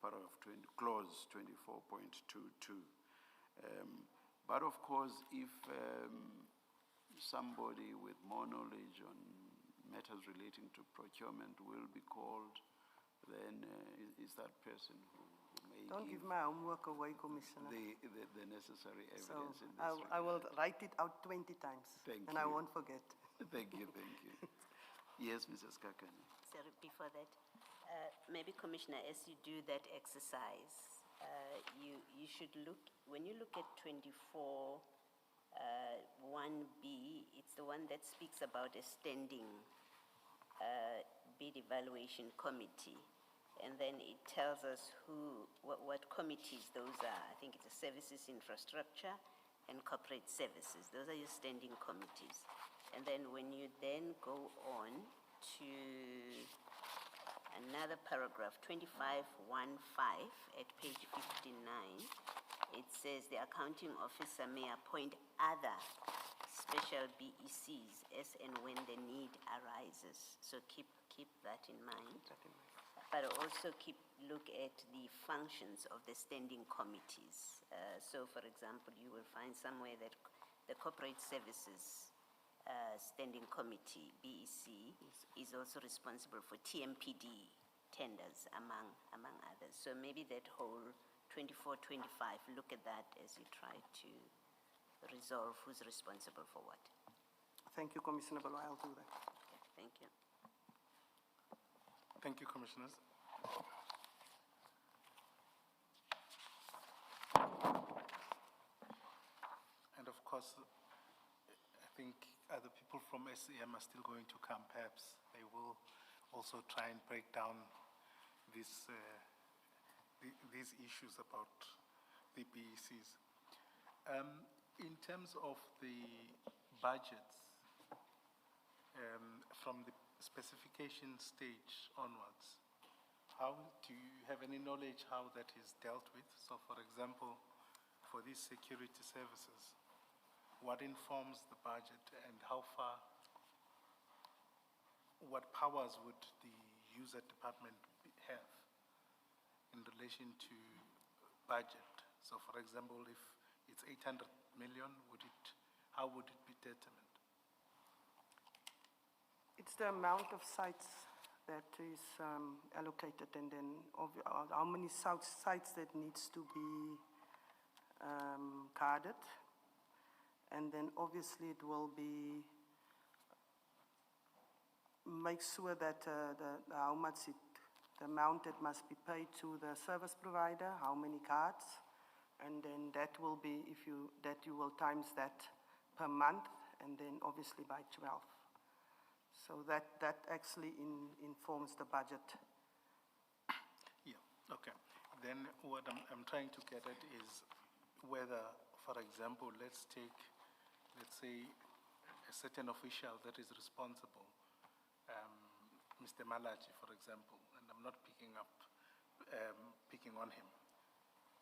paragraph 20, clause 24.22. But of course, if somebody with more knowledge on matters relating to procurement will be called, then is that person who may Don't give my homework away, Commissioner. The necessary evidence So in this I will write it out 20 times, Thank and you. I won't forget. Thank you. Yes, Mrs. Kakane. Sorry, before that, maybe Commissioner, as you do that exercise, you should look, when you look at 24, 1B, it's the one that speaks about a standing bid evaluation committee. And then it tells us what committees those are. I think it's a services infrastructure and corporate services. Those are your standing committees. And then when you then go on to another paragraph, 25.15 at page 59, it says the accounting officer may appoint other special BECs as and when the need arises. So keep that in mind. But also look at the functions of the standing committees. So for example, you will find somewhere that the corporate services standing committee, BEC, is also responsible for TMPD tenders, among others. So maybe that whole 24-25, look at that as you try to resolve who's responsible for what. Thank you, Commissioner Balwa. I'll do that. Okay, thank you. Thank you, Commissioners. And of course, I think other people from SAM are still going to come. Perhaps they will also try and break down these issues about the BECs. In terms of the budgets, from the specification stage onwards, how do you have any knowledge how that is dealt with? So for example, for these security services, what informs the budget and how far, what powers would the user department have in relation to budget? So for example, if it's 800 million, how would it be determined? It's the amount of sites that is allocated, and then how many sites that needs to be guarded. And then obviously it will be make sure that how much the amount that must be paid to the service provider, how many cards, and then that will be you will times that per month, and then obviously by 12. So that actually informs the budget. Yeah, okay. Then what I'm trying to get at is whether, for example, let's say a certain official that is responsible, Mr. Malachi, for example, and I'm not picking on him.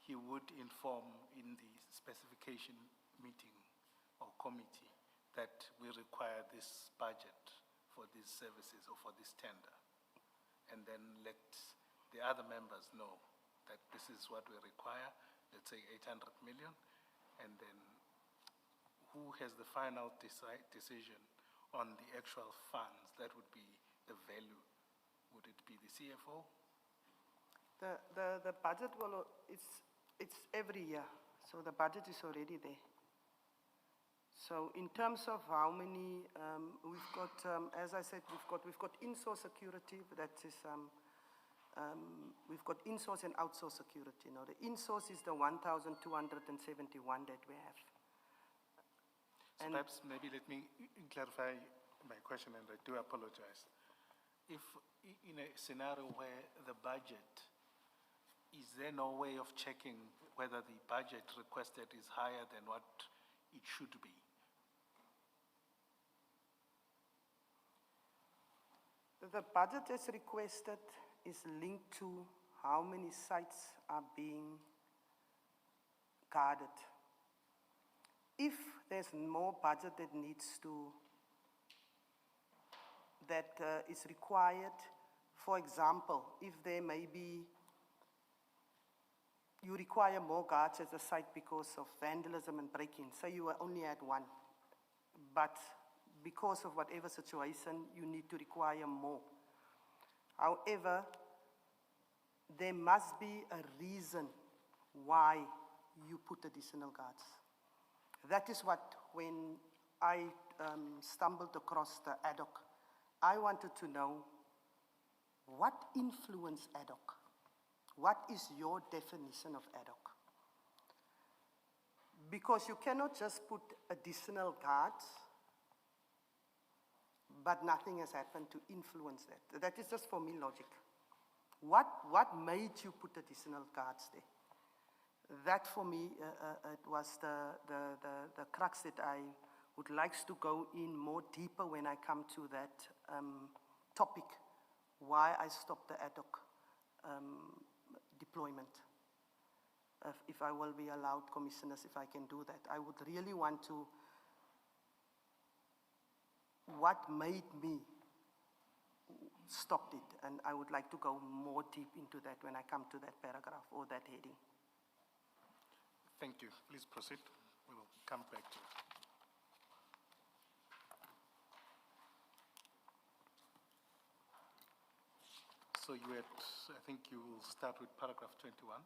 He would inform in the specification meeting or committee that we require this budget for these services or for this tender, and then let the other members know that this is what we require, let's say 800 million, and then who has the final decision on the actual funds? That would be the value. Would it be the CFO? The budget will, it's every year, so the budget is already there. So in terms of how many, we've got, as I said, we've got in-source security, that is, we've got in-source and outsource security. Now the in-source is the 1,271 that we have. So and perhaps maybe let me clarify my question, and I do apologize. If in a scenario where the budget, is there no way of checking whether the budget requested is higher than what it should be? The budget as requested is linked to how many sites are being guarded. If there's more budget that is required, for example, if there may be, you require more guards at the site because of vandalism and break-in, say you only had one, but because of whatever situation, you need to require more. However, there must be a reason why you put additional guards. That is what, when I stumbled across the ad hoc, I wanted to know what influenced ad hoc? What is your definition of ad hoc? Because you cannot just put additional guards, but nothing has happened to influence that. That is just for me logic. What made you put additional guards there? That for me, it was the crux that I would like to go in more deeper when I come to that topic, why I stopped the ad hoc deployment. If I will be allowed, commissioners, if I can do that. I would really want to, what made me stop it, and I would like to go more deep into that when I come to that paragraph or that heading. Thank you. Please proceed. We will come back to it. So you had, I think you will start with paragraph 21.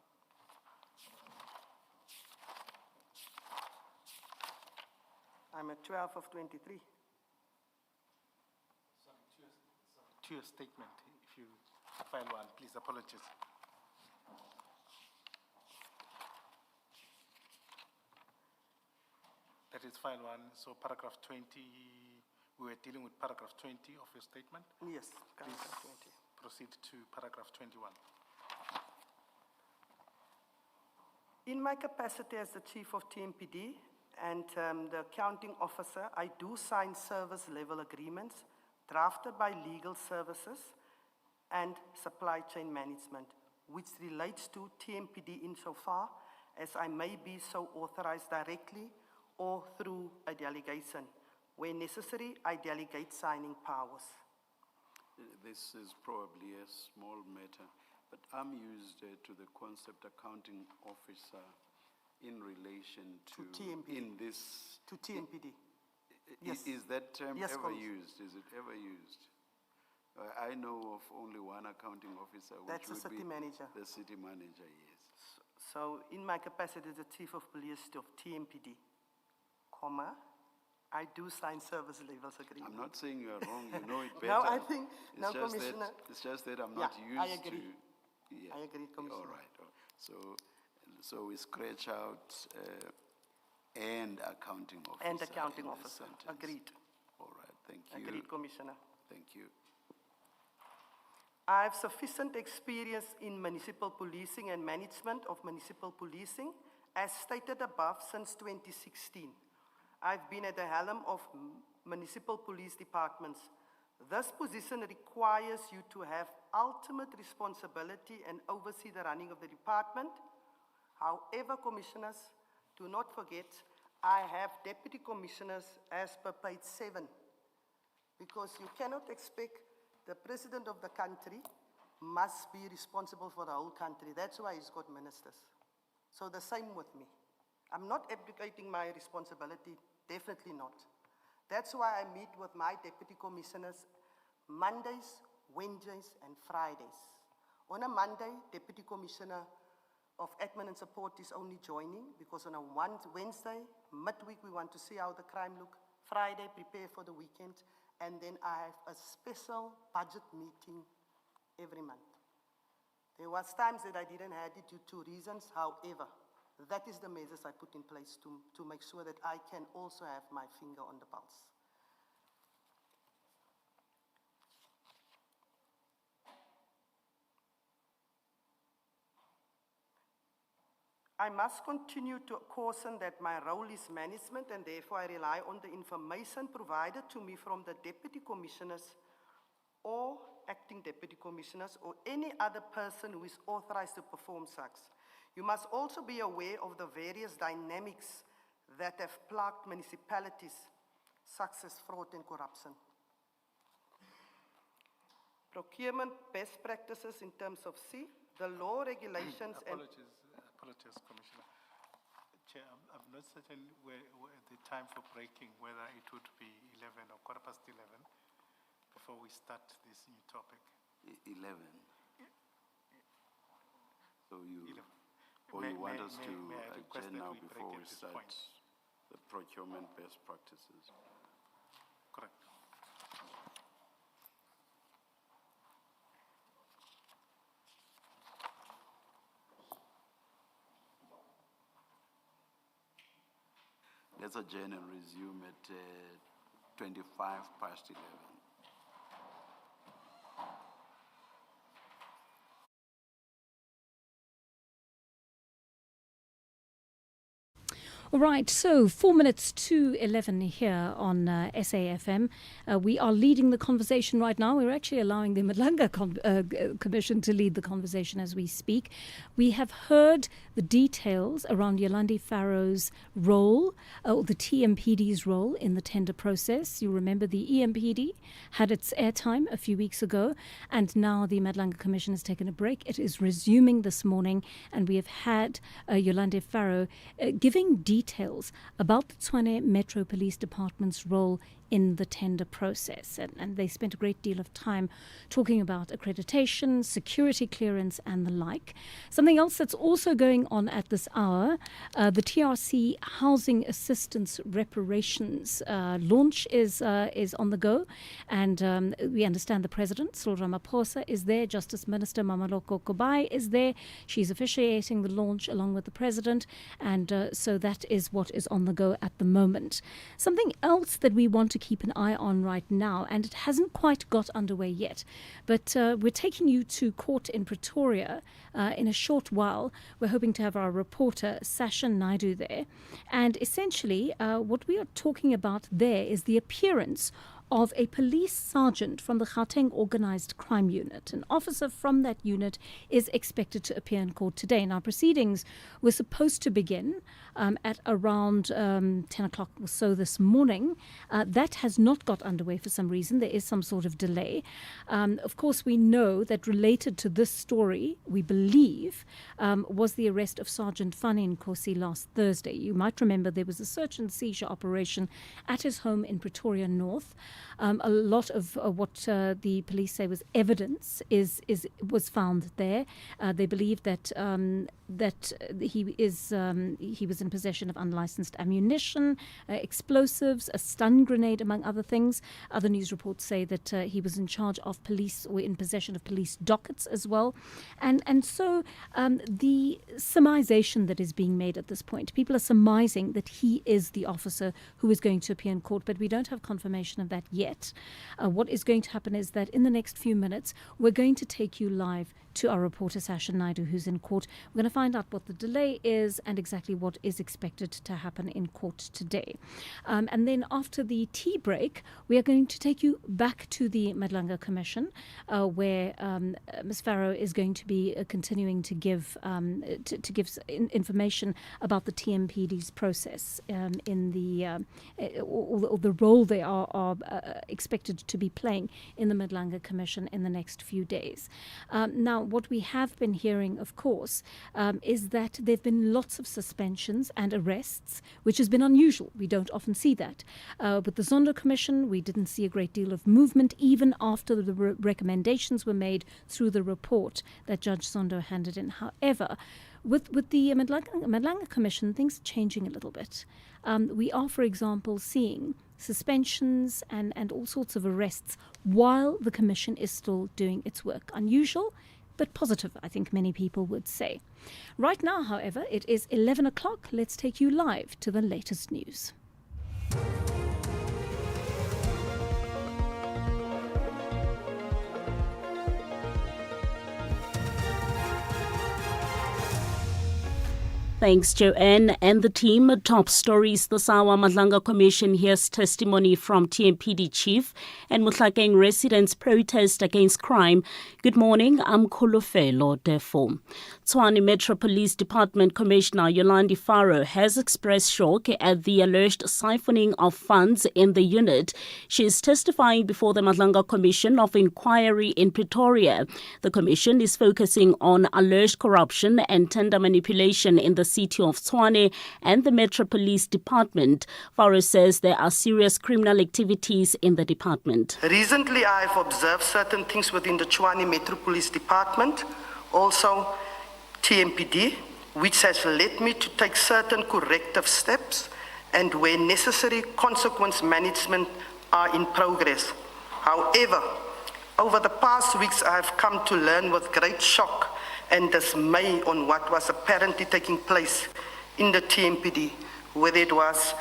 I'm at 12 of 23. To your statement, if you file one, please, apologies. That is file one, so paragraph 20, we were dealing with paragraph 20 of your statement? Yes, paragraph 20. Proceed to paragraph 21. In my capacity as the Chief of TMPD and the accounting officer, I do sign service level agreements drafted by legal services and supply chain management, which relates to TMPD insofar as I may be so authorized directly or through a delegation. Where necessary, I delegate signing powers. This is probably a small matter, but I'm used to the concept accounting officer in relation to TMPD. In this to TMPD. Yes. Is that term yes, ever used? Is it ever used? I know of only one accounting officer, which That's the would city be manager. the city manager, yes. So in my capacity as the Chief of Police of TMPD, comma, I do sign service levels agreement. I'm not saying you're wrong, you know it better. No, I think, it's no, just Commissioner. It's just that I'm not used I agree. to... Yeah. I agree, Commissioner. All right. So we scratch out and accounting officer. And accounting in the officer. sentence. Agreed. All right, thank you. Agreed, Commissioner. Thank you. I have sufficient experience in municipal policing and management of municipal policing, as stated above, since 2016. I've been at the helm of municipal police departments. This position requires you to have ultimate responsibility and oversee the running of the department. However, commissioners, do not forget, I have deputy commissioners as per page 7, because you cannot expect the president of the country must be responsible for the whole country. That's why he's got ministers. So the same with me. I'm not abdicating my responsibility, definitely not. That's why I meet with my deputy commissioners Mondays, Wednesdays, and Fridays. On a Monday, Deputy Commissioner of Admin and Support is only joining, because on a Wednesday, midweek, we want to see how the crime look. Friday, prepare for the weekend. And then I have a special budget meeting every month. There was times that I didn't have it due to reasons. However, that is the measures I put in place to make sure that I can also have my finger on the pulse. I must continue to caution that my role is management, and therefore I rely on the information provided to me from the deputy commissioners or acting deputy commissioners or any other person who is authorized to perform such. You must also be aware of the various dynamics that have plagued municipalities, such as fraud and corruption. Procurement best practices in terms of the law, regulations, Apologies, Commissioner. Chair, I'm not certain where the time for breaking, whether it would be 11 or 11:15 before we start this new topic. 11. So you, 11. or you want us to may I request adjourn that now we break before at we this start point? the procurement best practices? Correct. Let's adjourn and resume at 11:25. All right, so 4 minutes to 11 here on SAfm. We are leading the conversation right now. We're actually allowing the Madlanga Commission to lead the conversation as we speak. We have heard the details around Yolandi Farrow's role, or the TMPD's role in the tender process. You remember the EMPD had its airtime a few weeks ago, and now the Madlanga Commission has taken a break. It is resuming this morning, and we have had Yolandi Farrow giving details about the Tshwane Metro Police Department's role in the tender process. And they spent a great deal of time talking about accreditation, security clearance, and the like. Something else that's also going on at this hour, the TRC Housing Assistance Reparations launch is on the go. And we understand the President, Cyril Ramaphosa, is there. Justice Minister Mamaloko Kobai is there. She's officiating the launch along with the President. And so that is what is on the go at the moment. Something else that we want to keep an eye on right now, and it hasn't quite got underway yet, but we're taking you to court in Pretoria in a short while. We're hoping to have our reporter Sasha Naidu there, and essentially what we are talking about there is the appearance of a police sergeant from the Gauteng Organised Crime Unit. An officer from that unit is expected to appear in court today. Now, proceedings were supposed to begin at around 10 o'clock or so this morning. That has not got underway for some reason. There is some sort of delay. Of course, we know that related to this story, we believe, was the arrest of Sergeant Fani Nkosi last Thursday. You might remember there was a search and seizure operation at his home in Pretoria North. A lot of what the police say was evidence was found there. They believe that he was in possession of unlicensed ammunition, explosives, a stun grenade, among other things. Other news reports say that he was in charge of police or in possession of police dockets as well. And so the surmisation that is being made at this point, people are surmising that he is the officer who is going to appear in court, but we don't have confirmation of that yet. What is going to happen is that in the next few minutes, we're going to take you live to our reporter Sasha Naidu, who's in court. We're going to find out what the delay is and exactly what is expected to happen in court today. And then after the tea break, we are going to take you back to the Madlanga Commission, where Ms. Farrow is going to be continuing to give information about the TMPD's process in the or the role they are expected to be playing in the Madlanga Commission in the next few days. Now, what we have been hearing, of course, is that there have been lots of suspensions and arrests, which has been unusual. We don't often see that. With the Zondo Commission, we didn't see a great deal of movement, even after the recommendations were made through the report that Judge Zondo handed in. However, with the Madlanga Commission, things are changing a little bit. We are, for example, seeing suspensions and all sorts of arrests while the Commission is still doing its work. Unusual, but positive, I think many people would say. Right now, however, it is 11 o'clock. Let's take you live to the latest news. Thanks, Joanne and the team. Top stories this hour. Madlanga Commission hears testimony from TMPD Chief and Mutlakeng residents protest against crime. Good morning, I'm Kolofelo Defo. Tshwane Metro Police Department Commissioner Yolandi Farrow has expressed shock at the alleged siphoning of funds in the unit. She is testifying before the Madlanga Commission of Inquiry in Pretoria. The commission is focusing on alleged corruption and tender manipulation in the city of Tshwane and the Metro Police Department. Farrow says there are serious criminal activities in the department. Recently, I've observed certain things within the Tshwane Metro Police Department, also TMPD, which has led me to take certain corrective steps and where necessary consequence management are in progress. However, over the past weeks, I have come to learn with great shock and dismay on what was apparently taking place in the TMPD, whether it was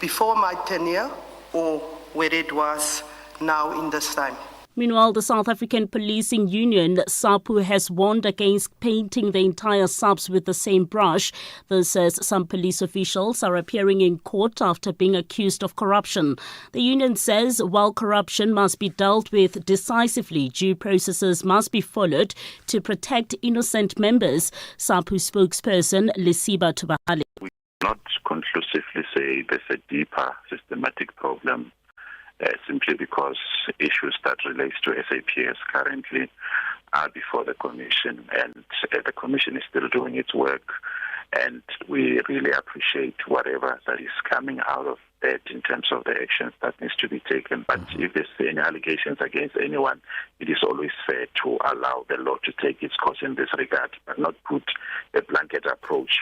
before my tenure or whether it was now in this time. Meanwhile, the South African Policing Union, SAPU, has warned against painting the entire SAPS with the same brush. This as some police officials are appearing in court after being accused of corruption. The union says while corruption must be dealt with decisively, due processes must be followed to protect innocent members. SAPU spokesperson Lesiba Tubahale. We cannot conclusively say there's a deeper systematic problem. Simply because issues that relate to SAPS currently are before the Commission, and the Commission is still doing its work, and we really appreciate whatever that is coming out of that in terms of the actions that needs to be taken. But if there's any allegations against anyone, it is always fair to allow the law to take its course in this regard, but not put a blanket approach.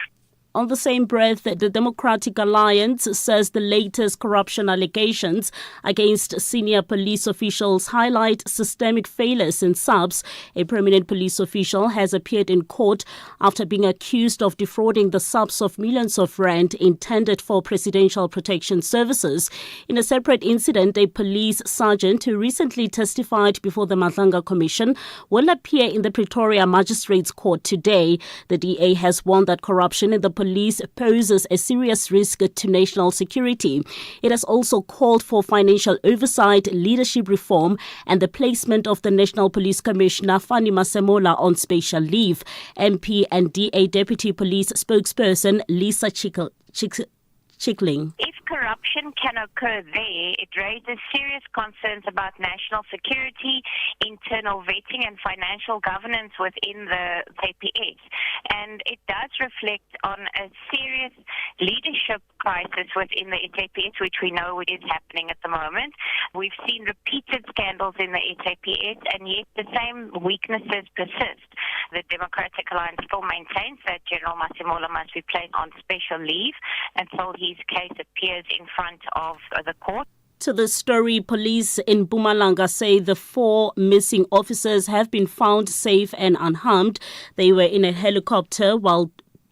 On the same breath, the Democratic Alliance says the latest corruption allegations against senior police officials highlight systemic failures in SAPS. A prominent police official has appeared in court after being accused of defrauding the SAPS of millions of rand intended for presidential protection services. In a separate incident, a police sergeant who recently testified before the Madlanga Commission will appear in the Pretoria Magistrates Court today. The DA has warned that corruption in the police poses a serious risk to national security. It has also called for financial oversight, leadership reform, and the placement of the National Police Commissioner Fani Masemola on special leave. MP and DA Deputy Police spokesperson Lisa Chickling. If corruption can occur there, it raises serious concerns about national security, internal vetting and financial governance within the KPS. And it does reflect on a serious leadership crisis within the SAPS, which we know is happening at the moment. We've seen repeated scandals in the SAPS, and yet the same weaknesses persist. The Democratic Alliance still maintains that General Masimola must be placed on special leave until his case appears in front of the court. To the story, police in Mpumalanga say the 4 missing officers have been found safe and unharmed. They were in a helicopter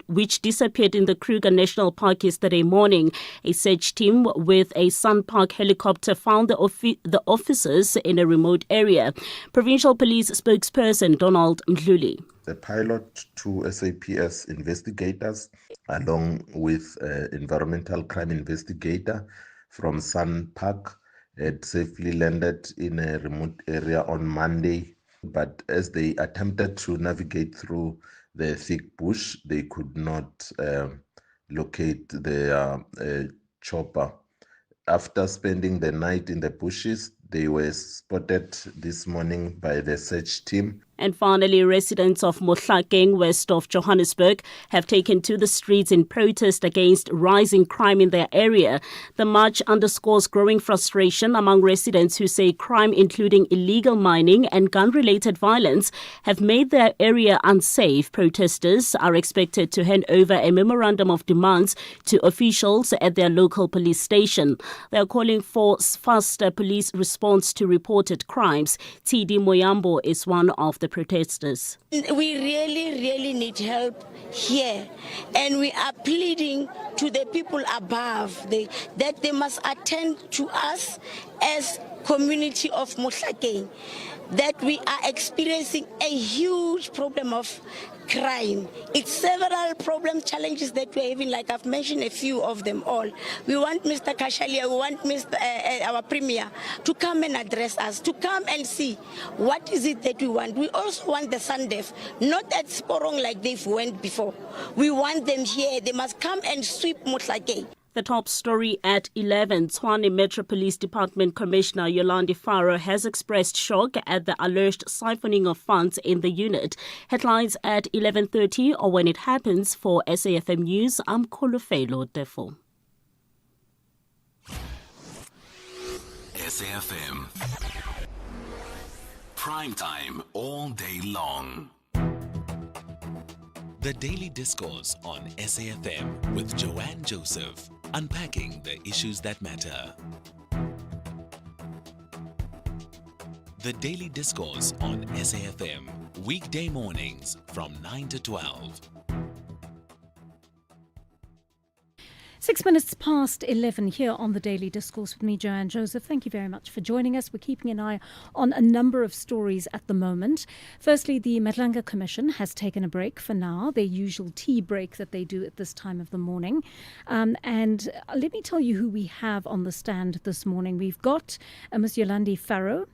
which disappeared in the Kruger National Park yesterday morning. A search team with a Sun Park helicopter found the officers in a remote area. Provincial Police spokesperson Donald Mdluli. The pilot, 2 SAPS investigators, along with environmental crime investigator from Sun Park, had safely landed in a remote area on Monday. But as they attempted to navigate through the thick bush, they could not locate their chopper. After spending the night in the bushes, they were spotted this morning by the search team. And finally, residents of Mohlakeng, west of Johannesburg, have taken to the streets in protest against rising crime in their area. The march underscores growing frustration among residents who say crime, including illegal mining and gun-related violence, have made their area unsafe. Protesters are expected to hand over a memorandum of demands to officials at their local police station. They are calling for faster police response to reported crimes. TD Moyambo is one of the protesters. We really need help here, and we are pleading to the people above that they must attend to us as community of Mohlakeng, that we are experiencing a huge problem of crime. It's several problem challenges that we're having, like I've mentioned a few of them all. We want Mr. Kashalia, we want our Premier to come and address us, to come and see what is it that we want. We also want the Sandef, not at Sporong like they've went before. We want them here. They must come and sweep Mohlakeng. The top story at 11, Tshwane Metro Police Department Commissioner Yolandi Faro has expressed shock at the alleged siphoning of funds in the unit. Headlines at 11:30 or when it happens. For SAfm News, I'm Kolofelo Defo. SAfm. Prime time all day long. The Daily Discourse on SAfm with Joanne Joseph, unpacking the issues that matter. The Daily Discourse on SAfm, weekday mornings from 9 to 12. 6 minutes past 11 here on the Daily Discourse with me, Joanne Joseph. Thank you very much for joining us. We're keeping an eye on a number of stories at the moment. Firstly, the Madlanga Commission has taken a break for now, their usual tea break that they do at this time of the morning. And let me tell you who we have on the stand this morning. We've got Ms. Yolandi Faro.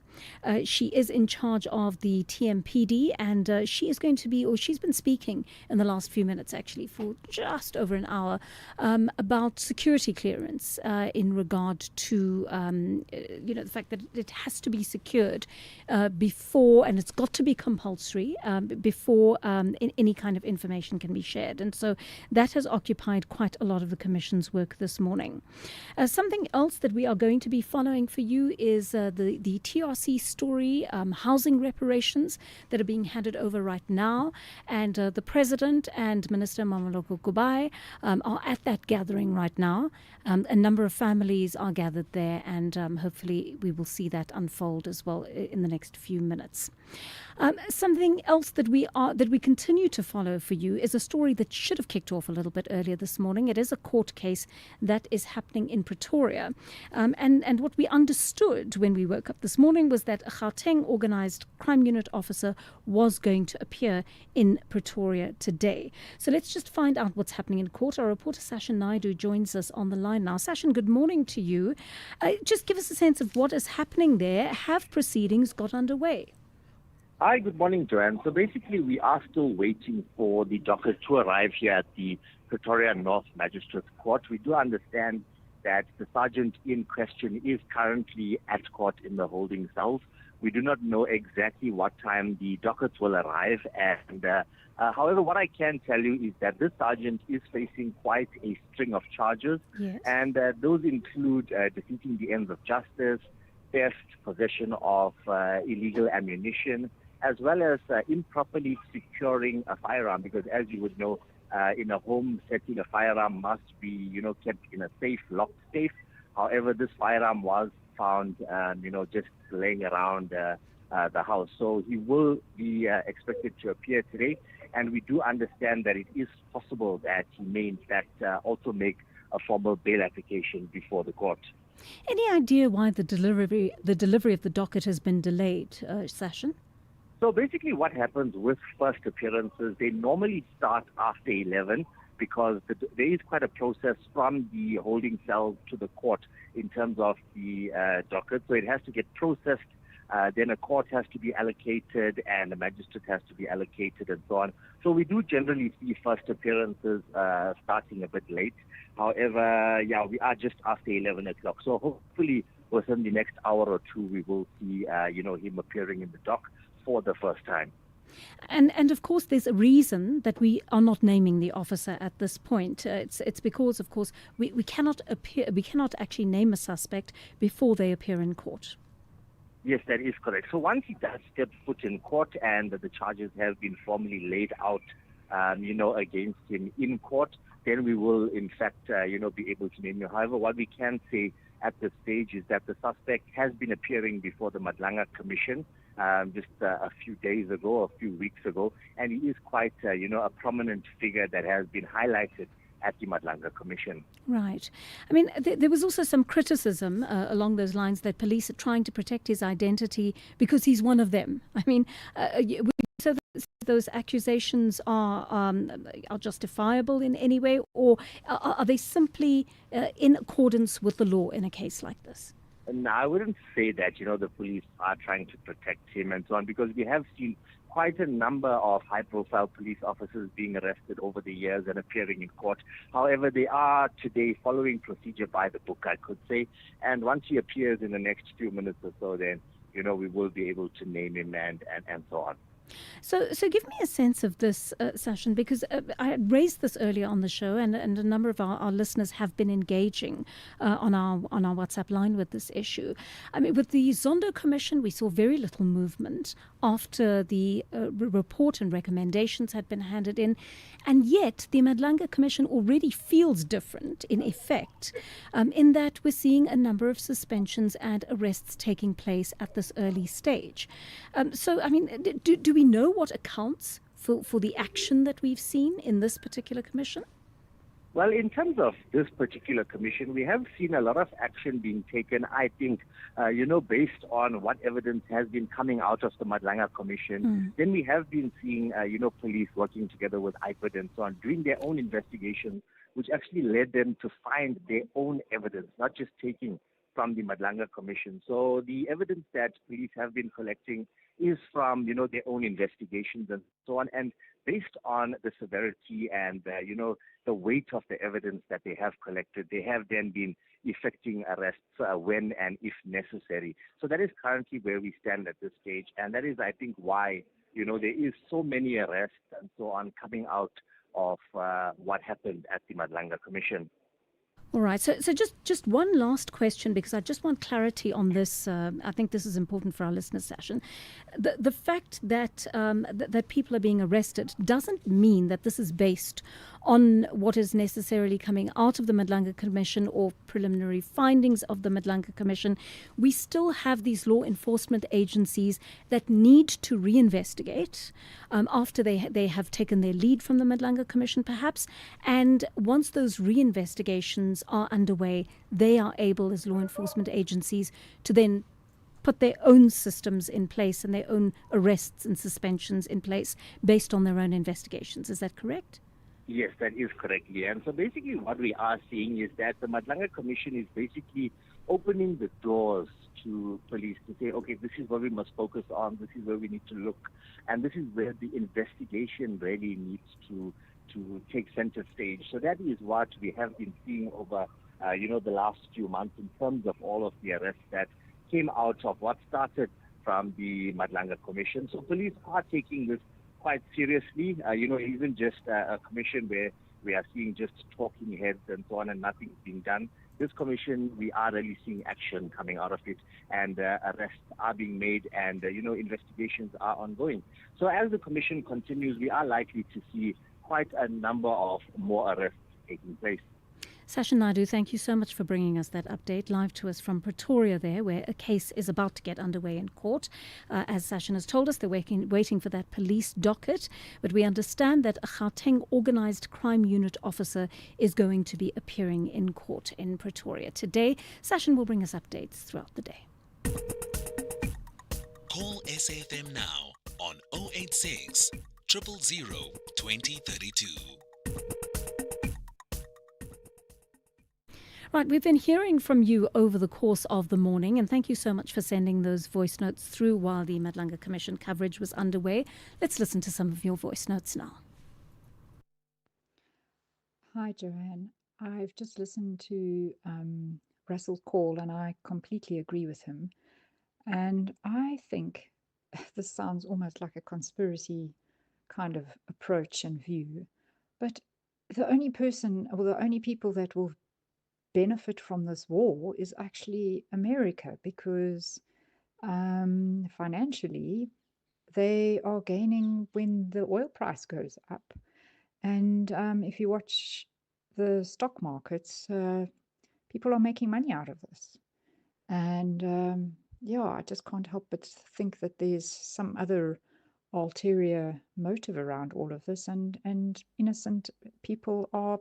She is in charge of the TMPD, and she is going to be, or she's been speaking in the last few minutes actually for just over an hour about security clearance in regard to the fact that it has to be secured before, and it's got to be compulsory before any kind of information can be shared. And so that has occupied quite a lot of the Commission's work this morning. Something else that we are going to be following for you is the TRC story, housing reparations that are being handed over right now, and the President and Minister Mameloko Kubai are at that gathering right now. A number of families are gathered there, and hopefully we will see that unfold as well in the next few minutes. Something else that we continue to follow for you is a story that should have kicked off a little bit earlier this morning. It is a court case that is happening in Pretoria, and what we understood when we woke up this morning was that a Gauteng organised crime unit officer was going to appear in Pretoria today. So let's just find out what's happening in court. Our reporter Sashin Naidu joins us on the line now. Sashin, good morning to you. Just give us a sense of what is happening there. Have proceedings got underway? Hi, good morning, Joanne. So basically, we are still waiting for the docket to arrive here at the Pretoria North Magistrates Court. We do understand that the sergeant in question is currently at court in the holding cells. We do not know exactly what time the dockets will arrive. And however, what I can tell you is that this sergeant is facing quite a string of charges. Yes. And those include defeating the ends of justice, theft, possession of illegal ammunition, as well as improperly securing a firearm. Because as you would know, in a home setting, a firearm must be, kept in a safe, locked safe. However, this firearm was found, just laying around the house. So he will be expected to appear today. And we do understand that it is possible that he may, in fact, also make a formal bail application before the court. Any idea why the delivery of the docket has been delayed, Sashin? So basically what happens with first appearances, they normally start after 11 because there is quite a process from the holding cell to the court in terms of the docket. So it has to get processed, then a court has to be allocated and a magistrate has to be allocated and so on. So we do generally see first appearances starting a bit late. However, we are just after 11 o'clock. So hopefully within the next hour or two, we will see, him appearing in the dock for the first time. And of course, there's a reason that we are not naming the officer at this point. It's because, of course, we cannot actually name a suspect before they appear in court. Yes, that is correct. So once he does step foot in court and the charges have been formally laid out, against him in court, then we will, in fact, be able to name him. However, what we can say at this stage is that the suspect has been appearing before the Madlanga Commission just a few days ago, a few weeks ago, and he is quite, a prominent figure that has been highlighted at the Madlanga Commission. Right. I mean, there was also some criticism along those lines that police are trying to protect his identity because he's one of them. I mean, so those accusations are justifiable in any way, or are they simply in accordance with the law in a case like this? No, I wouldn't say that, the police are trying to protect him and so on, because we have seen quite a number of high-profile police officers being arrested over the years and appearing in court. However, they are today following procedure by the book, I could say. And once he appears in the next few minutes or so, then, we will be able to name him and so on. So give me a sense of this, Sashin, because I had raised this earlier on the show, and a number of our listeners have been engaging on our WhatsApp line with this issue. I mean, with the Zondo Commission, we saw very little movement after the report and recommendations had been handed in, and yet the Madlanga Commission already feels different in effect, in that we're seeing a number of suspensions and arrests taking place at this early stage. So, I mean, do we know what accounts for the action that we've seen in this particular commission? Well, in terms of this particular commission, we have seen a lot of action being taken, I think, based on what evidence has been coming out of the Madlanga Commission. Then we have been seeing, police working together with IPID and so on, doing their own investigations, which actually led them to find their own evidence, not just taking from the Madlanga Commission. So the evidence that police have been collecting is from, their own investigations and so on. And based on the severity and, the weight of the evidence that they have collected, they have then been effecting arrests when and if necessary. So that is currently where we stand at this stage. And that is, I think, why, there is so many arrests and so on coming out of what happened at the Madlanga Commission. All right. So just one last question, because I just want clarity on this. I think this is important for our listeners, Sashin. The fact that that people are being arrested doesn't mean that this is based on what is necessarily coming out of the Madlanga Commission or preliminary findings of the Madlanga Commission. We still have these law enforcement agencies that need to reinvestigate after they have taken their lead from the Madlanga Commission, perhaps. And once those reinvestigations are underway, they are able, as law enforcement agencies, to then put their own systems in place and their own arrests and suspensions in place based on their own investigations. Is that correct? Yes, that is correct, Leanne. So basically what we are seeing is that the Madlanga Commission is basically opening the doors to police to say, okay, this is what we must focus on, this is where we need to look, and this is where the investigation really needs to to take center stage. So that is what we have been seeing over, the last few months in terms of all of the arrests that came out of what started from the Madlanga Commission. So police are taking this quite seriously. It isn't just a commission where we are seeing just talking heads and so on and nothing's being done. This commission, we are really seeing action coming out of it, and arrests are being made, and investigations are ongoing. So as the commission continues, we are likely to see quite a number of more arrests taking place. Sasha Naidu, thank you so much for bringing us that update live to us from Pretoria there, where a case is about to get underway in court. As Sasha has told us, they're waiting for that police docket, but we understand that a Gauteng organised crime unit officer is going to be appearing in court in Pretoria today. Sasha will bring us updates throughout the day. Call SAfm now on 086 000 2032. Right, we've been hearing from you over the course of the morning, and thank you so much for sending those voice notes through while the Madlanga Commission coverage was underway. Let's listen to some of your voice notes now. Hi, Joanne. I've just listened to Russell's call, and I completely agree with him. And I think this sounds almost like a conspiracy kind of approach and view, but the only people that will benefit from this war is actually America, because financially they are gaining when the oil price goes up. And if you watch the stock markets, people are making money out of this. And I just can't help but think that there's some other ulterior motive around all of this, and innocent people are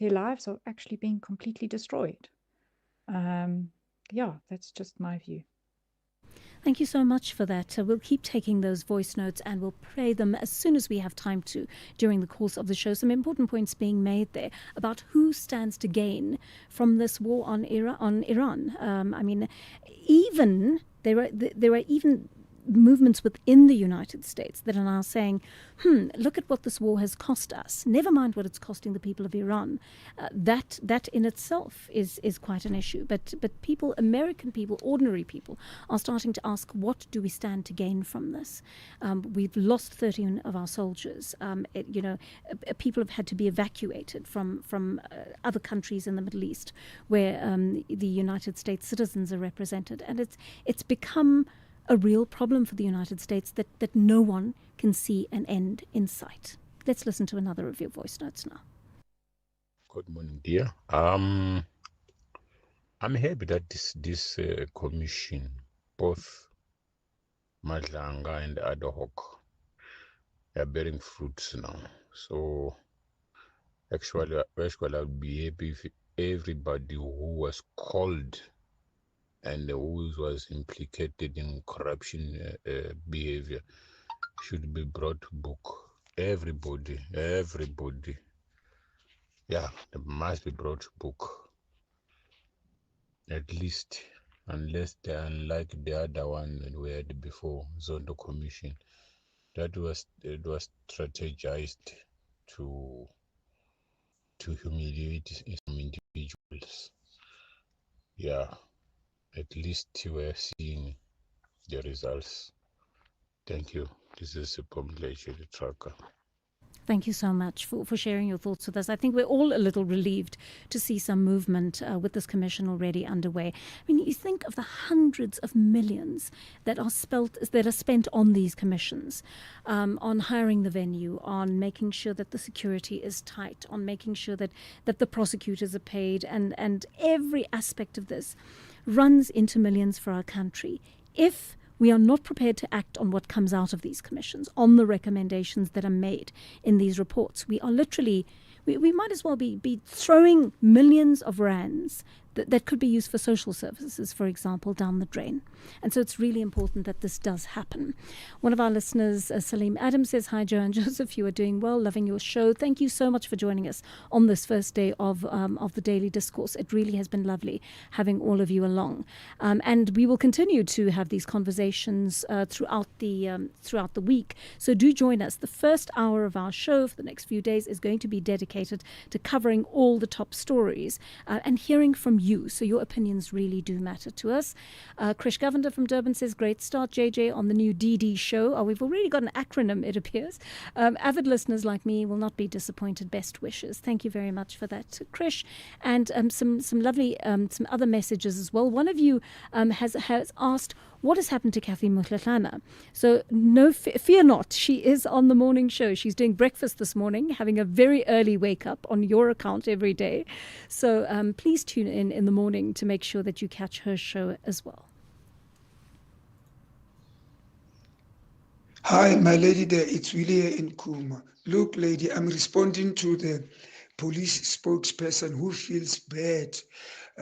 their lives are actually being completely destroyed. That's just my view. Thank you so much for that. We'll keep taking those voice notes and we'll play them as soon as we have time to during the course of the show. Some important points being made there about who stands to gain from this war on Iran. There are even movements within the United States that are now saying, look at what this war has cost us. Never mind what it's costing the people of Iran. That in itself is quite an issue. But people, American people, ordinary people, are starting to ask, what do we stand to gain from this? We've lost 13 of our soldiers. People have had to be evacuated from other countries in the Middle East where the United States citizens are represented. And it's become a real problem for the United States that no one can see an end in sight. Let's listen to another of your voice notes now. Good morning, dear. I'm happy that this commission, both Madlanga and ad hoc, are bearing fruits now. So actually I'll be happy if everybody who was called and who was implicated in corruption behavior should be brought to book. Everybody. Yeah, they must be brought to book. At least, unless they are unlike the other one that we had before, Zondo Commission. It was strategized to humiliate some individuals. Yeah. At least we're seeing the results. Thank you. This is a population tracker. Thank you so much for sharing your thoughts with us. I think we're all a little relieved to see some movement with this commission already underway. I mean, you think of the hundreds of millions that are spent on these commissions, on hiring the venue, on making sure that the security is tight, on making sure that the prosecutors are paid, and every aspect of this runs into millions for our country. If we are not prepared to act on what comes out of these commissions, on the recommendations that are made in these reports, we are literally, we might as well be throwing millions of rands that could be used for social services, for example, down the drain. And so it's really important that this does happen. One of our listeners, Salim Adams, says, "Hi, Joanne Joseph, you are doing well, loving your show. Thank you so much for joining us on this first day of the Daily Discourse. It really has been lovely having all of you along. And we will continue to have these conversations throughout the week. So do join us. The first hour of our show for the next few days is going to be dedicated to covering all the top stories and hearing from you. So your opinions really do matter to us." Krish Govender from Durban says, "Great start, JJ, on the new DD show." We've already got an acronym, it appears. Avid listeners like me will not be disappointed. Best wishes. Thank you very much for that, Krish. And some lovely some other messages as well. One of you has asked, what has happened to Kathy Motlatlana? So no, fear not. She is on the morning show. She's doing breakfast this morning, having a very early wake up on your account every day. So please tune in the morning to make sure that you catch her show as well. Hi, my lady there. It's Willie in Kuma. Look, lady, I'm responding to the police spokesperson who feels bad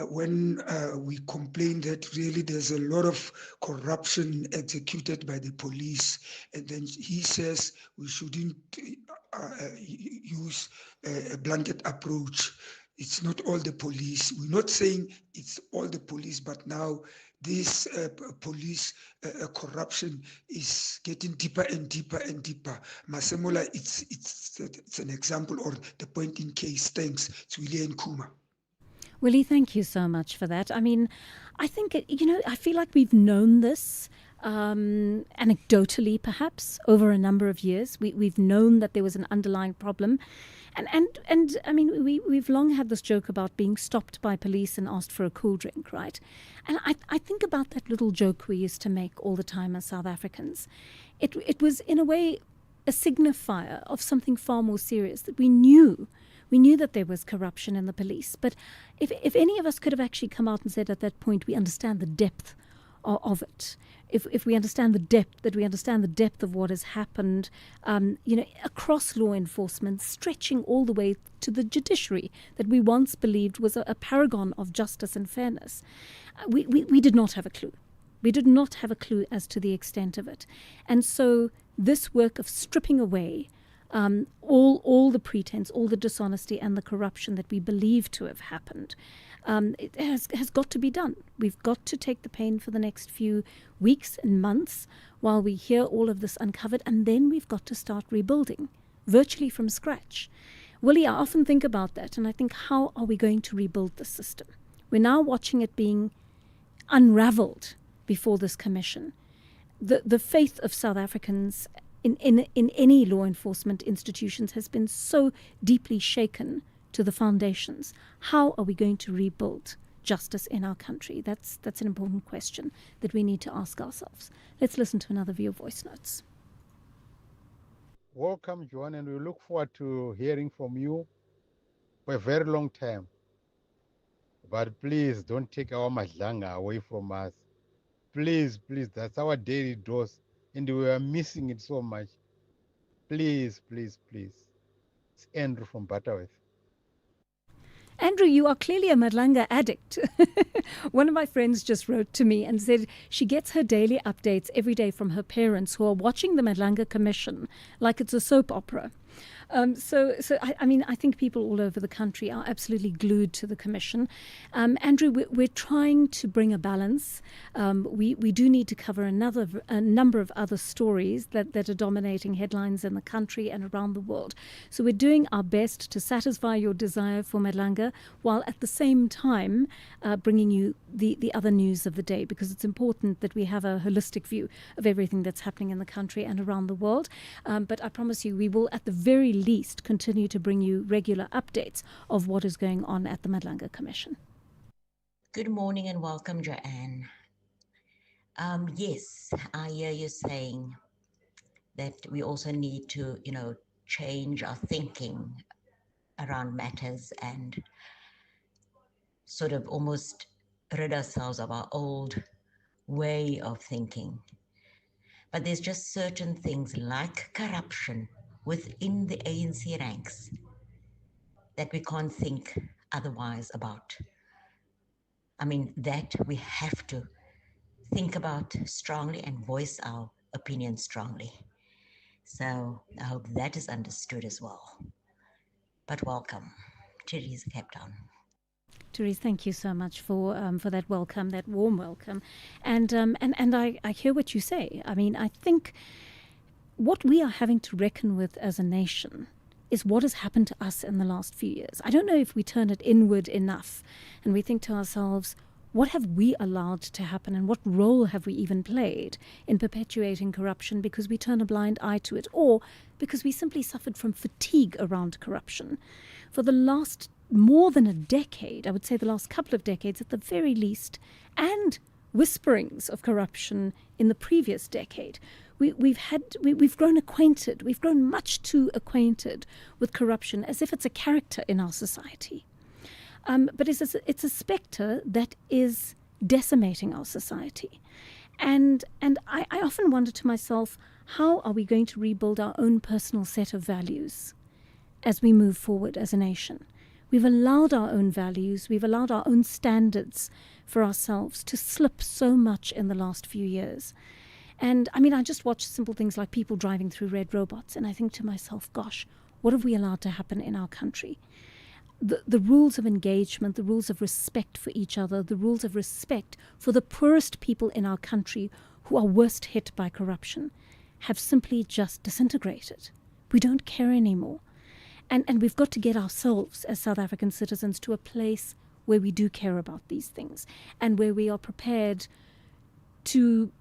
when we complain that really there's a lot of corruption executed by the police. And then he says we shouldn't use a blanket approach. It's not all the police. We're not saying it's all the police, but now this police corruption is getting deeper and deeper and deeper. Masemola, it's an example or the point in case. Thanks. It's Willie and Kuma. Willie, thank you so much for that. I mean, I think, I feel like we've known this anecdotally, perhaps, over a number of years. We've known that there was an underlying problem. And I mean, we've long had this joke about being stopped by police and asked for a cool drink, right? And I think about that little joke we used to make all the time as South Africans. It was, in a way, a signifier of something far more serious, that we knew that there was corruption in the police. But if any of us could have actually come out and said at that point, we understand the depth of it. If we understand the depth of what has happened, across law enforcement, stretching all the way to the judiciary that we once believed was a paragon of justice and fairness, we did not have a clue. We did not have a clue as to the extent of it. And so this work of stripping away all the pretense, all the dishonesty and the corruption that we believe to have happened, it has got to be done. We've got to take the pain for the next few weeks and months while we hear all of this uncovered, and then we've got to start rebuilding, virtually from scratch. Willie, I often think about that, and I think, how are we going to rebuild the system? We're now watching it being unraveled before this commission. The faith of South Africans in any law enforcement institutions has been so deeply shaken to the foundations. How are we going to rebuild justice in our country? That's an important question that we need to ask ourselves. Let's listen to another view of voice notes. Welcome, Joanne, and we look forward to hearing from you for a very long time. But please don't take our Madlanga away from us. Please, that's our daily dose, and we are missing it so much. Please. It's Andrew from Butterworth. Andrew, you are clearly a Madlanga addict. One of my friends just wrote to me and said she gets her daily updates every day from her parents, who are watching the Madlanga Commission like it's a soap opera. So I think people all over the country are absolutely glued to the commission. Andrew, we're trying to bring a balance. We do need to cover a number of other stories that are dominating headlines in the country and around the world. So we're doing our best to satisfy your desire for Madlanga, while at the same time bringing you the other news of the day, because it's important that we have a holistic view of everything that's happening in the country and around the world. But I promise you, we will at the very least continue to bring you regular updates of what is going on at the Madlanga Commission. Good morning and welcome, Joanne. Yes, I hear you saying that we also need to, change our thinking around matters and sort of almost rid ourselves of our old way of thinking. But there's just certain things like corruption within the ANC ranks that we can't think otherwise about. I mean, that we have to think about strongly and voice our opinion strongly. So I hope that is understood as well. But welcome, Therese Cape Town. Therese, thank you so much for that welcome, that warm welcome, and I hear what you say. I mean, I think what we are having to reckon with as a nation is what has happened to us in the last few years. I don't know if we turn it inward enough and we think to ourselves, what have we allowed to happen and what role have we even played in perpetuating corruption because we turn a blind eye to it, or because we simply suffered from fatigue around corruption. For the last more than a decade, I would say the last couple of decades at the very least, and whisperings of corruption in the previous decade, we've grown acquainted, we've grown much too acquainted with corruption as if it's a character in our society. But it's a spectre that is decimating our society. And I often wonder to myself, how are we going to rebuild our own personal set of values as we move forward as a nation? We've allowed our own values, we've allowed our own standards for ourselves to slip so much in the last few years. And I mean, I just watch simple things like people driving through red robots, and I think to myself, gosh, what have we allowed to happen in our country? The rules of engagement, the rules of respect for each other, the rules of respect for the poorest people in our country who are worst hit by corruption have simply just disintegrated. We don't care anymore. And we've got to get ourselves as South African citizens to a place where we do care about these things and where we are prepared to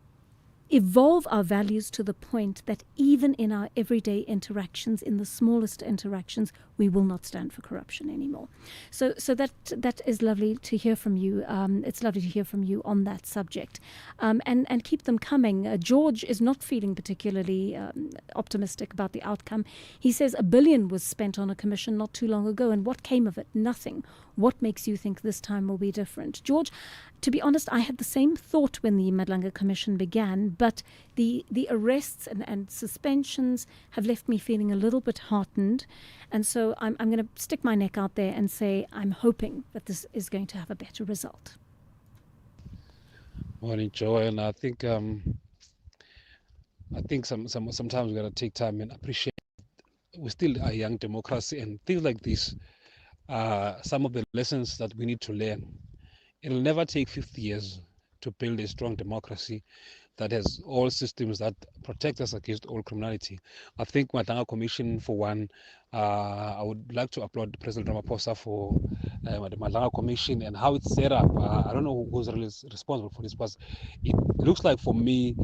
evolve our values to the point that even in our everyday interactions, in the smallest interactions, we will not stand for corruption anymore. So that is lovely to hear from you. It's lovely to hear from you on that subject. And keep them coming. George is not feeling particularly optimistic about the outcome. He says $1 billion was spent on a commission not too long ago, and what came of it? Nothing. What makes you think this time will be different? George, to be honest, I had the same thought when the Madlanga Commission began, but the arrests and suspensions have left me feeling a little bit heartened. And so I'm going to stick my neck out there and say I'm hoping that this is going to have a better result. Morning, Joanne. I think sometimes we got to take time and appreciate we're still a young democracy, and things like this are some of the lessons that we need to learn. It'll never take 50 years to build a strong democracy that has all systems that protect us against all criminality. I think Madlanga Commission, for one, I would like to applaud President Ramaphosa for the Madlanga Commission and how it's set up. I don't know who's really responsible for this, but it looks like for me,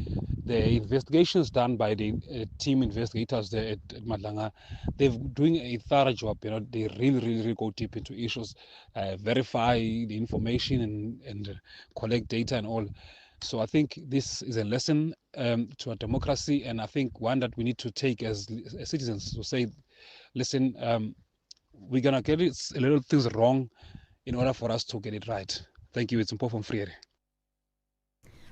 the investigations done by the team investigators there at Madlanga, they're doing a thorough job. You know, they really go deep into issues, verify the information and collect data and all. So I think this is a lesson to our democracy, and I think one that we need to take as citizens to say, listen, we're gonna get it a little things wrong in order for us to get it right. Thank you. It's important from Freire.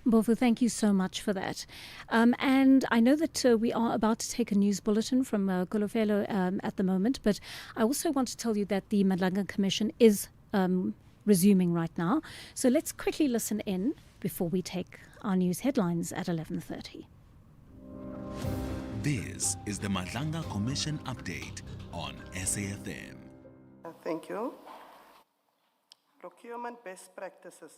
Mpofu, thank you so much for that. And I know that we are about to take a news bulletin from Kolofelo at the moment, but I also want to tell you that the Madlanga Commission is resuming right now. So let's quickly listen in before we take our news headlines at 11:30. This is the Madlanga Commission update on SAfm. Thank you. Procurement best practices.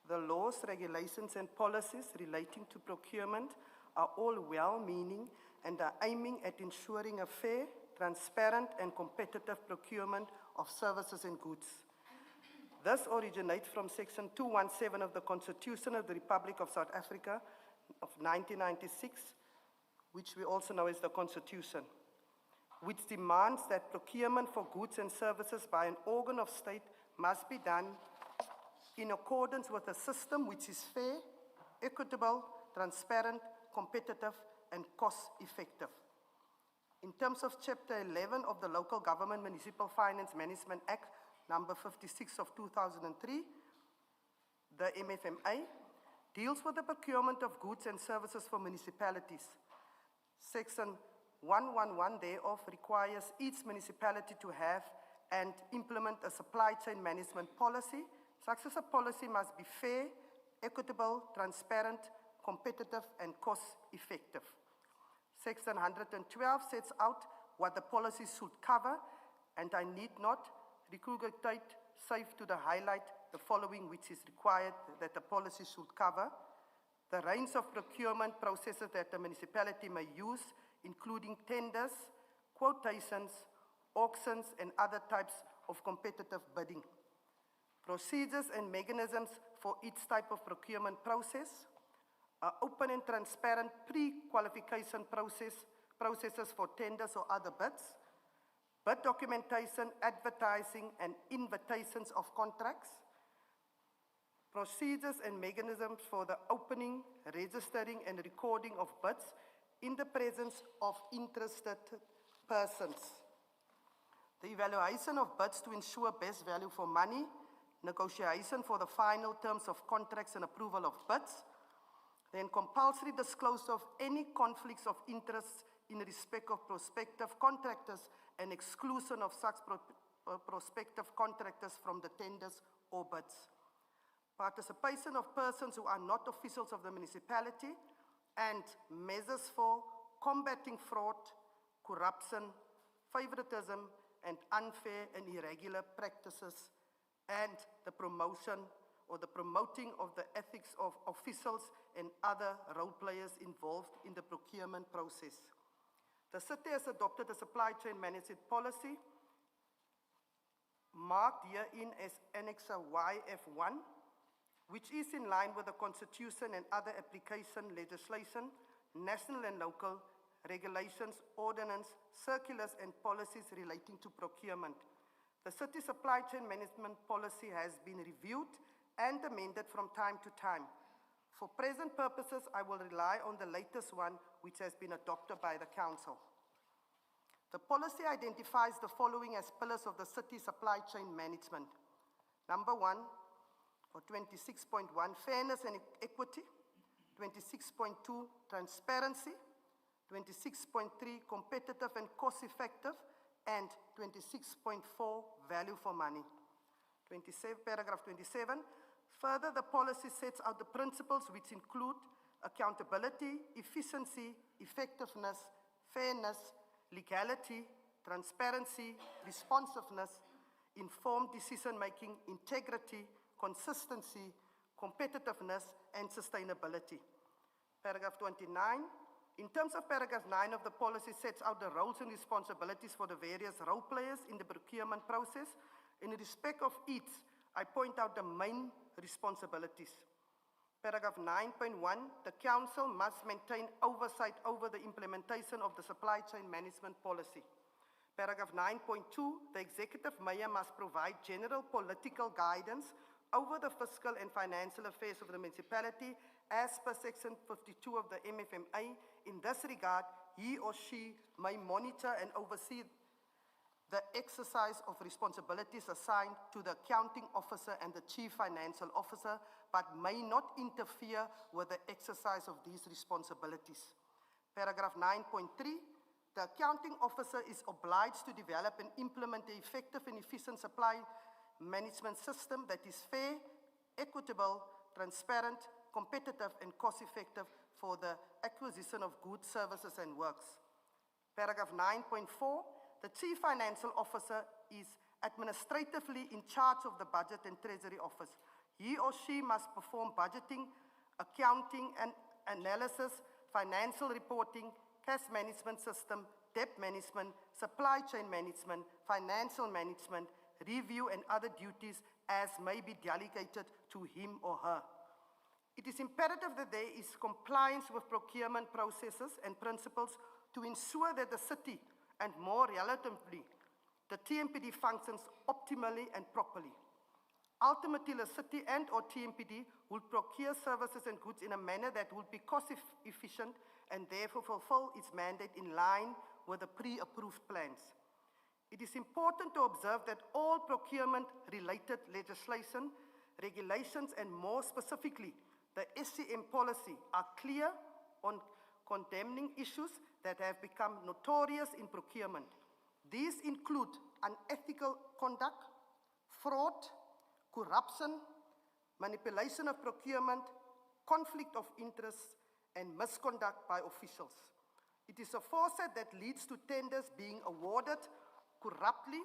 The laws, regulations, and policies relating to procurement are all well-meaning and are aiming at ensuring a fair, transparent, and competitive procurement of services and goods. This originates from Section 217 of the Constitution of the Republic of South Africa of 1996, which we also know as the Constitution, which demands that procurement for goods and services by an organ of state must be done in accordance with a system which is fair, equitable, transparent, competitive, and cost-effective. In terms of Chapter 11 of the Local Government Municipal Finance Management Act, number 56 of 2003, the MFMA, deals with the procurement of goods and services for municipalities. Section 111 thereof requires each municipality to have and implement a supply chain management policy Successor policy must be fair, equitable, transparent, competitive, and cost-effective. Section 112 sets out what the policy should cover, and I need not regurgitate, save to the highlight the following which is required that the policy should cover. The range of procurement processes that the municipality may use, including tenders, quotations, auctions, and other types of competitive bidding. Procedures and mechanisms for each type of procurement process. Open and transparent pre-qualification processes for tenders or other bids. Bid documentation, advertising, and invitations of contracts. Procedures and mechanisms for the opening, registering, and recording of bids in the presence of interested persons. The evaluation of bids to ensure best value for money, negotiation for the final terms of contracts and approval of bids, then compulsory disclosure of any conflicts of interest in respect of prospective contractors and exclusion of such prospective contractors from the tenders or bids. Participation of persons who are not officials of the municipality, and measures for combating fraud, corruption, favoritism, and unfair and irregular practices, and the promotion or the promoting of the ethics of officials and other role players involved in the procurement process. The city has adopted a supply chain management policy, marked herein as Annexure YF1, which is in line with the Constitution and other application legislation, national and local regulations, ordinance, circulars, and policies relating to procurement. The city supply chain management policy has been reviewed and amended from time to time. For present purposes, I will rely on the latest one, which has been adopted by the council. The policy identifies the following as pillars of the city supply chain management. Number 1, or 26.1, fairness and equity. 26.2, transparency. 26.3, competitive and cost-effective. And 26.4, value for money. Paragraph 27. Further, the policy sets out the principles which include accountability, efficiency, effectiveness, fairness, legality, transparency, responsiveness, informed decision-making, integrity, consistency, competitiveness, and sustainability. Paragraph 29. In terms of paragraph 9 of the policy sets out the roles and responsibilities for the various role players in the procurement process. In respect of each, I point out the main responsibilities. Paragraph 9.1, the council must maintain oversight over the implementation of the supply chain management policy. Paragraph 9.2, the executive mayor must provide general political guidance over the fiscal and financial affairs of the municipality as per section 52 of the MFMA. In this regard, he or she may monitor and oversee the exercise of responsibilities assigned to the accounting officer and the chief financial officer, but may not interfere with the exercise of these responsibilities. Paragraph 9.3, the accounting officer is obliged to develop and implement an effective and efficient supply management system that is fair, equitable, transparent, competitive, and cost-effective for the acquisition of goods, services, and works. Paragraph 9.4, the Chief Financial Officer is administratively in charge of the Budget and Treasury Office. He or she must perform budgeting, accounting and analysis, financial reporting, cash management system, debt management, supply chain management, financial management, review and other duties as may be delegated to him or her. It is imperative that there is compliance with procurement processes and principles to ensure that the city, and more relatively, the TMPD functions optimally and properly. Ultimately, the city and or TMPD will procure services and goods in a manner that will be cost efficient and therefore fulfill its mandate in line with the pre-approved plans. It is important to observe that all procurement-related legislation, regulations, and more specifically, the SCM policy are clear on condemning issues that have become notorious in procurement. These include unethical conduct, fraud, corruption, manipulation of procurement, conflict of interest, and misconduct by officials. It is a foresight that leads to tenders being awarded corruptly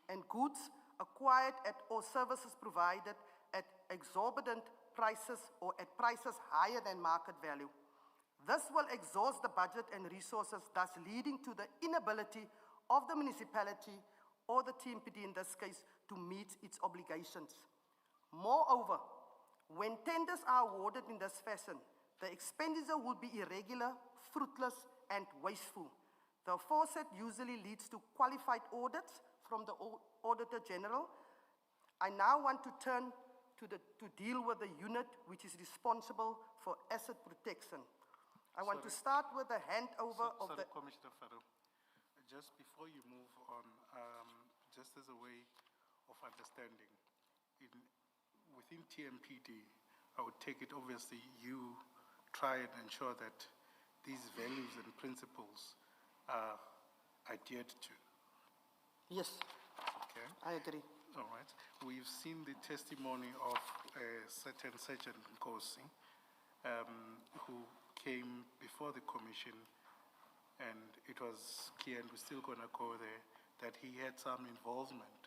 and goods acquired at or services provided at exorbitant prices or at prices higher than market value. This will exhaust the budget and resources, thus leading to the inability of the municipality or the TMPD in this case to meet its obligations. Moreover, when tenders are awarded in this fashion, the expenditure will be irregular, fruitless, and wasteful. The foresight usually leads to qualified audits from the Auditor General. I now want to turn to deal with the unit which is responsible for asset protection. I want to start with the handover of the... Commissioner Farouk, just before you move on, just as a way of understanding, within TMPD, I would take it obviously you try and ensure that these values and principles are adhered to. Yes, okay. I agree. All right. We've seen the testimony of a certain Sergeant Nkosi, who came before the commission, and it was clear, and we're still going to go there, that he had some involvement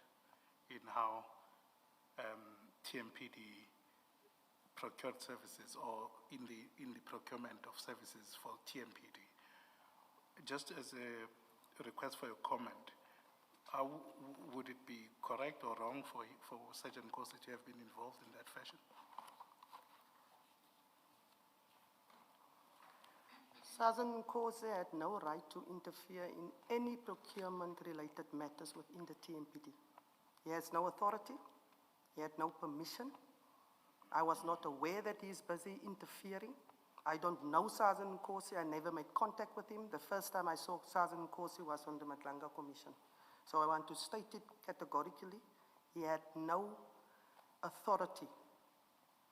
in how TMPD procured services or in the procurement of services for TMPD. Just as a request for your comment, how would it be correct or wrong for Sergeant Nkosi to have been involved in that fashion? Sergeant Nkosi had no right to interfere in any procurement-related matters within the TMPD. He has no authority. He had no permission. I was not aware that he is busy interfering. I don't know Sergeant Nkosi. I never made contact with him. The first time I saw Sergeant Nkosi was on the Madlanga Commission. So I want to state it categorically. He had no authority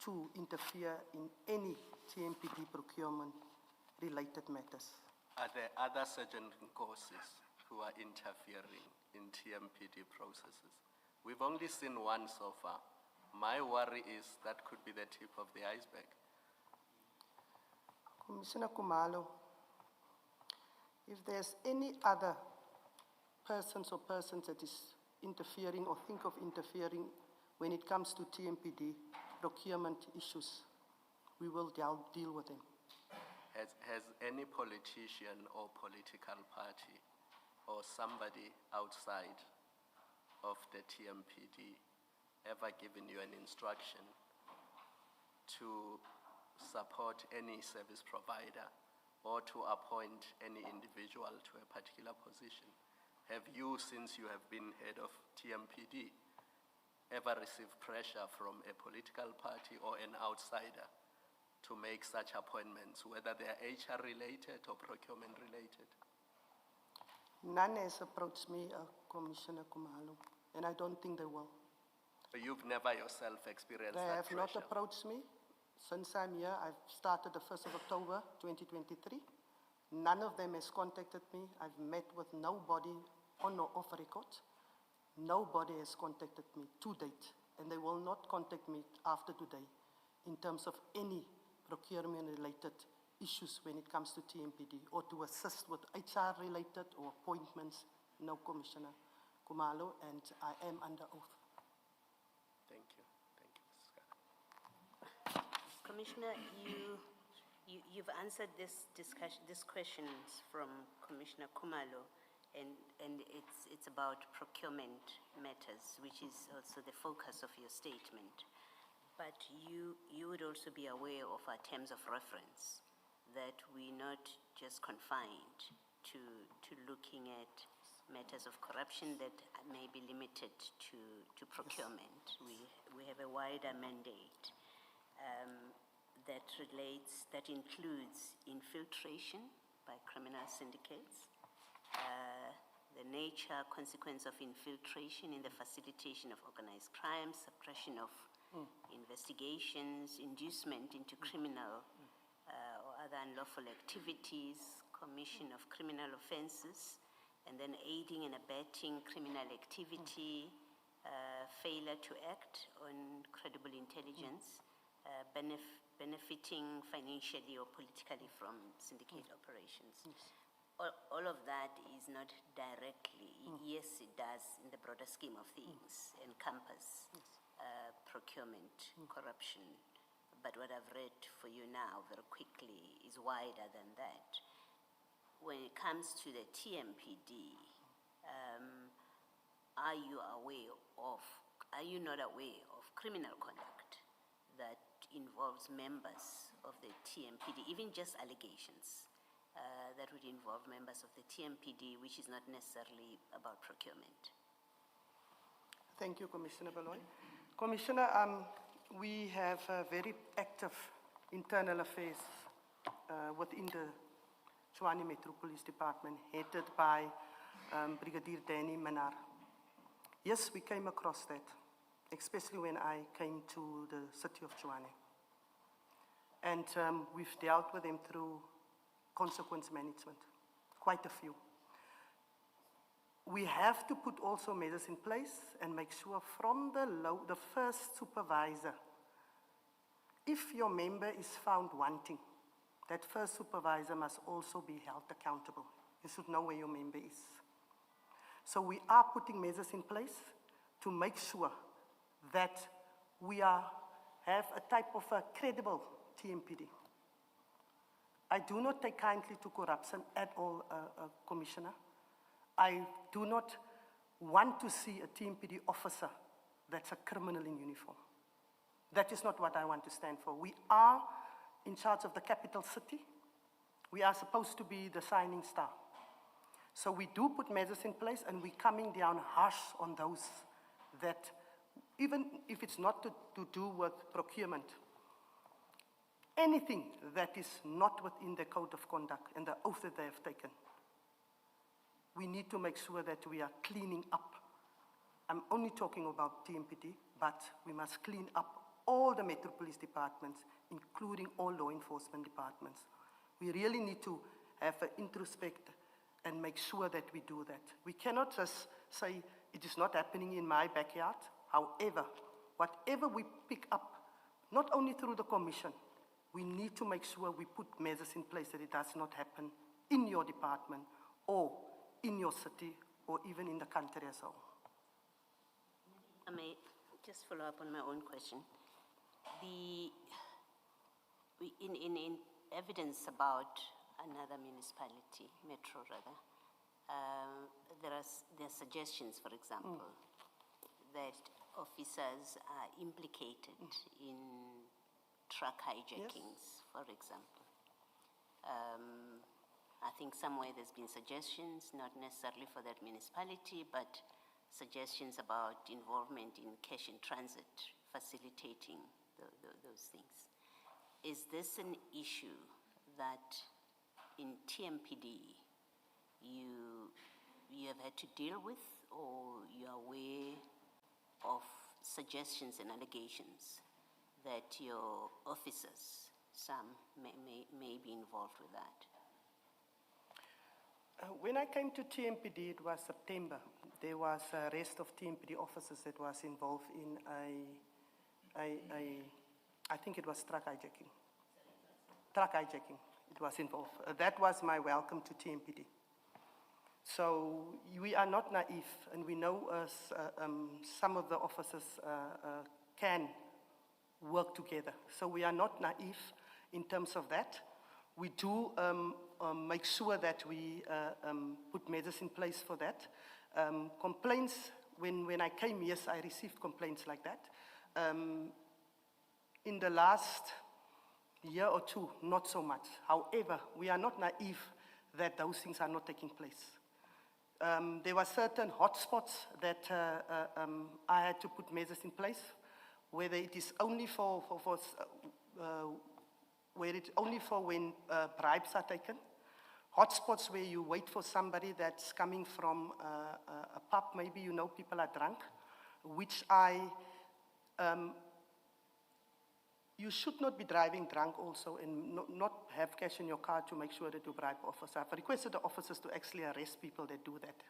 to interfere in any TMPD procurement-related matters. Are there other Sergeant Nkosis who are interfering in TMPD processes? We've only seen one so far. My worry is that could be the tip of the iceberg. Commissioner Kumalo, if there's any other persons that is interfering or think of interfering when it comes to TMPD procurement issues, we will deal with them. Has any politician or political party or somebody outside of the TMPD ever given you an instruction to support any service provider or to appoint any individual to a particular position? Have you, since you have been head of TMPD, ever received pressure from a political party or an outsider to make such appointments, whether they are HR related or procurement related? None has approached me, Commissioner Kumalo, and I don't think they will. So you've never yourself experienced They that have pressure? not approached me. Since I'm here, I've started the 1st of October, 2023. None of them has contacted me. I've met with nobody on or off record. Nobody has contacted me to date, and they will not contact me after today in terms of any procurement-related issues when it comes to TMPD or to assist with HR-related or appointments. No, Commissioner Kumalo, and I am under oath. Thank you. Thank you, Mrs. Scott. Commissioner, you've answered these questions from Commissioner Kumalo, and it's about procurement matters, which is also the focus of your statement. But you would also be aware of our terms of reference, that we're not just confined to looking at matters of corruption that may be limited to procurement. We have a wider mandate that includes infiltration by criminal syndicates, the nature, consequence of infiltration in the facilitation of organized crime, suppression of investigations, inducement into criminal or other unlawful activities, commission of criminal offenses, and then aiding and abetting criminal activity, failure to act on credible intelligence, benefiting financially or politically from syndicate operations. All of that is not directly, yes, it does in the broader scheme of things, encompass procurement, corruption, but what I've read for you now very quickly is wider than that. When it comes to the TMPD, are you not aware of criminal conduct that involves members of the TMPD, even just allegations that would involve members of the TMPD, which is not necessarily about procurement? Thank you, Commissioner Baloy. Commissioner, we have a very active internal affairs within the Tshwane Metro Police Department, headed by Brigadier Danny Manar. Yes, we came across that, especially when I came to the city of Tshwane. And we've dealt with them through consequence management, quite a few. We have to put also measures in place and make sure from the first supervisor, if your member is found wanting, that first supervisor must also be held accountable. You should know where your member is. So we are putting measures in place to make sure that we have a type of a credible TMPD. I do not take kindly to corruption at all, Commissioner. I do not want to see a TMPD officer that's a criminal in uniform. That is not what I want to stand for. We are in charge of the capital city. We are supposed to be the shining star. So we do put measures in place, and we're coming down harsh on those that, even if it's not to do with procurement, anything that is not within the code of conduct and the oath that they have taken, we need to make sure that we are cleaning up. I'm only talking about TMPD, but we must clean up all the Metro Police departments, including all law enforcement departments. We really need to have an introspect and make sure that we do that. We cannot just say it is not happening in my backyard. However, whatever we pick up, not only through the commission, we need to make sure we put measures in place that it does not happen in your department or in your city or even in the country as a whole. I may just follow up on my own question. In evidence about another municipality, Metro rather, there are suggestions, for example, that officers are implicated in truck hijackings, for example. I think somewhere there's been suggestions, not necessarily for that municipality, but suggestions about involvement in cash in transit, facilitating those things. Is this an issue that in TMPD you have had to deal with, or you're aware of suggestions and allegations that your officers, some, may be involved with that? When I came to TMPD, it was September. There was a rest of TMPD officers that was involved in I think it was truck hijacking. Truck hijacking, it was involved. That was my welcome to TMPD. So we are not naive, and we know some of the officers can work together. So we are not naive in terms of that. We do make sure that we put measures in place for that. Complaints, when I came, yes, I received complaints like that. In the last year or two, not so much. However, we are not naive that those things are not taking place. There were certain hotspots that I had to put measures in place, whether it is only where it's only for when bribes are taken. Hotspots where you wait for somebody that's coming from a pub, maybe you know people are drunk, which you should not be driving drunk also and not have cash in your car to make sure that you bribe officers. I've requested the officers to actually arrest people that do that.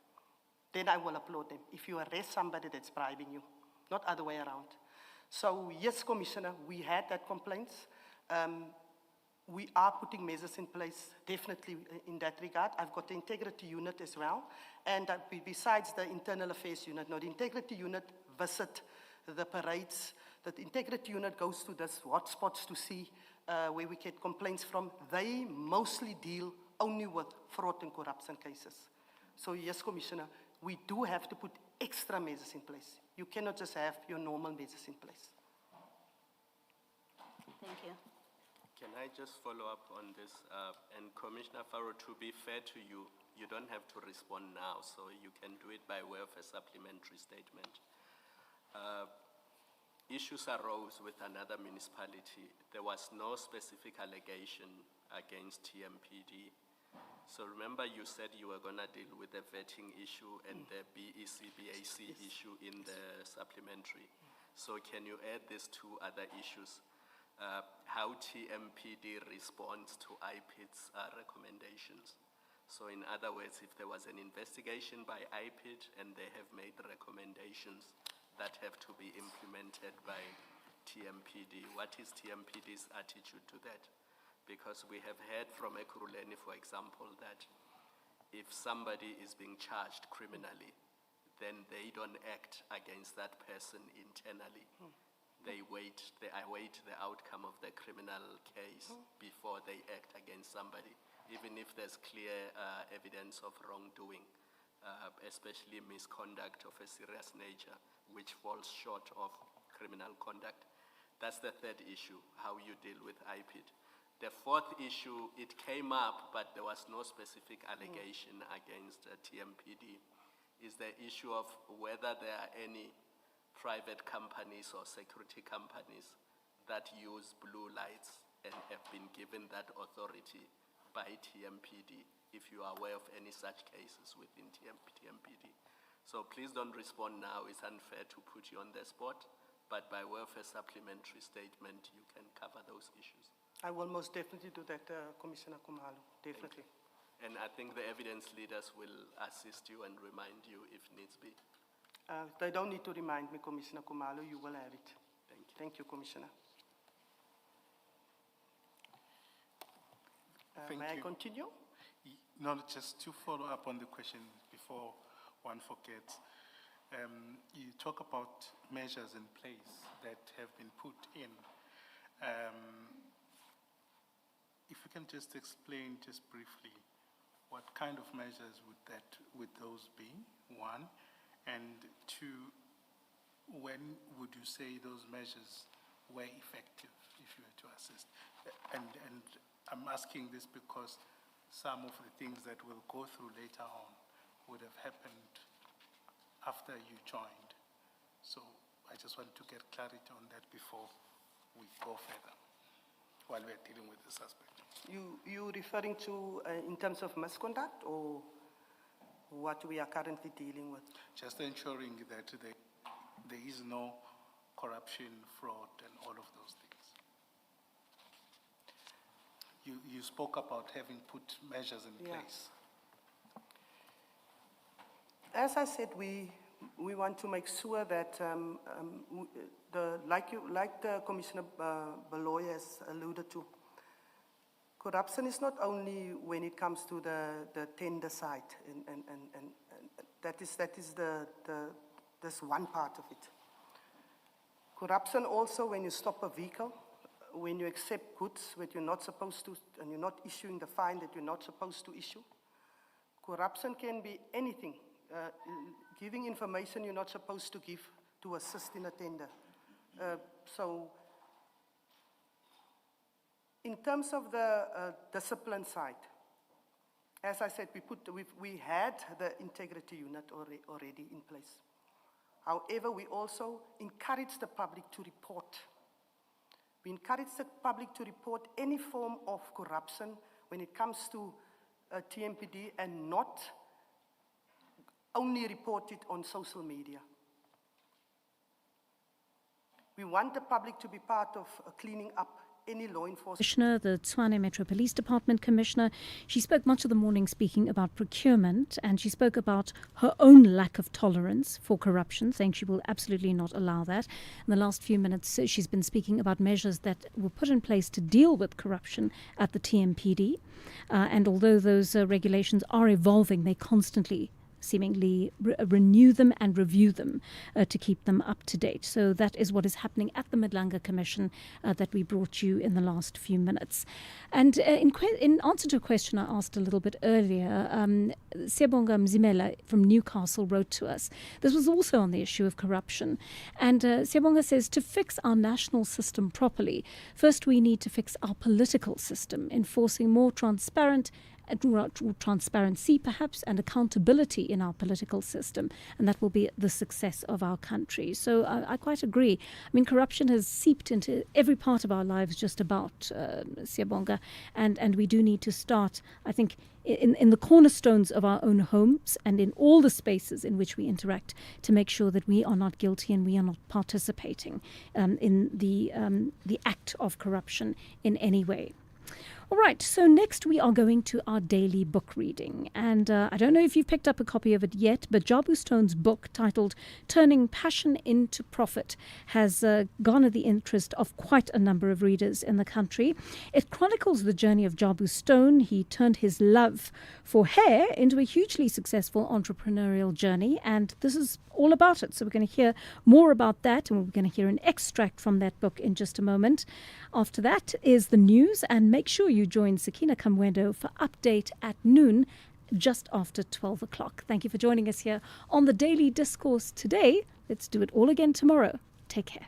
then I will applaud them. If you arrest somebody that's bribing you, not other way around. So yes, Commissioner, we had that complaints. We are putting measures in place, definitely in that regard. I've got the integrity unit as well. And besides the internal affairs unit, now the integrity unit visit the parades. The integrity unit goes to these hotspots to see where we get complaints from. They mostly deal only with fraud and corruption cases. So yes, Commissioner, we do have to put extra measures in place. You cannot just have your normal measures in place. Thank you. Can I just follow up on this? And Commissioner Farrow, to be fair to you, you don't have to respond now, so you can do it by way of a supplementary statement. Issues arose with another municipality. There was no specific allegation against TMPD. So remember you said you were going to deal with the vetting issue and the BAC issue in the supplementary. So can you add these two other issues? How TMPD responds to IPID's recommendations. So in other words, if there was an investigation by IPID and they have made recommendations that have to be implemented by TMPD, what is TMPD's attitude to that? Because we have heard from Ekurhuleni, for example, that if somebody is being charged criminally, then they don't act against that person internally. They await the outcome of the criminal case before they act against somebody, even if there's clear evidence of wrongdoing, especially misconduct of a serious nature, which falls short of criminal conduct. That's the third issue, how you deal with IPID. The fourth issue, it came up, but there was no specific allegation against TMPD, is the issue of whether there are any private companies or security companies that use blue lights and have been given that authority by TMPD, if you are aware of any such cases within TMPD. So please don't respond now, it's unfair to put you on the spot, but by way of a supplementary statement, you can cover those issues. I will most definitely do that, Commissioner Khumalo, definitely. And I think the evidence leaders will assist you and remind you if needs be. They don't need to remind me, Commissioner Khumalo, you will have it. Thank you. Thank you, Commissioner. Thank may you. I continue? No, just to follow up on the question before one forgets. You talk about measures in place that have been put in. If you can just explain just briefly, what kind of measures would those be, one? And two, when would you say those measures were effective, if you were to assist? And I'm asking this because some of the things that we'll go through later on would have happened after you joined. So I just want to get clarity on that before we go further while we're dealing with this aspect. You referring to in terms of misconduct or what we are currently dealing with? Just ensuring that there is no corruption, fraud, and all of those things. You spoke about having put measures in place. As I said, we want to make sure that like the Commissioner Baloy has alluded to, corruption is not only when it comes to the tender side, and that is this one part of it. Corruption also when you stop a vehicle, when you accept goods that you're not supposed to, and you're not issuing the fine that you're not supposed to issue. Corruption can be anything. Giving information you're not supposed to give to assist in a tender. So, in terms of the discipline side, as I said, we had the integrity unit already in place. However, we also encourage the public to report. We encourage the public to report any form of corruption when it comes to TMPD and not only report it on social media. We want the public to be part of cleaning up any law enforcement. Commissioner, the Tshwane Metro Police Department Commissioner. She spoke much of the morning speaking about procurement, and she spoke about her own lack of tolerance for corruption, saying she will absolutely not allow that. In the last few minutes, she's been speaking about measures that were put in place to deal with corruption at the TMPD. And although those regulations are evolving, they constantly seemingly renew them and review them to keep them up to date. So that is what is happening at the Madlanga Commission that we brought you in the last few minutes. And in answer to a question I asked a little bit earlier, Siyabonga Mzimela from Newcastle wrote to us. This was also on the issue of corruption. And Siyabonga says, to fix our national system properly, first we need to fix our political system, enforcing more transparency perhaps and accountability in our political system, and that will be the success of our country. So I quite agree. I mean, corruption has seeped into every part of our lives just about, Siyabonga, and we do need to start, I think, in the cornerstones of our own homes and in all the spaces in which we interact to make sure that we are not guilty and we are not participating in the act of corruption in any way. All right, so next we are going to our daily book reading. And I don't know if you've picked up a copy of it yet, but Jabu Stone's book titled Turning Passion into Profit has garnered the interest of quite a number of readers in the country. It chronicles the journey of Jabu Stone. He turned his love for hair into a hugely successful entrepreneurial journey, and this is all about it. So we're going to hear more about that, and we're going to hear an extract from that book in just a moment. After that is the news, and make sure you join Sakina Kamwendo for update at noon, just after 12 o'clock. Thank you for joining us here on the Daily Discourse today. Let's do it all again tomorrow. Take care.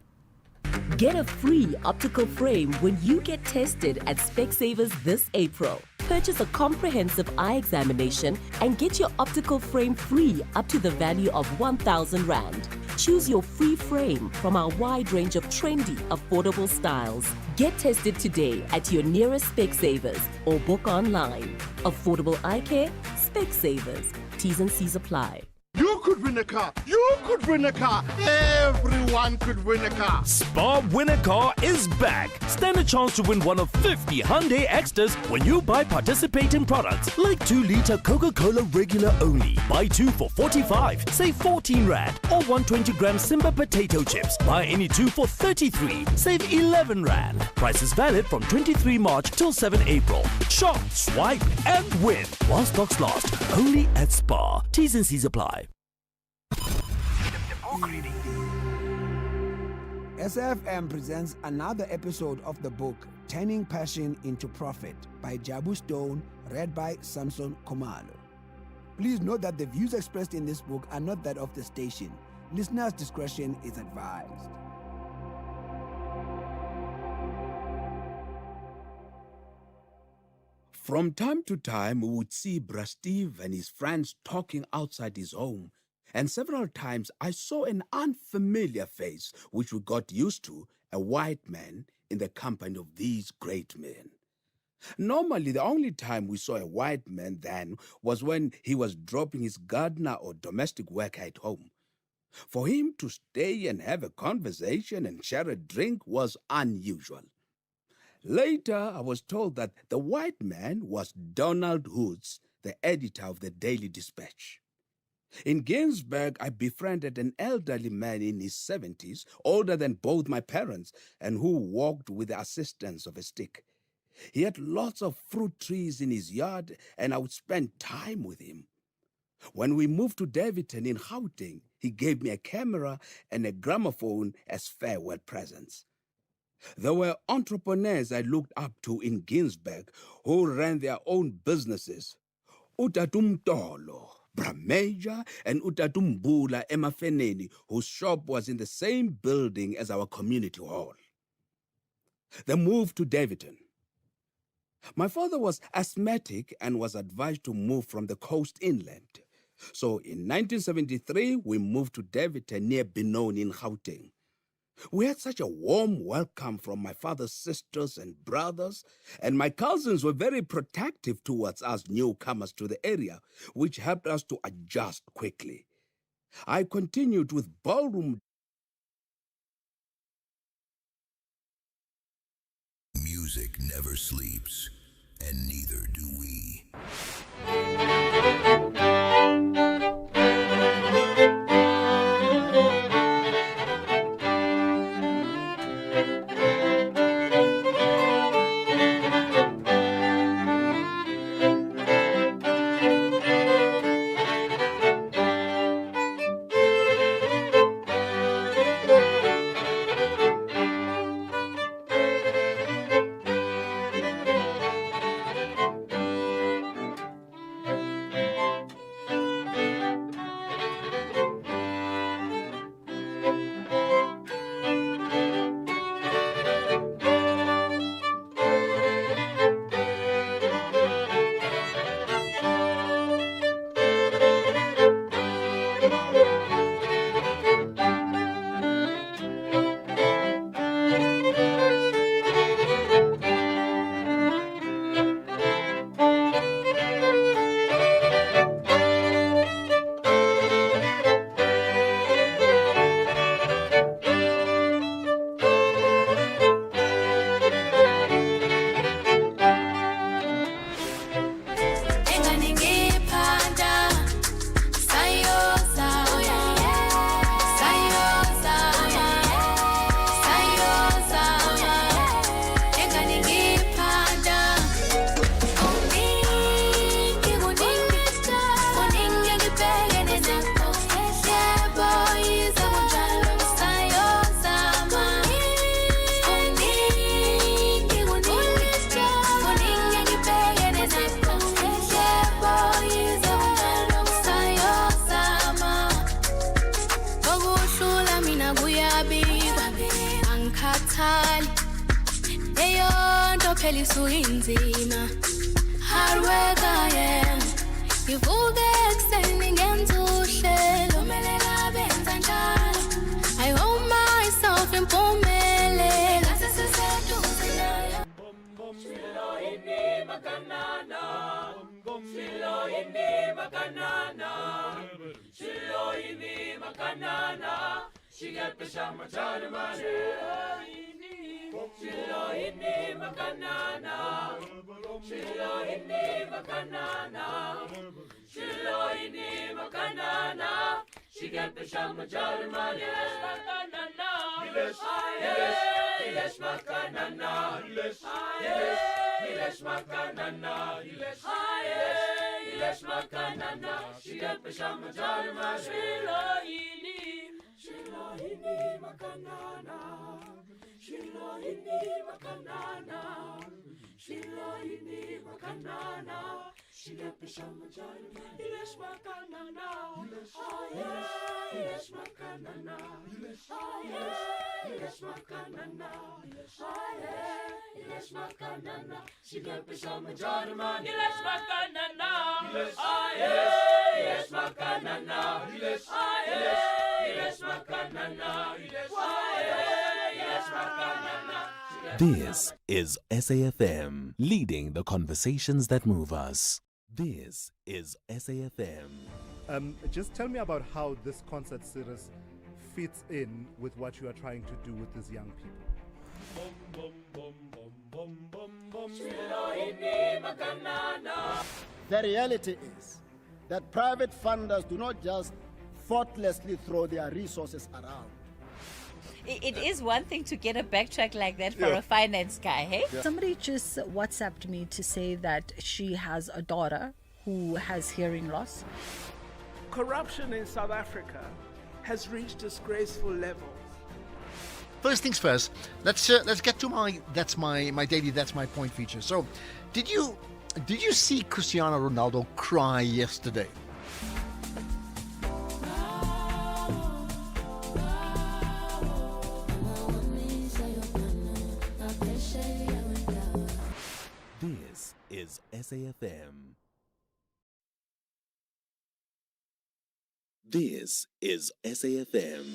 Get a free optical frame when you get tested at Specsavers this April. Purchase a comprehensive eye examination and get your optical frame free up to the value of 1,000 Rand. Choose your free frame from our wide range of trendy, affordable styles. Get tested today at your nearest Specsavers or book online. Affordable eye care, Specsavers. T's and C's apply. You could win a car. You could win a car. Everyone could win a car. Spar Win a Car is back. Stand a chance to win one of 50 Hyundai Extras when you buy participating products like 2-liter Coca-Cola regular only. Buy 2 for 45, save 14 Rand. Or 120-gram Simba potato chips. Buy any 2 for 33, save 11 Rand. Price is valid from 23 March till 7 April. Shop, swipe and win while stocks last. Only at Spar. T's and C's apply. SAfm presents another episode of the book Turning Passion into Profit by Jabu Stone, read by Samson Khumalo. Please note that the views expressed in this book are not that of the station. Listeners' discretion is advised. From time to time, we would see Bra Steve and his friends talking outside his home. And several times I saw an unfamiliar face, which we got used to, a white man in the company of these great men. Normally, the only time we saw a white man then was when he was dropping his gardener or domestic work at home. For him to stay and have a conversation and share a drink was unusual. Later, I was told that the white man was Donald Hoods, the editor of the Daily Dispatch. In Ginsberg, I befriended an elderly man in his 70s, older than both my parents, and who walked with the assistance of a stick. He had lots of fruit trees in his yard, and I would spend time with him. When we moved to Davidton in Gauteng, he gave me a camera and a gramophone as farewell presents. There were entrepreneurs I looked up to in Ginsberg who ran their own businesses. Utatumtolo, Brameja, and Utatumbula Emafeneni, whose shop was in the same building as our community hall. The move to Davidton. My father was asthmatic and was advised to move from the coast inland. So in 1973, we moved to Davidton near Benoni in Gauteng. We had such a warm welcome from my father's sisters and brothers, and my cousins were very protective towards us newcomers to the area, which helped us to adjust quickly. I continued with ballroom Music never sleeps, and neither do we. This is SAfm, leading the conversations that move us. This is SAfm. Just tell me about how this concert series fits in with what you are trying to do with these young people. The reality is that private funders do not just thoughtlessly throw their resources around. It is one thing to get a backtrack like that for a finance guy, hey? Somebody just WhatsApped me to say that she has a daughter who has hearing loss. Corruption in South Africa has reached disgraceful levels. First things first, let's get to my daily that's my point feature. So, did you see Cristiano Ronaldo cry yesterday? This is SAfm. This is SAfm.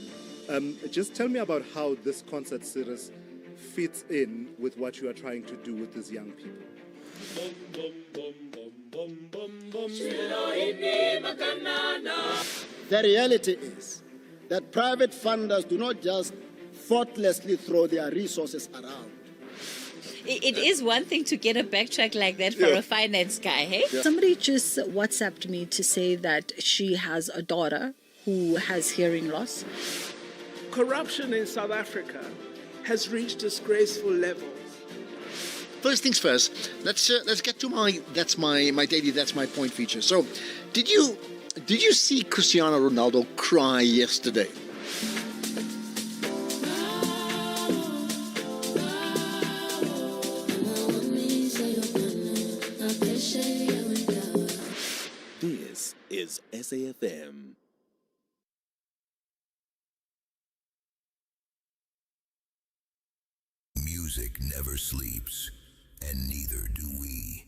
Just tell me about how this concert series fits in with what you are trying to do with these young people. The reality is that private funders do not just thoughtlessly throw their resources around. It is one thing to get a backtrack like that for a finance guy, hey? Somebody just WhatsApped me to say that she has a daughter who has hearing loss. Corruption in South Africa has reached disgraceful levels. First things first, let's get to my daily that's my point feature. So, did you see Cristiano Ronaldo cry yesterday? This is SAfm. Music never sleeps, and neither do we.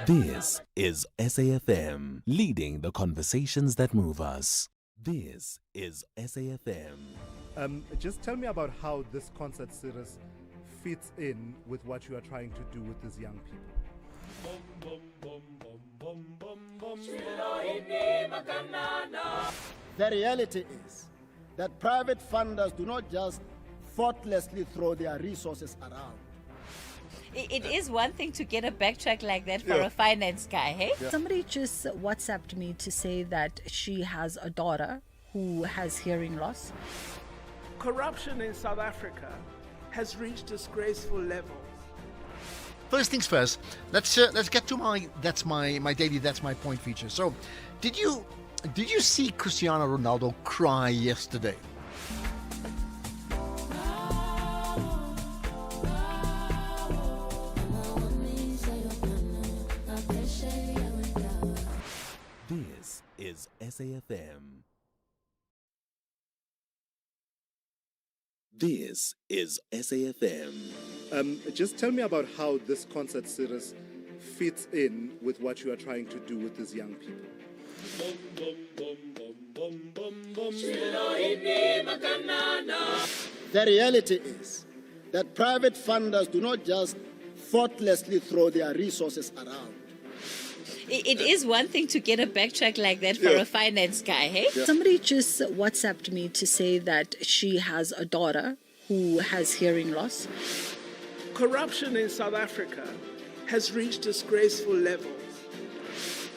This is SAfm, leading the conversations that move us. This is SAfm. Just tell me about how this concert series fits in with what you are trying to do with these young people. The reality is that private funders do not just thoughtlessly throw their resources around. It is one thing to get a backtrack like that for a finance guy, hey? Somebody just WhatsApped me to say that she has a daughter who has hearing loss. Corruption in South Africa has reached disgraceful levels. first things first. Let's get to my daily that's my point feature. So, did you see Cristiano Ronaldo cry yesterday? This is SAfm. This is SAfm. Just tell me about how this concert series fits in with what you are trying to do with these young people. The reality is that private funders do not just thoughtlessly throw their resources around. It is one thing to get a backtrack like that for a finance guy, hey? Somebody just WhatsApped me to say that she has a daughter who has hearing loss. Corruption in South Africa has reached disgraceful levels.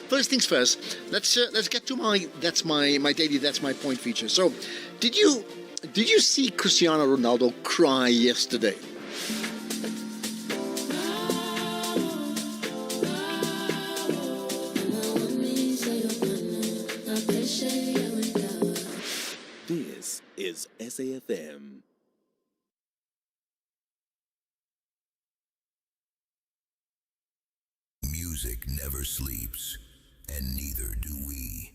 First things first. Let's get to my daily that's my point feature. So, did you see Cristiano Ronaldo cry yesterday? This is SAfm. Music never sleeps, and neither do we.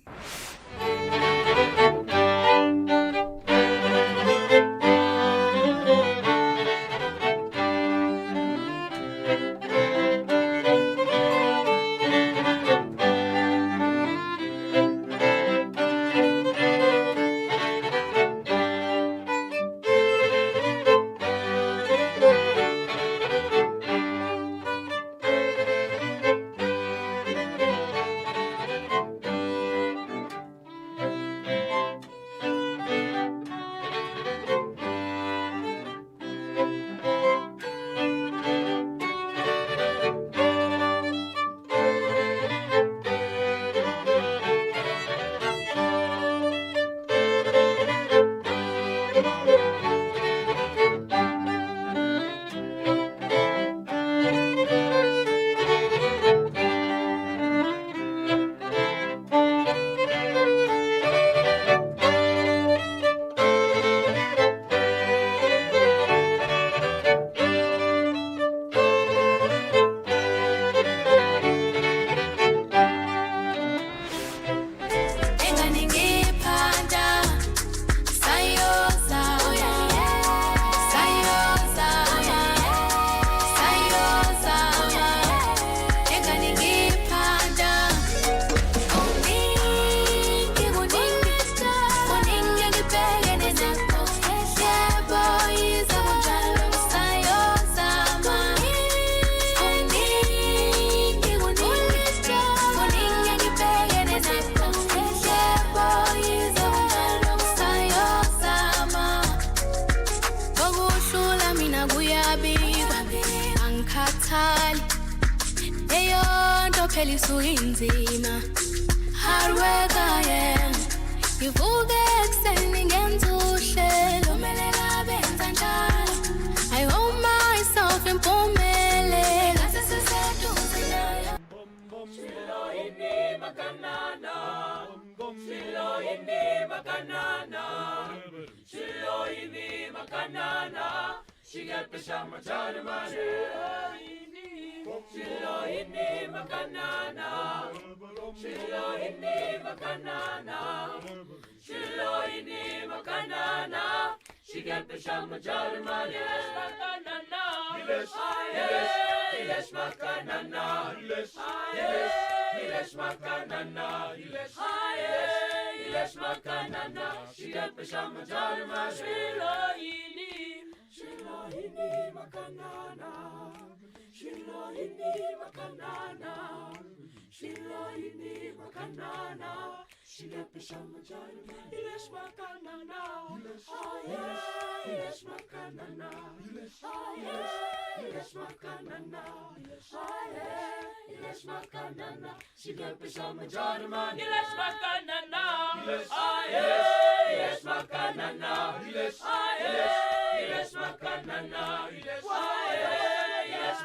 Yes,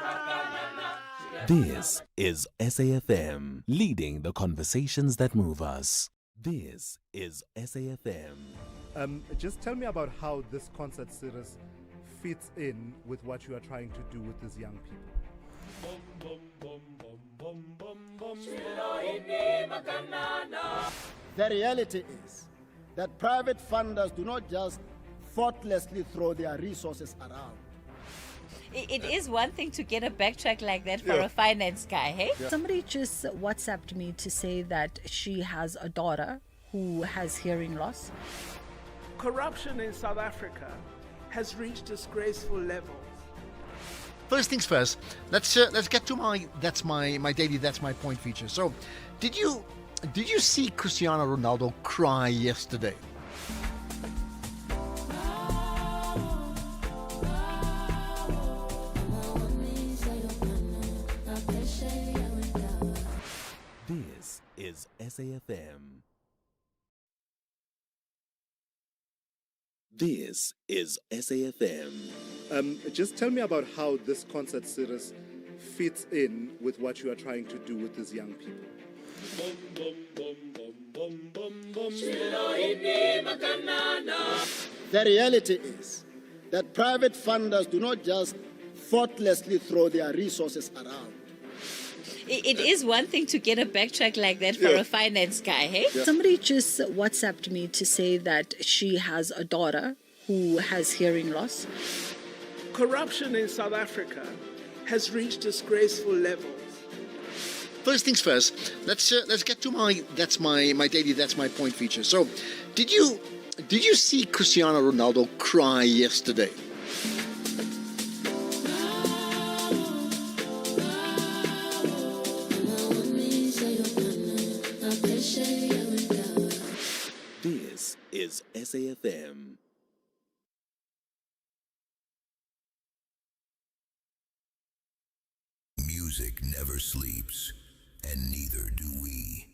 This is SAfm, leading the conversations that move us. This is SAfm. Just tell me about how this concert series fits in with what you are trying to do with these young people. The reality is that private funders do not just thoughtlessly throw their resources around. It is one thing to get a backtrack like that for a finance guy, hey? Somebody just WhatsApped me to say that she has a daughter who has hearing loss. Corruption in South Africa has reached disgraceful levels. First things first, let's get to my daily that's my point feature. So, did you see Cristiano Ronaldo cry yesterday? This is SAfm. This is SAfm. Just tell me about how this concert series fits in with what you are trying to do with these young people. The reality is that private funders do not just thoughtlessly throw their resources around. It is one thing to get a backtrack like that for a finance guy, hey? Somebody just WhatsApped me to say that she has a daughter who has hearing loss. Corruption in South Africa has reached disgraceful levels. First things first, let's get to my daily that's my point feature. So, did you see Cristiano Ronaldo cry yesterday? This is SAfm. Music never sleeps, and neither do we.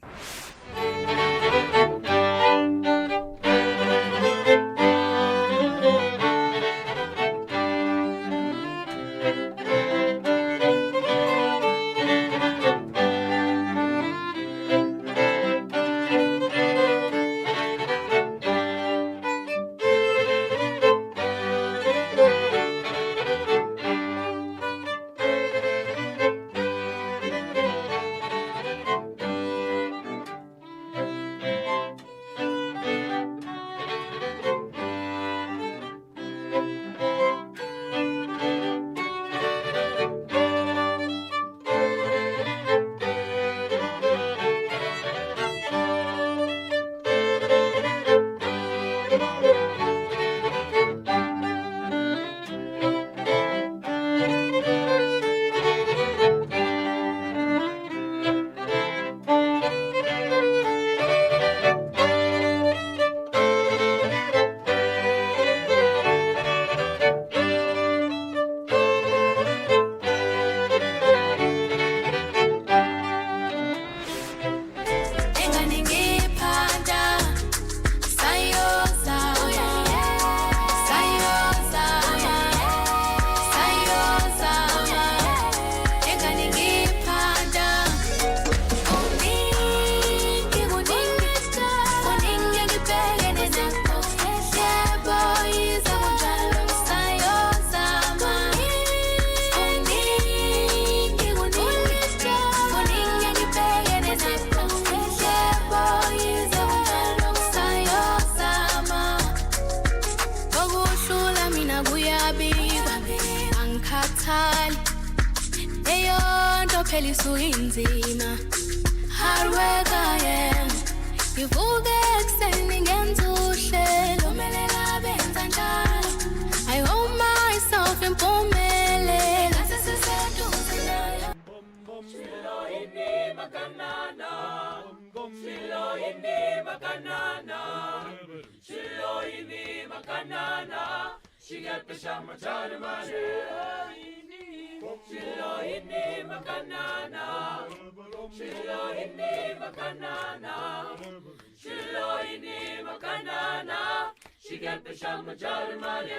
She get the shama jari mani.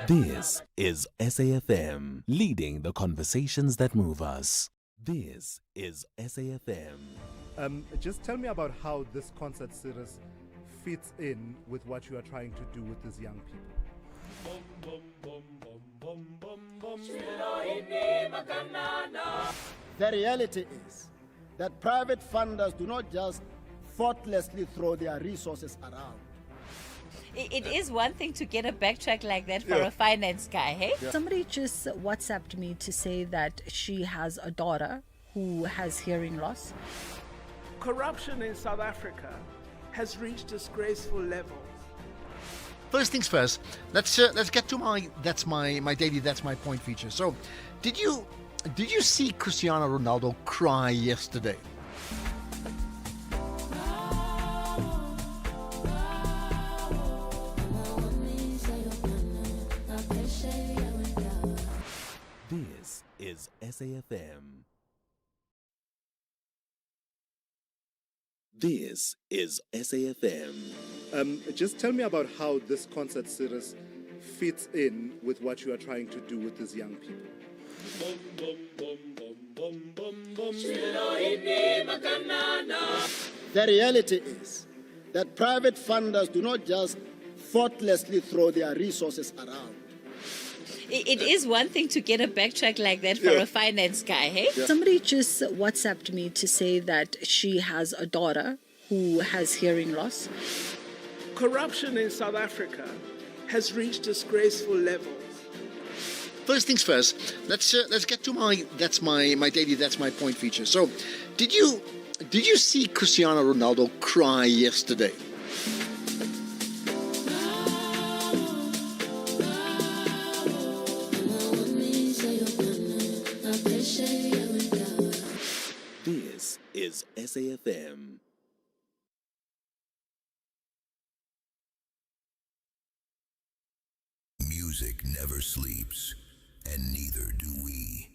This is SAfm, leading the conversations that move us. This is SAfm. Just tell me about how this concert series fits in with what you are trying to do with these young people. The reality is that private funders do not just thoughtlessly throw their resources around. It is one thing to get a backtrack like that for a finance guy, hey? Somebody just WhatsApped me to say that she has a daughter who has hearing loss. Corruption in South Africa has reached disgraceful levels. First things first, let's get to my daily that's my point feature. So, did you see Cristiano Ronaldo cry yesterday? This is SAfm. This is SAfm. Just tell me about how this concert series fits in with what you are trying to do with these young people. The reality is that private funders do not just thoughtlessly throw their resources around. It is one thing to get a backtrack like that for a finance guy, hey? Somebody just WhatsApped me to say that she has a daughter who has hearing loss. Corruption in South Africa has reached disgraceful levels. First things first, let's get to my daily that's my point feature. So, did you see Cristiano Ronaldo cry yesterday? This is SAfm. Music never sleeps, and neither do we.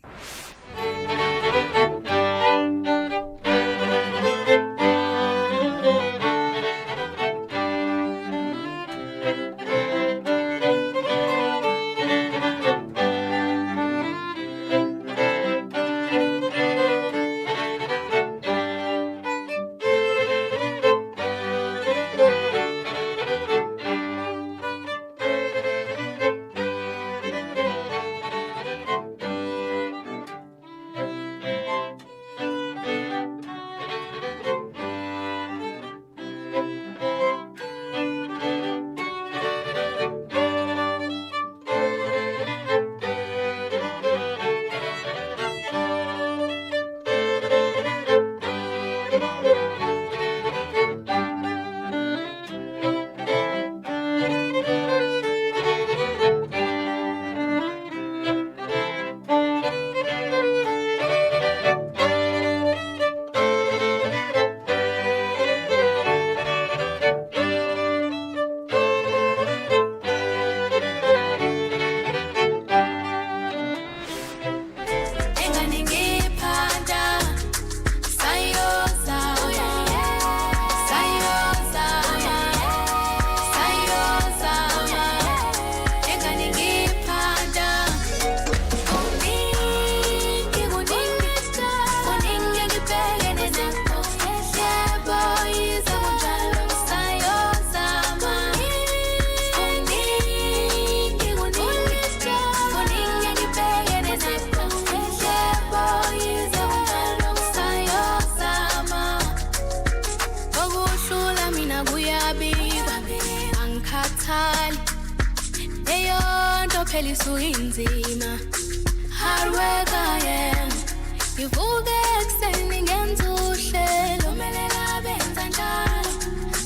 Hleli suyinzima. Hard work I am. Ngivuke ekuseni ngenza uhlelo. Kumele benza njalo.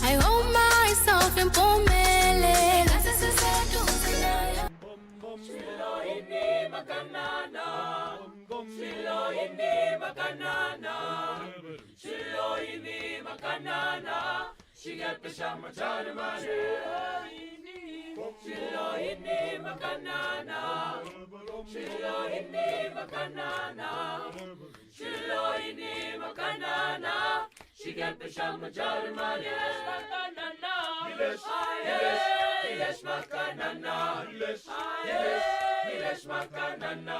I hold myself impumelelo. Sesiseduze nayo. Shilo ini makanana. Shilo ini makanana. Shilo ini makanana. Shigepisha machari mani. Shilo ini makanana. Shilo ini makanana. Shilo ini makanana. Shigepisha machari mani. Yes, yes, makanana. Yes, makanana.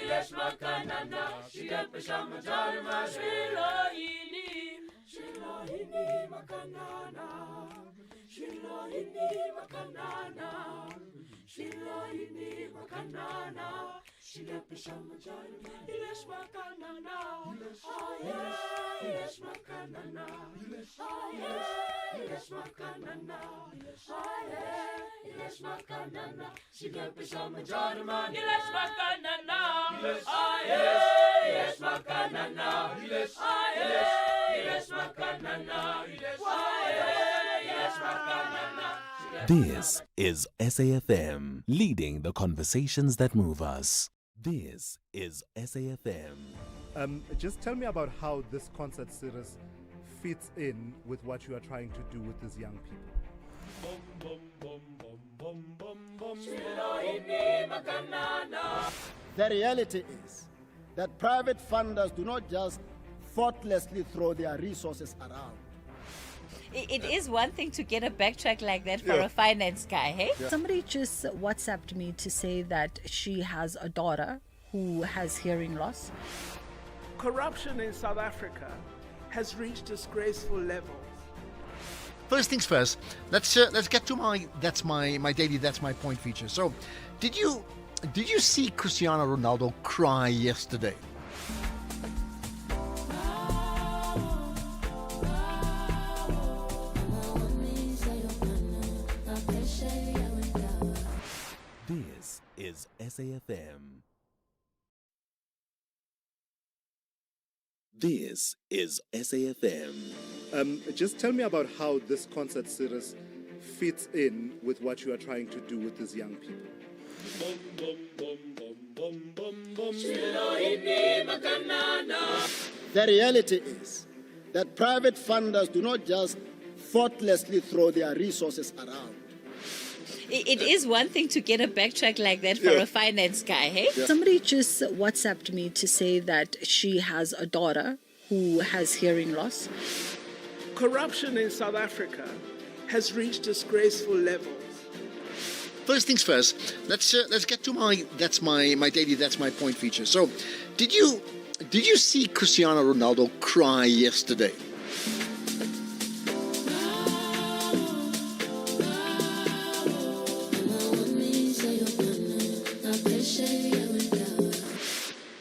Yes, makanana. Shigepisha machari mani. Shilo ini makanana. Shilo ini makanana. Shilo ini makanana. Shigepisha machari mani. Yes, makanana. Yes, makanana. Yes, makanana. Yes, makanana. Shigepisha machari mani. Yes, makanana. Yes, makanana. Yes, makanana. Yes, makanana. This is SAfm, leading the conversations that move us. This is SAfm. Just tell me about how this concert series fits in with what you are trying to do with these young people. The reality is that private funders do not just thoughtlessly throw their resources around. It is one thing to get a backtrack like that for a finance guy, hey? Somebody just WhatsApped me to say that she has a daughter who has hearing loss. Corruption in South Africa has reached disgraceful levels. First things first, let's get to my point feature. So, did you see Cristiano Ronaldo cry yesterday? This is SAfm. This is SAfm. Just tell me about how this concert series fits in with what you are trying to do with these young people. The reality is that private funders do not just thoughtlessly throw their resources around. It is one thing to get a backtrack like that for a finance guy, hey? Somebody just WhatsApped me to say that she has a daughter who has hearing loss. Corruption in South Africa has reached disgraceful levels. First things first, let's get to my point feature. So, did you see Cristiano Ronaldo cry yesterday?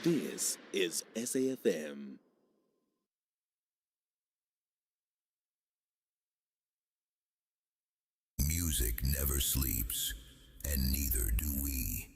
This is SAfm. Music never sleeps, and neither do we.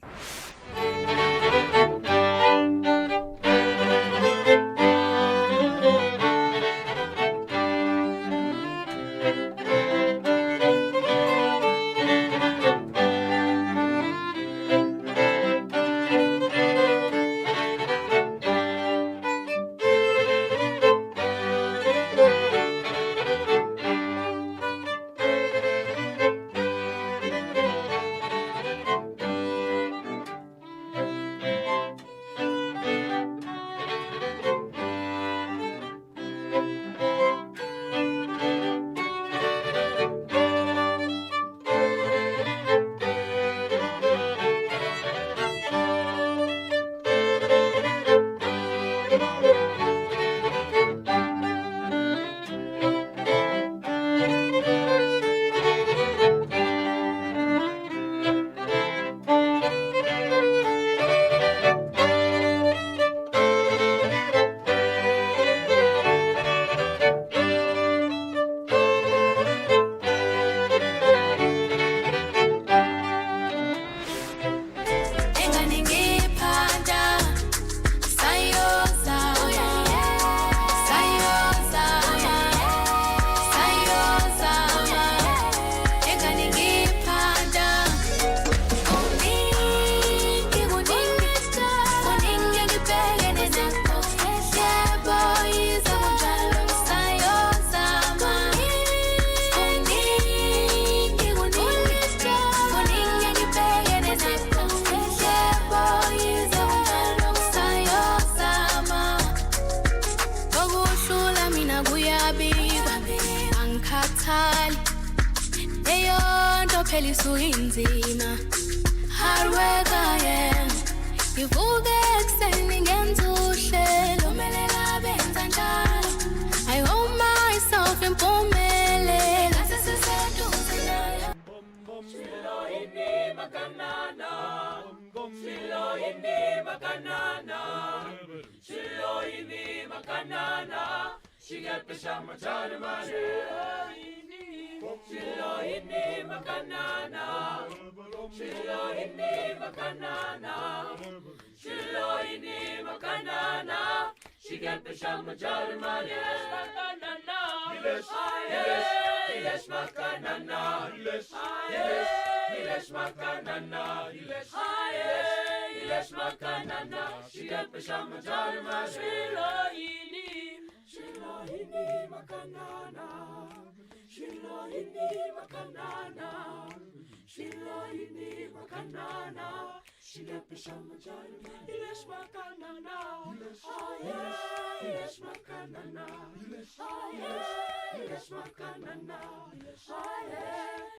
khona kuyabikwa angikhathali eyonto phela isuke inzima hard work I am ngivuke ekuseni ngenza uhlelo melela benza njalo I owe myself impumelelo sesiseduze nayo Shilo ini makanana Shilo ini makanana Shilo ini makanana Shigepisha machana mare Shilo ini makanana Shilo ini makanana Shilo ini makanana Shigepisha machana mare Ilesh makanana Ilesh makanana Ilesh makanana Shigepisha machana mare Shilo ini makanana Shilo ini makanana Shilo ini makanana Shigepisha machana Ilesh makanana Ilesh makanana Ilesh makanana